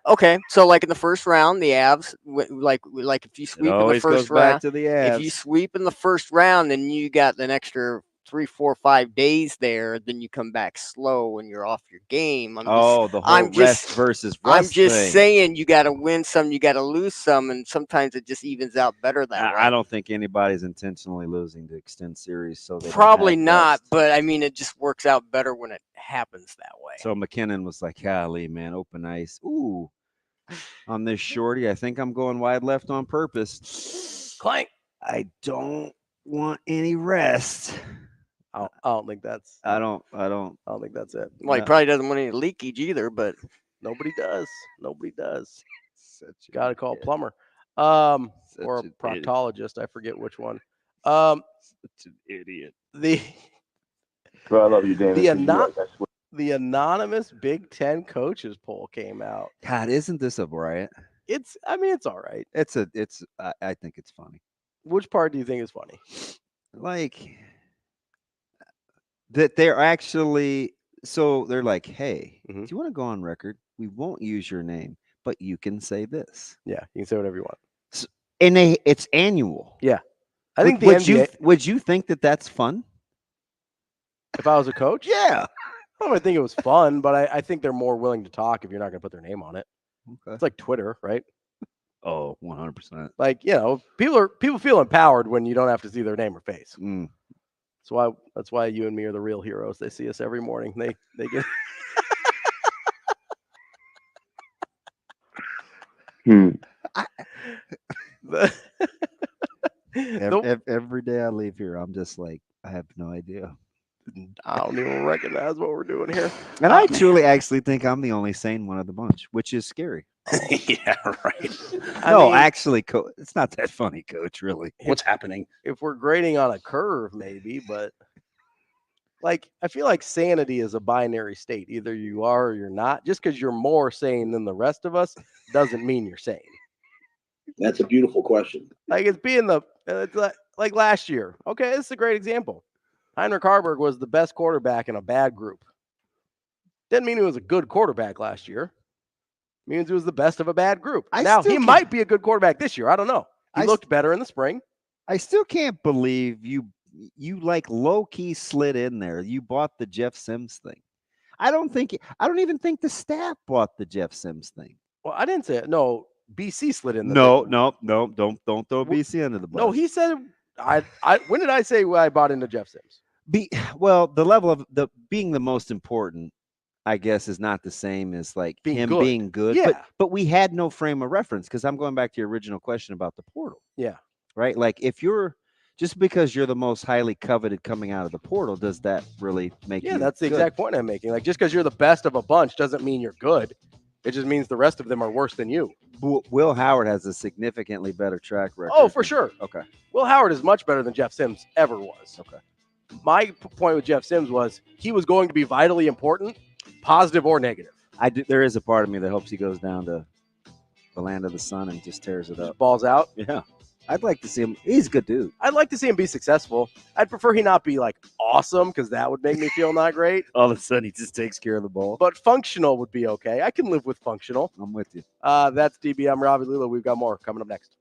Okay, so like in the first round, the Avs like if you sweep in the first round, to the Avs. if you sweep in the first round, then you got an extra 3, 4, 5 days there. Then you come back slow and you're off your game. The whole rest versus rust I'm just thing. saying you got to win some, you got to lose some, and sometimes it just evens out better that way. I don't think anybody's intentionally losing to extend series, so they Probably not, but I mean it just works out better when it happens that way. So McKinnon was like, "Golly, man, open ice. Ooh, on this shorty. I think I'm going wide left on purpose. Clank. I don't want any rest. I don't think that's. I don't think that's it. Well, he probably doesn't want any leakage either, but nobody does. Nobody does. Got to call a idiot. plumber, or a an proctologist. I forget which one. Such an idiot. Bro, I love you, Damon. The anonymous Big Ten coaches poll came out. God, isn't this a riot? It's all right. I think it's funny. Which part do you think is funny? Like that they're actually, so they're like, hey, do you want to go on record? We won't use your name, but you can say this. Yeah, you can say whatever you want. So, and it's annual. Yeah. I think the would NBA, would you think that that's fun? If I was a coach? Yeah. I don't think it was fun, but I think they're more willing to talk if you're not going to put their name on it. Okay. It's like Twitter, right? Oh, 100%. Like, people feel empowered when you don't have to see their name or face. Mm. That's why you and me are the real heroes. They see us every morning. They get Every day I leave here, I'm just like, I have no idea. I don't even recognize what we're doing here. And I truly actually think I'm the only sane one of the bunch, which is scary. Yeah, right. Actually, it's not that funny, Coach, really. What's happening? If we're grading on a curve, maybe, but like, I feel like sanity is a binary state. Either you are or you're not. Just because you're more sane than the rest of us doesn't mean you're sane. That's a beautiful question. Like, it's like last year. Okay, this is a great example. Heinrich Harburg was the best quarterback in a bad group. Didn't mean he was a good quarterback last year. It means he was the best of a bad group. He might be a good quarterback this year. I don't know. He looked better in the spring. I still can't believe you like low-key slid in there. You bought the Jeff Sims thing. I don't even think the staff bought the Jeff Sims thing. Well, I didn't say it. No, BC slid in. No, don't throw BC under the bus. No, he said when did I say I bought into Jeff Sims? The level of being the most important, I guess, is not the same as like being good. Yeah. But we had no frame of reference, because I'm going back to your original question about the portal. Yeah. Right? Like, if you're just because you're the most highly coveted coming out of the portal, does that really make you? Yeah, that's the good? exact point I'm making. Like, just because you're the best of a bunch doesn't mean you're good. It just means the rest of them are worse than you. Will Howard has a significantly better track record. Oh, for sure. Okay. Will Howard is much better than Jeff Sims ever was. Okay. My point with Jeff Sims was he was going to be vitally important, positive or negative. There is a part of me that hopes he goes down to the land of the sun and just tears it up. Balls out. Yeah. I'd like to see him. He's a good dude. I'd like to see him be successful. I'd prefer he not be like awesome, because that would make me feel not great. All of a sudden, he just takes care of the ball. But functional would be okay. I can live with functional. I'm with you. That's DB. I'm Ravi, Lulla. We've got more coming up next.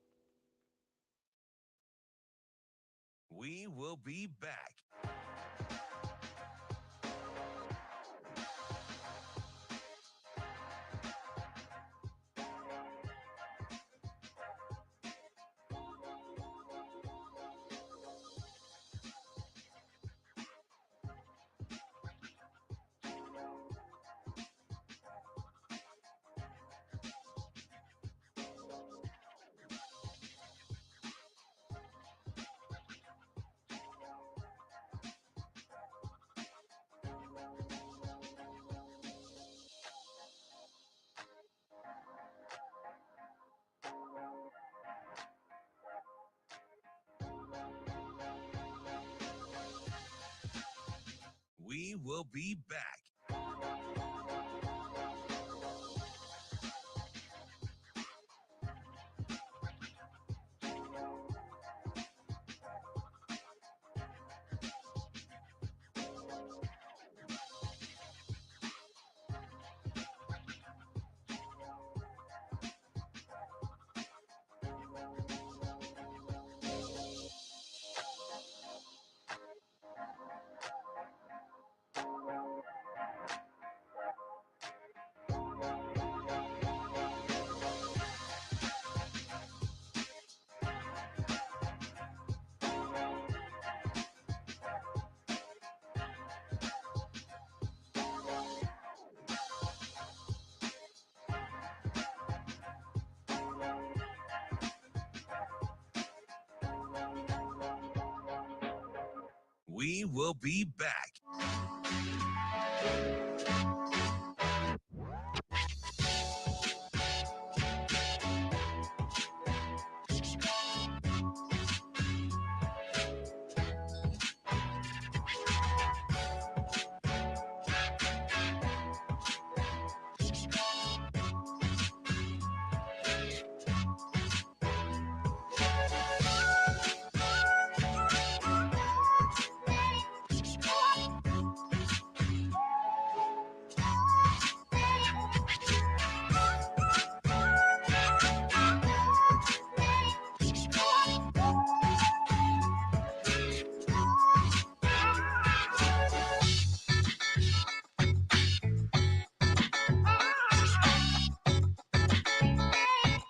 We will be back. We will be back. We will be back.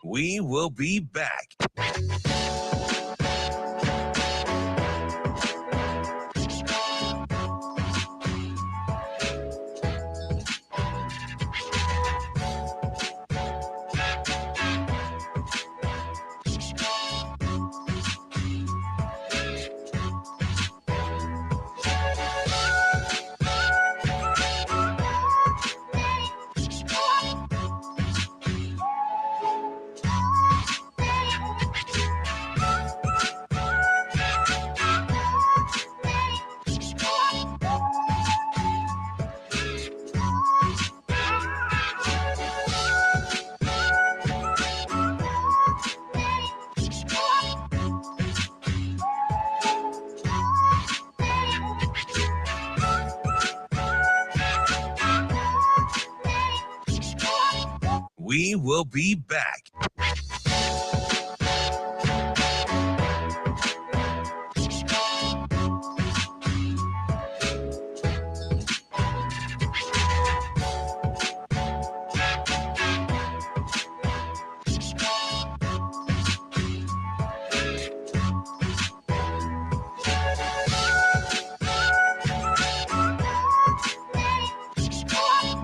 We will be back. We will be back.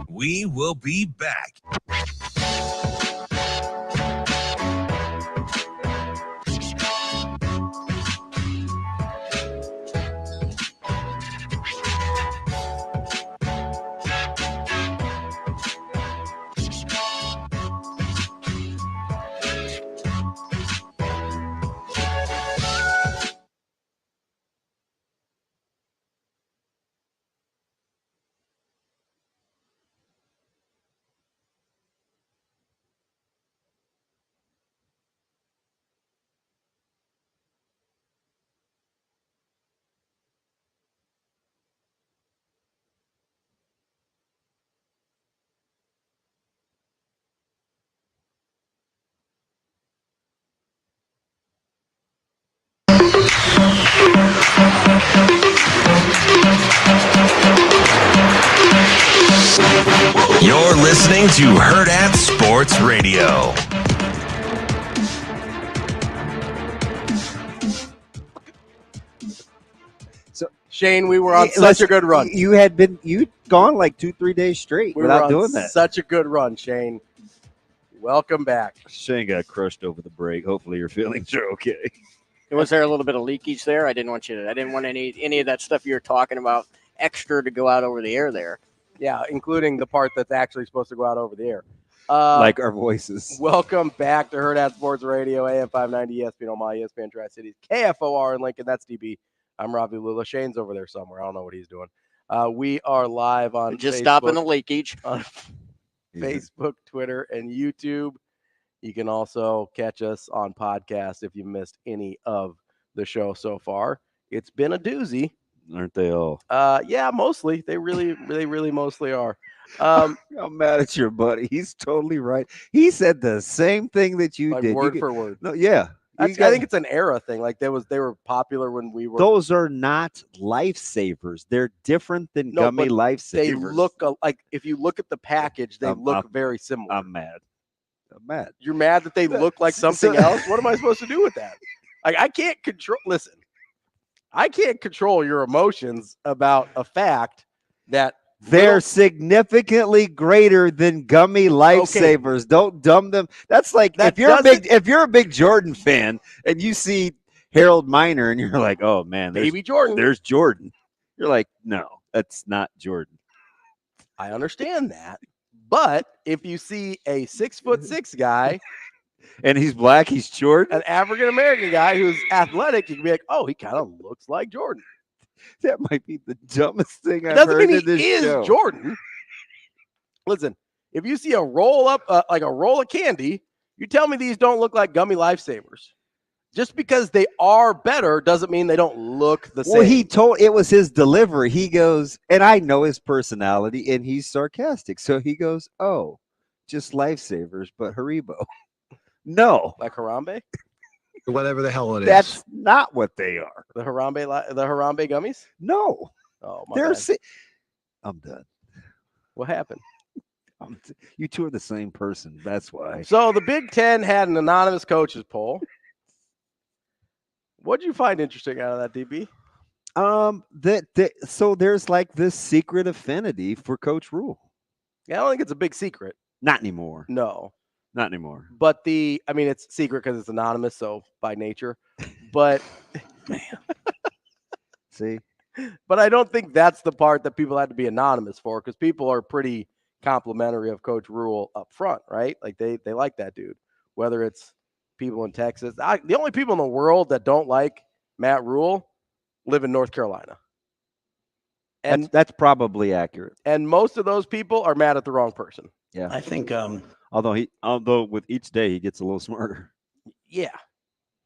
We will be back. You're listening to Hurrdat Sports Radio. So Shane, we were on such a good run. You'd gone like 2-3 days straight without doing that. Such a good run, Shane. Welcome back. Shane got crushed over the break. Hopefully your feelings are okay. Was there a little bit of leakage there? I didn't want any of that stuff you were talking about extra to go out over the air there. Yeah, including the part that's actually supposed to go out over the air. Like our voices. Welcome back to Hurrdat Sports Radio, AM 590, ESPN Omaha, ESPN Tri-Cities, KFOR in Lincoln. That's DB. I'm Ravi. Lulla. Shane's over there somewhere. I don't know what he's doing. We are live on just Facebook, stopping the leakage on Facebook, Twitter, and YouTube. You can also catch us on podcast if you missed any of the show so far. It's been a doozy. Aren't they all? Yeah, mostly. They really mostly are. I'm mad at your buddy. He's totally right. He said the same thing that you did. Word for word. No, yeah. I think it's an era thing. Like they were popular when we were. Those are not lifesavers. They're different than gummy lifesavers. They look like, if you look at the package, they look very similar. I'm mad. You're mad that they look like something else? What am I supposed to do with that? Like, I can't control. Listen, I can't control your emotions about a fact that they're significantly greater than gummy lifesavers. Okay. Don't dumb them. That's like if you're a big Jordan fan and you see Harold Miner, and you're like, oh man, Baby Jordan. There's Jordan. You're like, no, that's not Jordan. I understand that. But if you see a 6'6" guy and he's black, he's short, an African American guy who's athletic, you can be like, oh, he kind of looks like Jordan. That might be the dumbest thing I've Doesn't heard mean in this he is show. Jordan. Listen, if you see a roll up, like a roll of candy, you tell me these don't look like gummy lifesavers. Just because they are better doesn't mean they don't look the same. Well, it was his delivery. He goes, and I know his personality, and he's sarcastic. So he goes, oh, just lifesavers, but Haribo. No. Like Harambe? Whatever the hell it is. That's not what they are. The Harambe gummies? No. Oh, my bad. I'm done. What happened? You two are the same person. That's why. So the Big Ten had an anonymous coaches poll. What did you find interesting out of that, DB? So there's like this secret affinity for Coach Rule. Yeah, I don't think it's a big secret. Not anymore. No. Not anymore. But it's secret because it's anonymous, so by nature. But see? But I don't think that's the part that people had to be anonymous for, because people are pretty complimentary of Coach Rule up front, right? Like they like that dude. Whether it's people in Texas. The only people in the world that don't like Matt Rule live in North Carolina. And that's probably accurate. And most of those people are mad at the wrong person. Yeah. I think although with each day he gets a little smarter. Yeah.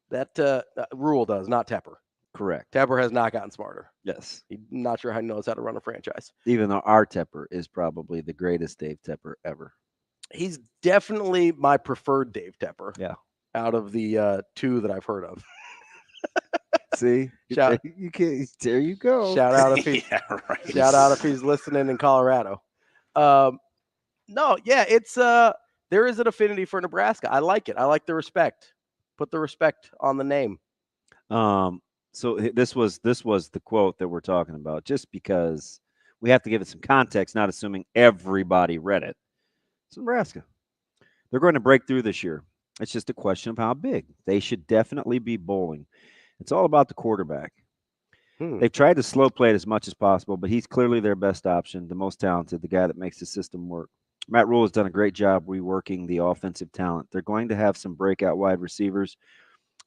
That Rule does, not Tepper. Correct. Tepper has not gotten smarter. Yes. He's not sure how he knows how to run a franchise. Even though our Tepper is probably the greatest Dave Tepper ever. He's definitely my preferred Dave Tepper. Yeah. Out of the two that I've heard of. See? There you go. Shout out if he's listening in Colorado. It's there is an affinity for Nebraska. I like it. I like the respect. Put the respect on the name. So this was the quote that we're talking about, just because we have to give it some context, not assuming everybody read it. It's Nebraska. They're going to break through this year. It's just a question of how big. They should definitely be bowling. It's all about the quarterback. They've tried to slow play it as much as possible, but he's clearly their best option, the most talented, the guy that makes the system work. Matt Rule has done a great job reworking the offensive talent. They're going to have some breakout wide receivers,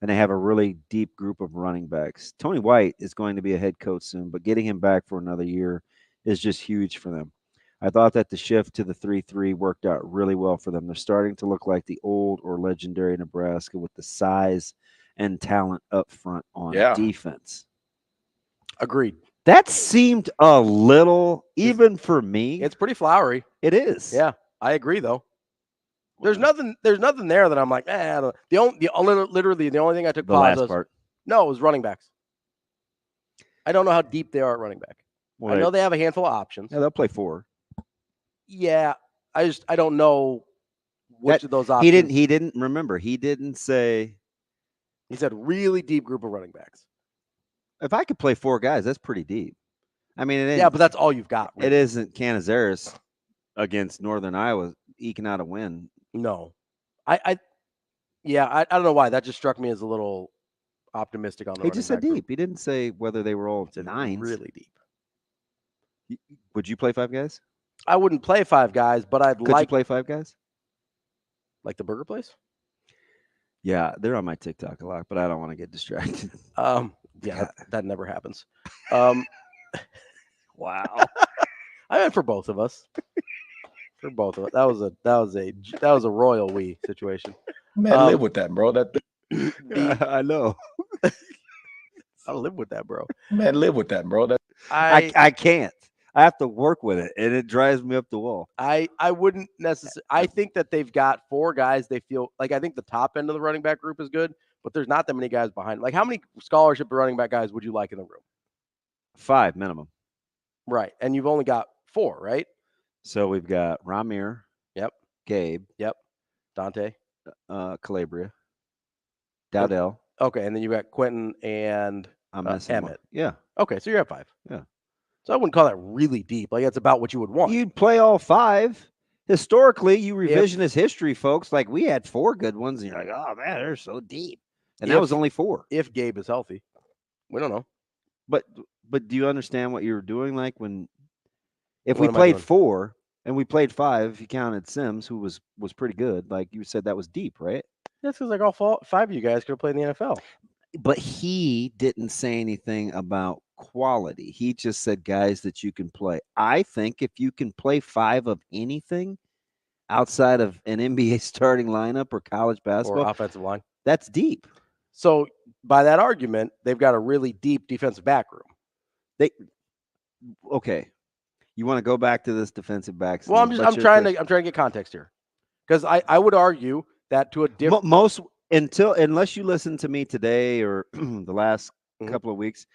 and they have a really deep group of running backs. Tony White is going to be a head coach soon, but getting him back for another year is just huge for them. I thought that the shift to the 3-3 worked out really well for them. They're starting to look like the old or legendary Nebraska with the size and talent up front on defense. Agreed. That seemed a little, even for me. It's pretty flowery. It is. Yeah, I agree though. There's nothing there that I'm like, I don't. Literally the only thing I took pause was, no, it was running backs. I don't know how deep they are at running back. Well, I know they have a handful of options. Yeah, they'll play 4. Yeah, I don't know which of those options. He didn't remember. He didn't say. He said really deep group of running backs. If I could play 4 guys, that's pretty deep. I mean, but that's all you've got. Really. It isn't Canizares against Northern Iowa eking out a win. No, I don't know why that just struck me as a little optimistic on the. He just said deep. Group. He didn't say whether they were all 9s. Really deep. Would you play 5 guys? I wouldn't play 5 guys, but Could you play 5 guys? Like the burger place? Yeah, they're on my TikTok a lot, but I don't want to get distracted. That never happens. Wow. I meant for both of us. For both of us. That was a royal we situation. Man, live with that, bro. I know. I live with that, bro. Man, live with that, bro. I can't. I have to work with it, and it drives me up the wall. I wouldn't necessarily. I think that they've got 4 guys. They feel like I think the top end of the running back group is good, but there's not that many guys behind. Like, how many scholarship running back guys would you like in the room? 5 minimum. Right, and you've only got 4, right? So we've got Ramir. Yep. Gabe. Yep. Dante. Calabria. Dowdell. Okay, and then you got Quentin and Emmett. Yeah. Okay, so you're at 5. Yeah. So I wouldn't call that really deep. Like, it's about what you would want. You'd play all 5. Historically, you revisionist history, folks. Like, we had 4 good ones, and you're like, oh, man, they're so deep. And that was only 4. If Gabe is healthy. We don't know. But do you understand what you were doing? Like if What we am I played doing? 4 and we played 5, if you counted Sims, who was pretty good, like you said, that was deep, right? That's because like all 5 of you guys could have played in the NFL. But he didn't say anything about quality. He just said guys that you can play. I think if you can play 5 of anything outside of an NBA starting lineup or college basketball or offensive line, that's deep. So by that argument, they've got a really deep defensive back room. Okay. You want to go back to this defensive backs? Well, I'm trying to get context here, because I would argue that to a different unless you listen to me today or the last couple of weeks,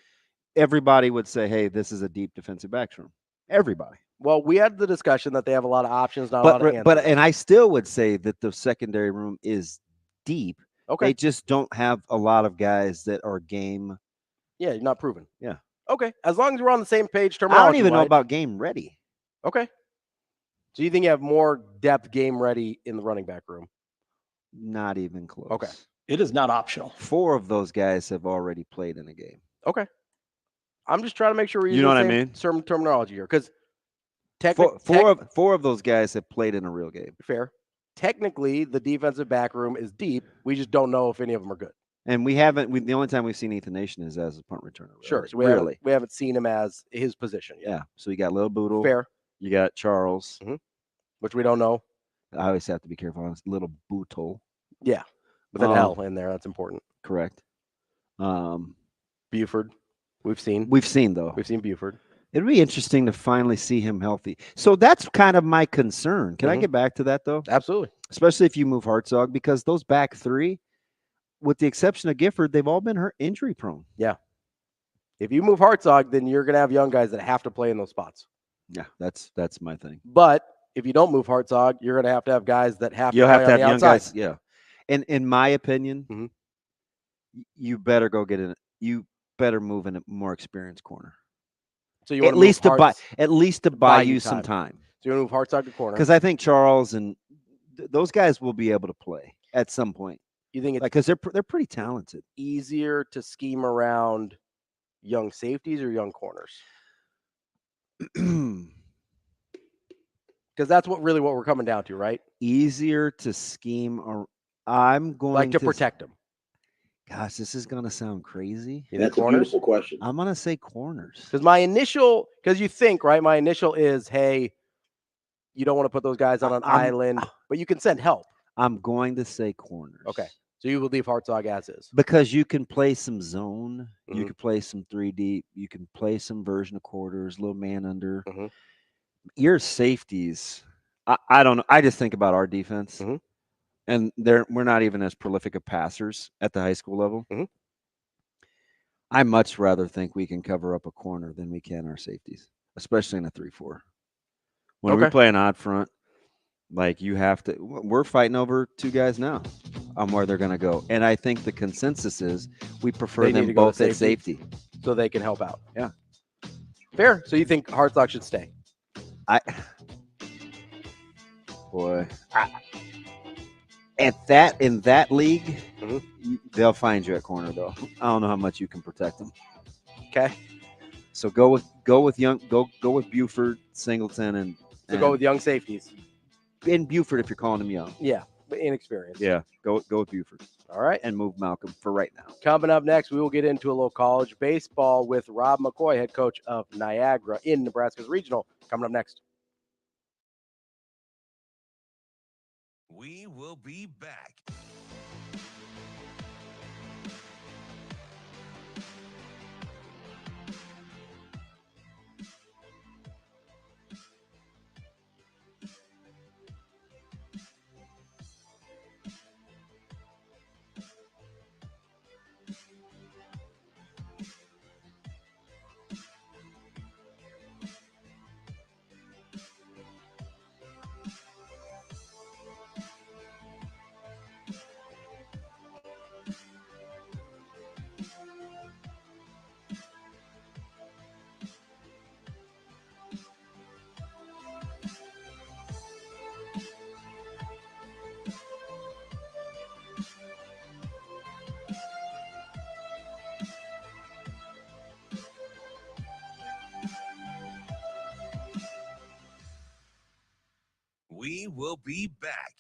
everybody would say, "Hey, this is a deep defensive backs room." Everybody. Well, we had the discussion that they have a lot of options, not a lot of answers. But I still would say that the secondary room is deep. Okay. They just don't have a lot of guys that are game. Yeah, you're not proven. Yeah. Okay. As long as we're on the same page, I don't even know about game ready. Okay. So you think you have more depth game ready in the running back room? Not even close. Okay. It is not optional. 4 of those guys have already played in a game. Okay. I'm just trying to make sure we're You using know the what I same mean? certain terminology here, because four of those guys have played in a real game. Fair. Technically, the defensive back room is deep. We just don't know if any of them are good. And we haven't. The only time we've seen Ethan Nation is as a punt returner. Really. Sure. So we haven't seen him as his position yet. Yeah. So you got Lil Boodle. Fair. You got Charles, which we don't know. I always have to be careful on Little Bootle. Yeah. With an L in there, that's important. Correct. Buford, we've seen. We've seen Buford. It'd be interesting to finally see him healthy. So that's kind of my concern. Can I get back to that, though? Absolutely. Especially if you move Hartzog, because those back 3, with the exception of Gifford, they've all been hurt, injury prone. Yeah. If you move Hartzog, then you're going to have young guys that have to play in those spots. Yeah, that's my thing. But if you don't move Hartzog, you're going to have guys that have You'll to play have to on have the young outside. guys. Yeah. And in my opinion, you better go get in. You better move in a more experienced corner. So you at least to buy you some time. So you want to move Hartzog to corner? Because I think Charles and those guys will be able to play at some point. You think it's because they're pretty talented. Easier to scheme around young safeties or young corners? Because that's what we're coming down to, right? Easier to scheme, or I'm going to protect them. Gosh, this is going to sound crazy. That's a beautiful question. I'm going to say corners. Because you think, right? My initial is, hey, you don't want to put those guys on an island, but you can send help. I'm going to say corners. Okay. So you will leave Hartzog as is. Because you can play some zone. You can play some 3 deep. You can play some version of quarters, little man under. Your safeties, I don't know. I just think about our defense. And we're not even as prolific of passers at the high school level. I much rather think we can cover up a corner than we can our safeties, especially in a 3-4. When we play an odd front, like you have to, we're fighting over 2 guys now on where they're going to go. And I think the consensus is we prefer them both at safety. So they can help out. Yeah. Fair. So you think Hartzog should stay? In that league, they'll find you at corner though. I don't know how much you can protect them. Okay. So go with Buford, Singleton, and go with young safeties. In Buford, if you're calling him young. Yeah, but inexperienced. Yeah, go with Buford. All right. And move Malcolm for right now. Coming up next, we will get into a little college baseball with Rob McCoy, head coach of Niagara in Nebraska's regional. Coming up next. We will be back. We will be back.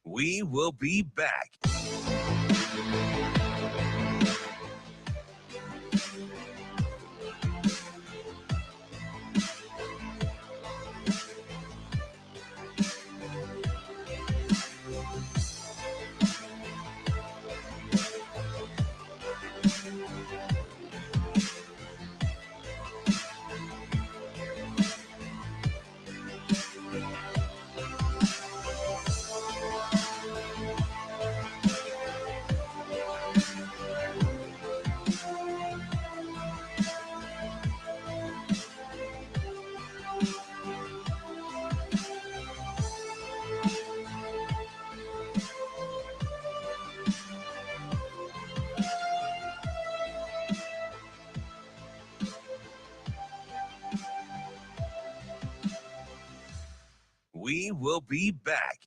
We will be back. We will be back.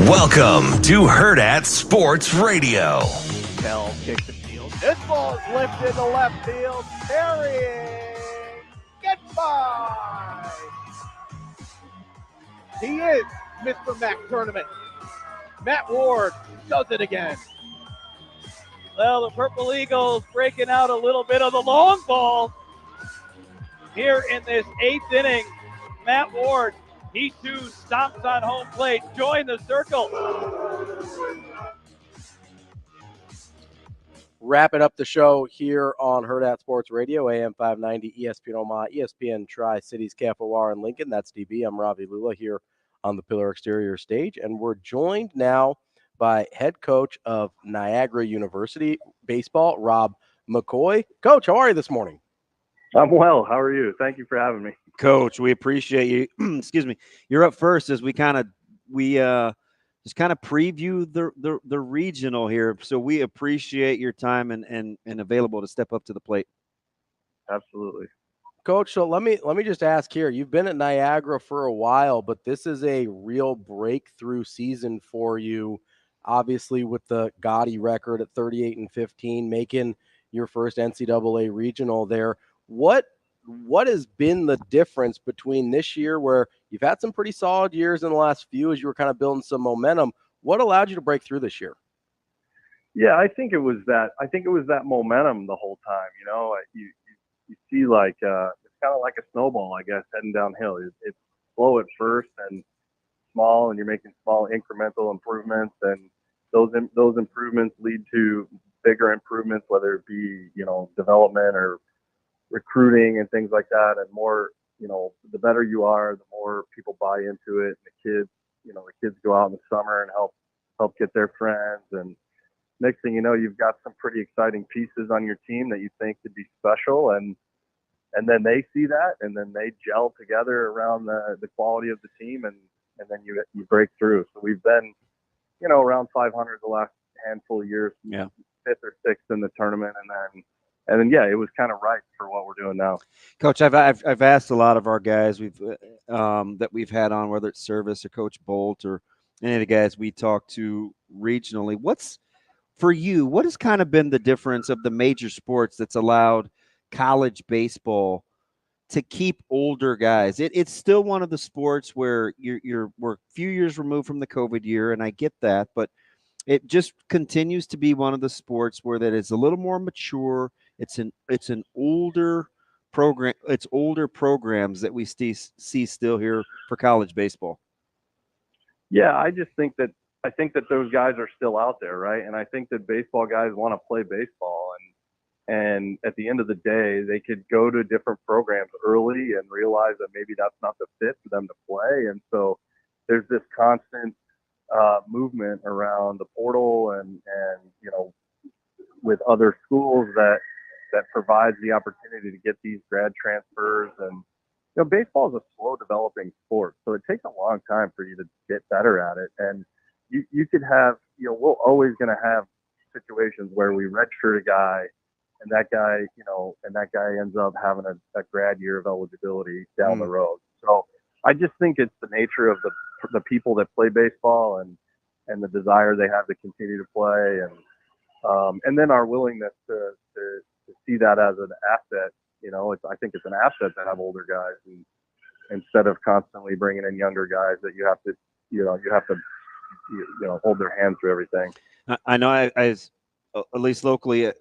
Welcome to Hurrdat Sports Radio. Bell kicks the field. This ball is lifted to left field. Carrying. Goodbye. He is Mr. Mac Tournament. Matt Ward does it again. Well, the Purple Eagles breaking out a little bit of the long ball here in this 8th inning. Matt Ward, he too stomps on home plate. Join the circle. Wrapping up the show here on Hurrdat Sports Radio, AM 590, ESPN Omaha, ESPN Tri-Cities, Capital and Lincoln. That's DB. I'm Ravi Lulla here on the Pillar Exterior stage, and we're joined now by head coach of Niagara University baseball, Rob McCoy. Coach, how are you this morning? I'm well. How are you? Thank you for having me. Coach, we appreciate you. Excuse me. You're up first as we just kind of preview the regional here. So we appreciate your time and available to step up to the plate. Absolutely. Coach, so let me just ask here. You've been at Niagara for a while, but this is a real breakthrough season for you. Obviously, with the gaudy record at 38-15, making your first NCAA regional there. What has been the difference between this year, where you've had some pretty solid years in the last few as you were kind of building some momentum? What allowed you to break through this year? Yeah, I think it was that momentum the whole time. You know, you see like it's kind of like a snowball, I guess, heading downhill. It's slow at first and small, and you're making small incremental improvements, and those improvements lead to bigger improvements, whether it be, you know, development or recruiting and things like that, and more, the better you are, the more people buy into it. And the kids go out in the summer and help get their friends. And next thing you know, you've got some pretty exciting pieces on your team that you think could be special. And then they see that, and then they gel together around the quality of the team, and then you break through. So we've been, around 500 the last handful of years, yeah, 5th or 6th in the tournament, and then yeah, it was kind of right for what we're doing now. Coach, I've asked a lot of our guys that we've had on, whether it's Service or Coach Bolt or any of the guys we talk to regionally. What's for you? What has kind of been the difference of the major sports that's allowed college baseball to keep older guys? It's still one of the sports where we're a few years removed from the COVID year, and I get that, but it just continues to be one of the sports where that is a little more mature. It's an older program. It's older programs that we see still here for college baseball. Yeah, I think that those guys are still out there, right? And I think that baseball guys want to play baseball, and at the end of the day, they could go to different programs early and realize that maybe that's not the fit for them to play. And so there's this constant movement around the portal and with other schools that provides the opportunity to get these grad transfers. And baseball is a slow developing sport, so it takes a long time for you to get better at it. And you could have, we're always going to have situations where we redshirt a guy, and that guy ends up having a grad year of eligibility down the road. So I just think it's the nature of the people that play baseball and the desire they have to continue to play, and then our willingness to see that as an asset. I think it's an asset to have older guys, and instead of constantly bringing in younger guys that you have to hold their hand through everything. I know I at least locally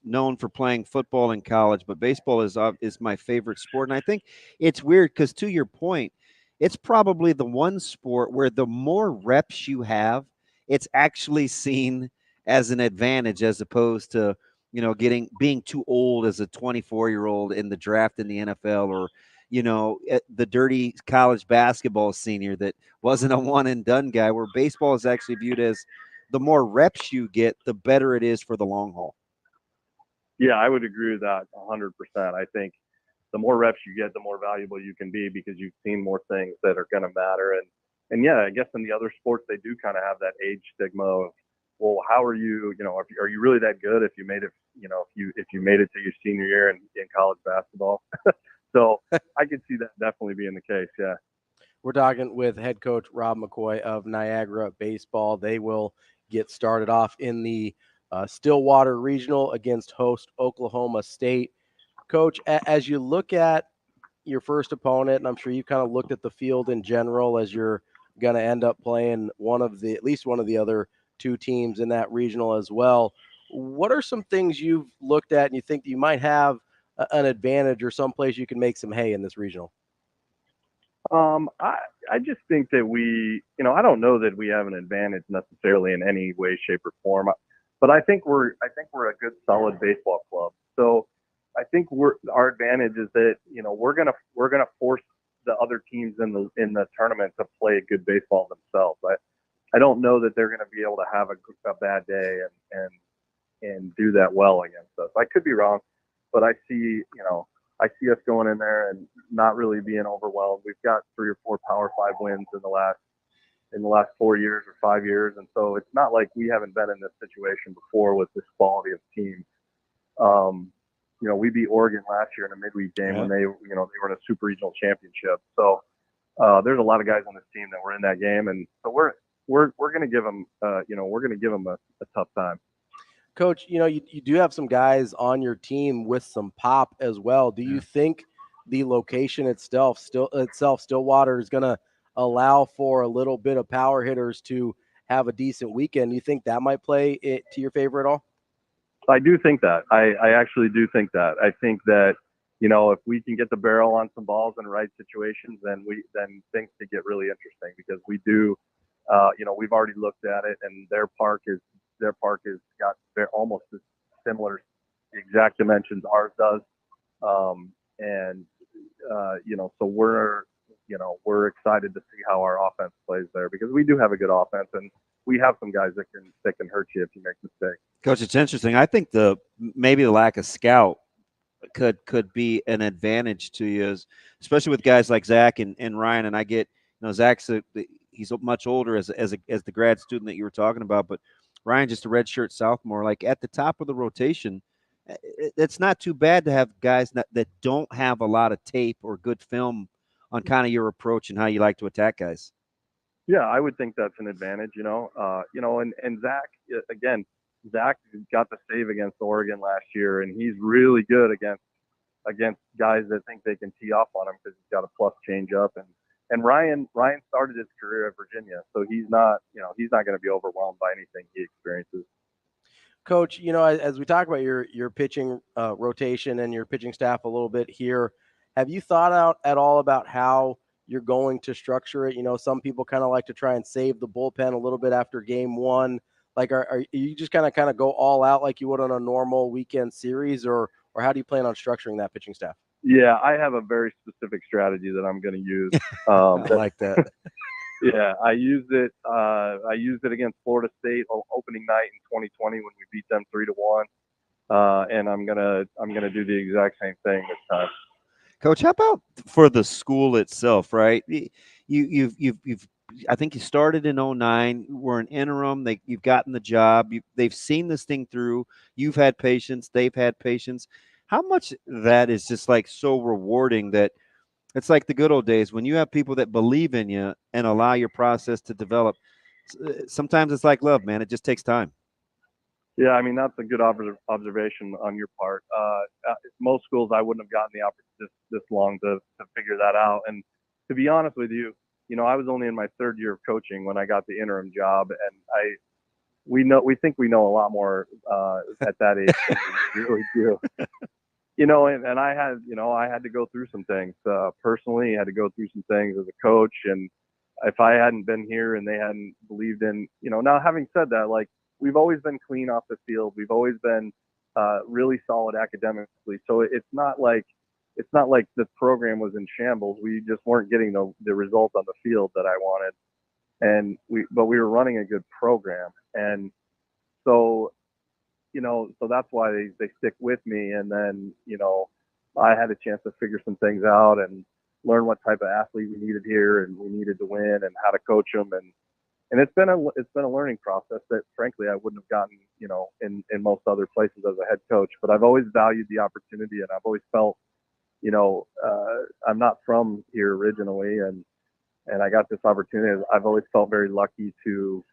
known for playing football in college, but baseball is my favorite sport. And I think it's weird because, to your point, it's probably the one sport where the more reps you have, it's actually seen as an advantage, as opposed to, being too old as a 24-year-old in the draft in the NFL, or, the dirty college basketball senior that wasn't a one and done guy, where baseball is actually viewed as the more reps you get, the better it is for the long haul. Yeah, I would agree with that 100%. I think the more reps you get, the more valuable you can be, because you've seen more things that are going to matter. And yeah, I guess in the other sports, they do kind of have that age stigma of, well, how are you, are you really that good if you made it, if you made it to your senior year in college basketball? So I could see that definitely being the case. Yeah. We're talking with head coach Rob McCoy of Niagara Baseball. They will get started off in the Stillwater Regional against host Oklahoma State. Coach, as you look at your first opponent, and I'm sure you've kind of looked at the field in general as you're going to end up playing at least one of the other two teams in that regional as well, what are some things you've looked at and you think you might have an advantage or someplace you can make some hay in this regional? I just think that I don't know that we have an advantage necessarily in any way, shape, or form, but I think we're a good, solid baseball club. So I think our advantage is that we're gonna force the other teams in the tournament to play good baseball themselves. I don't know that they're gonna be able to have a bad day and do that well against us. I could be wrong, but I see us going in there and not really being overwhelmed. We've got 3 or 4 Power 5 wins in the last 4 years or 5 years, and so it's not like we haven't been in this situation before with this quality of team. We beat Oregon last year in a midweek game when they were in a super regional championship. So there's a lot of guys on this team that were in that game, and so we're going to give them a tough time. Coach, you do have some guys on your team with some pop as well. Do you think the location itself, Stillwater, is going to allow for a little bit of power hitters to have a decent weekend? Do you think that might play it to your favor at all? I do think that. I actually do think that. I think that, if we can get the barrel on some balls in the right situations, then things could get really interesting, because we do, we've already looked at it, and their park has got almost as similar exact dimensions ours does. So we're excited to see how our offense plays there, because we do have a good offense, and we have some guys that can hurt you if you make mistakes. Coach, it's interesting. I think maybe the lack of scout could be an advantage to you, especially with guys like Zach and Ryan. And I get, Zach's he's much older as the grad student that you were talking about, but Ryan just a redshirt sophomore. Like at the top of the rotation, it's not too bad to have guys that don't have a lot of tape or good film on kind of your approach and how you like to attack guys. Yeah, I would think that's an advantage, and Zach, again, Zach got the save against Oregon last year, and he's really good against guys that think they can tee off on him because he's got a plus change up. And Ryan started his career at Virginia, so he's not going to be overwhelmed by anything he experiences. Coach, as we talk about your pitching rotation and your pitching staff a little bit here, have you thought out at all about how you're going to structure it? Some people kind of like to try and save the bullpen a little bit after game one. Like, are you just kind of go all out like you would on a normal weekend series, or how do you plan on structuring that pitching staff? Yeah, I have a very specific strategy that I'm going to use. I like that. Yeah, I used it. I used it against Florida State on opening night in 2020 when we beat them 3-1. And I'm gonna do the exact same thing this time. Coach, how about for the school itself? Right, you've I think you started in 2009. We're an interim. You've gotten the job. They've seen this thing through. You've had patience. They've had patience. How much that is just like so rewarding that it's like the good old days when you have people that believe in you and allow your process to develop. Sometimes it's like love, man. It just takes time. Yeah, I mean, that's a good observation on your part. Most schools, I wouldn't have gotten the opportunity this long to figure that out. And to be honest with you, I was only in my third year of coaching when I got the interim job, and we think we know a lot more at that age than we really do. And I had to go through some things personally. I had to go through some things as a coach, and if I hadn't been here and they hadn't believed in, now having said that, like, we've always been clean off the field. We've always been really solid academically. So it's not like the program was in shambles. We just weren't getting the results on the field that I wanted, but we were running a good program, and so that's why they stick with me. And then I had a chance to figure some things out and learn what type of athlete we needed here, and we needed to win, and how to coach them, and it's been a learning process that frankly I wouldn't have gotten in most other places as a head coach. But I've always valued the opportunity, and I've always felt I'm not from here originally, and I got this opportunity. I've always felt very lucky to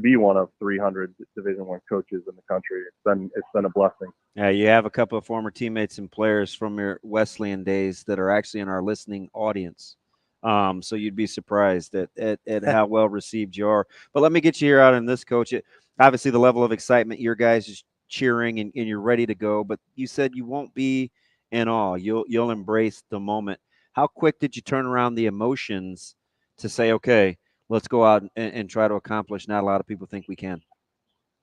be one of 300 Division I coaches in the country. It's been a blessing. Yeah, you have a couple of former teammates and players from your Wesleyan days that are actually in our listening audience. So you'd be surprised at how well received you are. But let me get you here out on this, Coach. Obviously, the level of excitement, your guys is cheering and you're ready to go. But you said you won't be in awe. You'll embrace the moment. How quick did you turn around the emotions to say, okay, let's go out and try to accomplish not a lot of people think we can?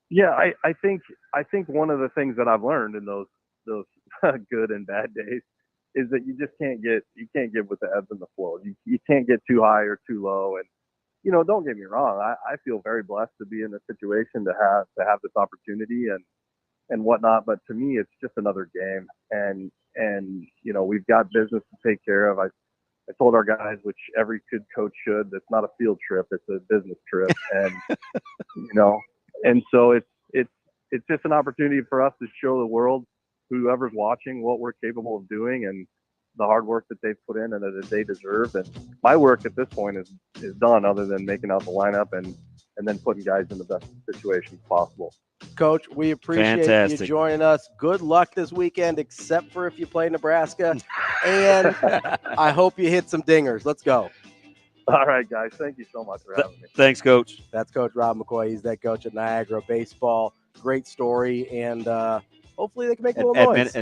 Yeah, I think one of the things that I've learned in those good and bad days is that you can't get with the ebbs and the flows. You can't get too high or too low. And don't get me wrong, I feel very blessed to be in a situation to have this opportunity and whatnot. But to me, it's just another game, and we've got business to take care of. I told our guys, which every good coach should, it's not a field trip, it's a business trip. And, and so it's just an opportunity for us to show the world, whoever's watching, what we're capable of doing and the hard work that they've put in and that they deserve. And my work at this point is done, other than making out the lineup and then putting guys in the best situations possible. Coach, we appreciate you joining us. Good luck this weekend, except for if you play Nebraska. And I hope you hit some dingers. Let's go. All right, guys. Thank you so much for having me. Thanks, Coach. That's Coach Rob McCoy. He's that coach at Niagara Baseball. Great story. And hopefully they can make a little noise.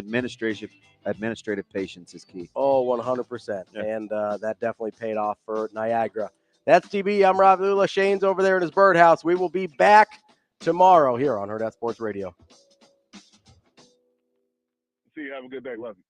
Administrative patience is key. Oh, 100%. Yeah. And that definitely paid off for Niagara. That's TB. I'm Ravi. Lulla. Shane's over there in his birdhouse. We will be back tomorrow here on Hurrdat Sports Radio. See you. Have a good day. Love you.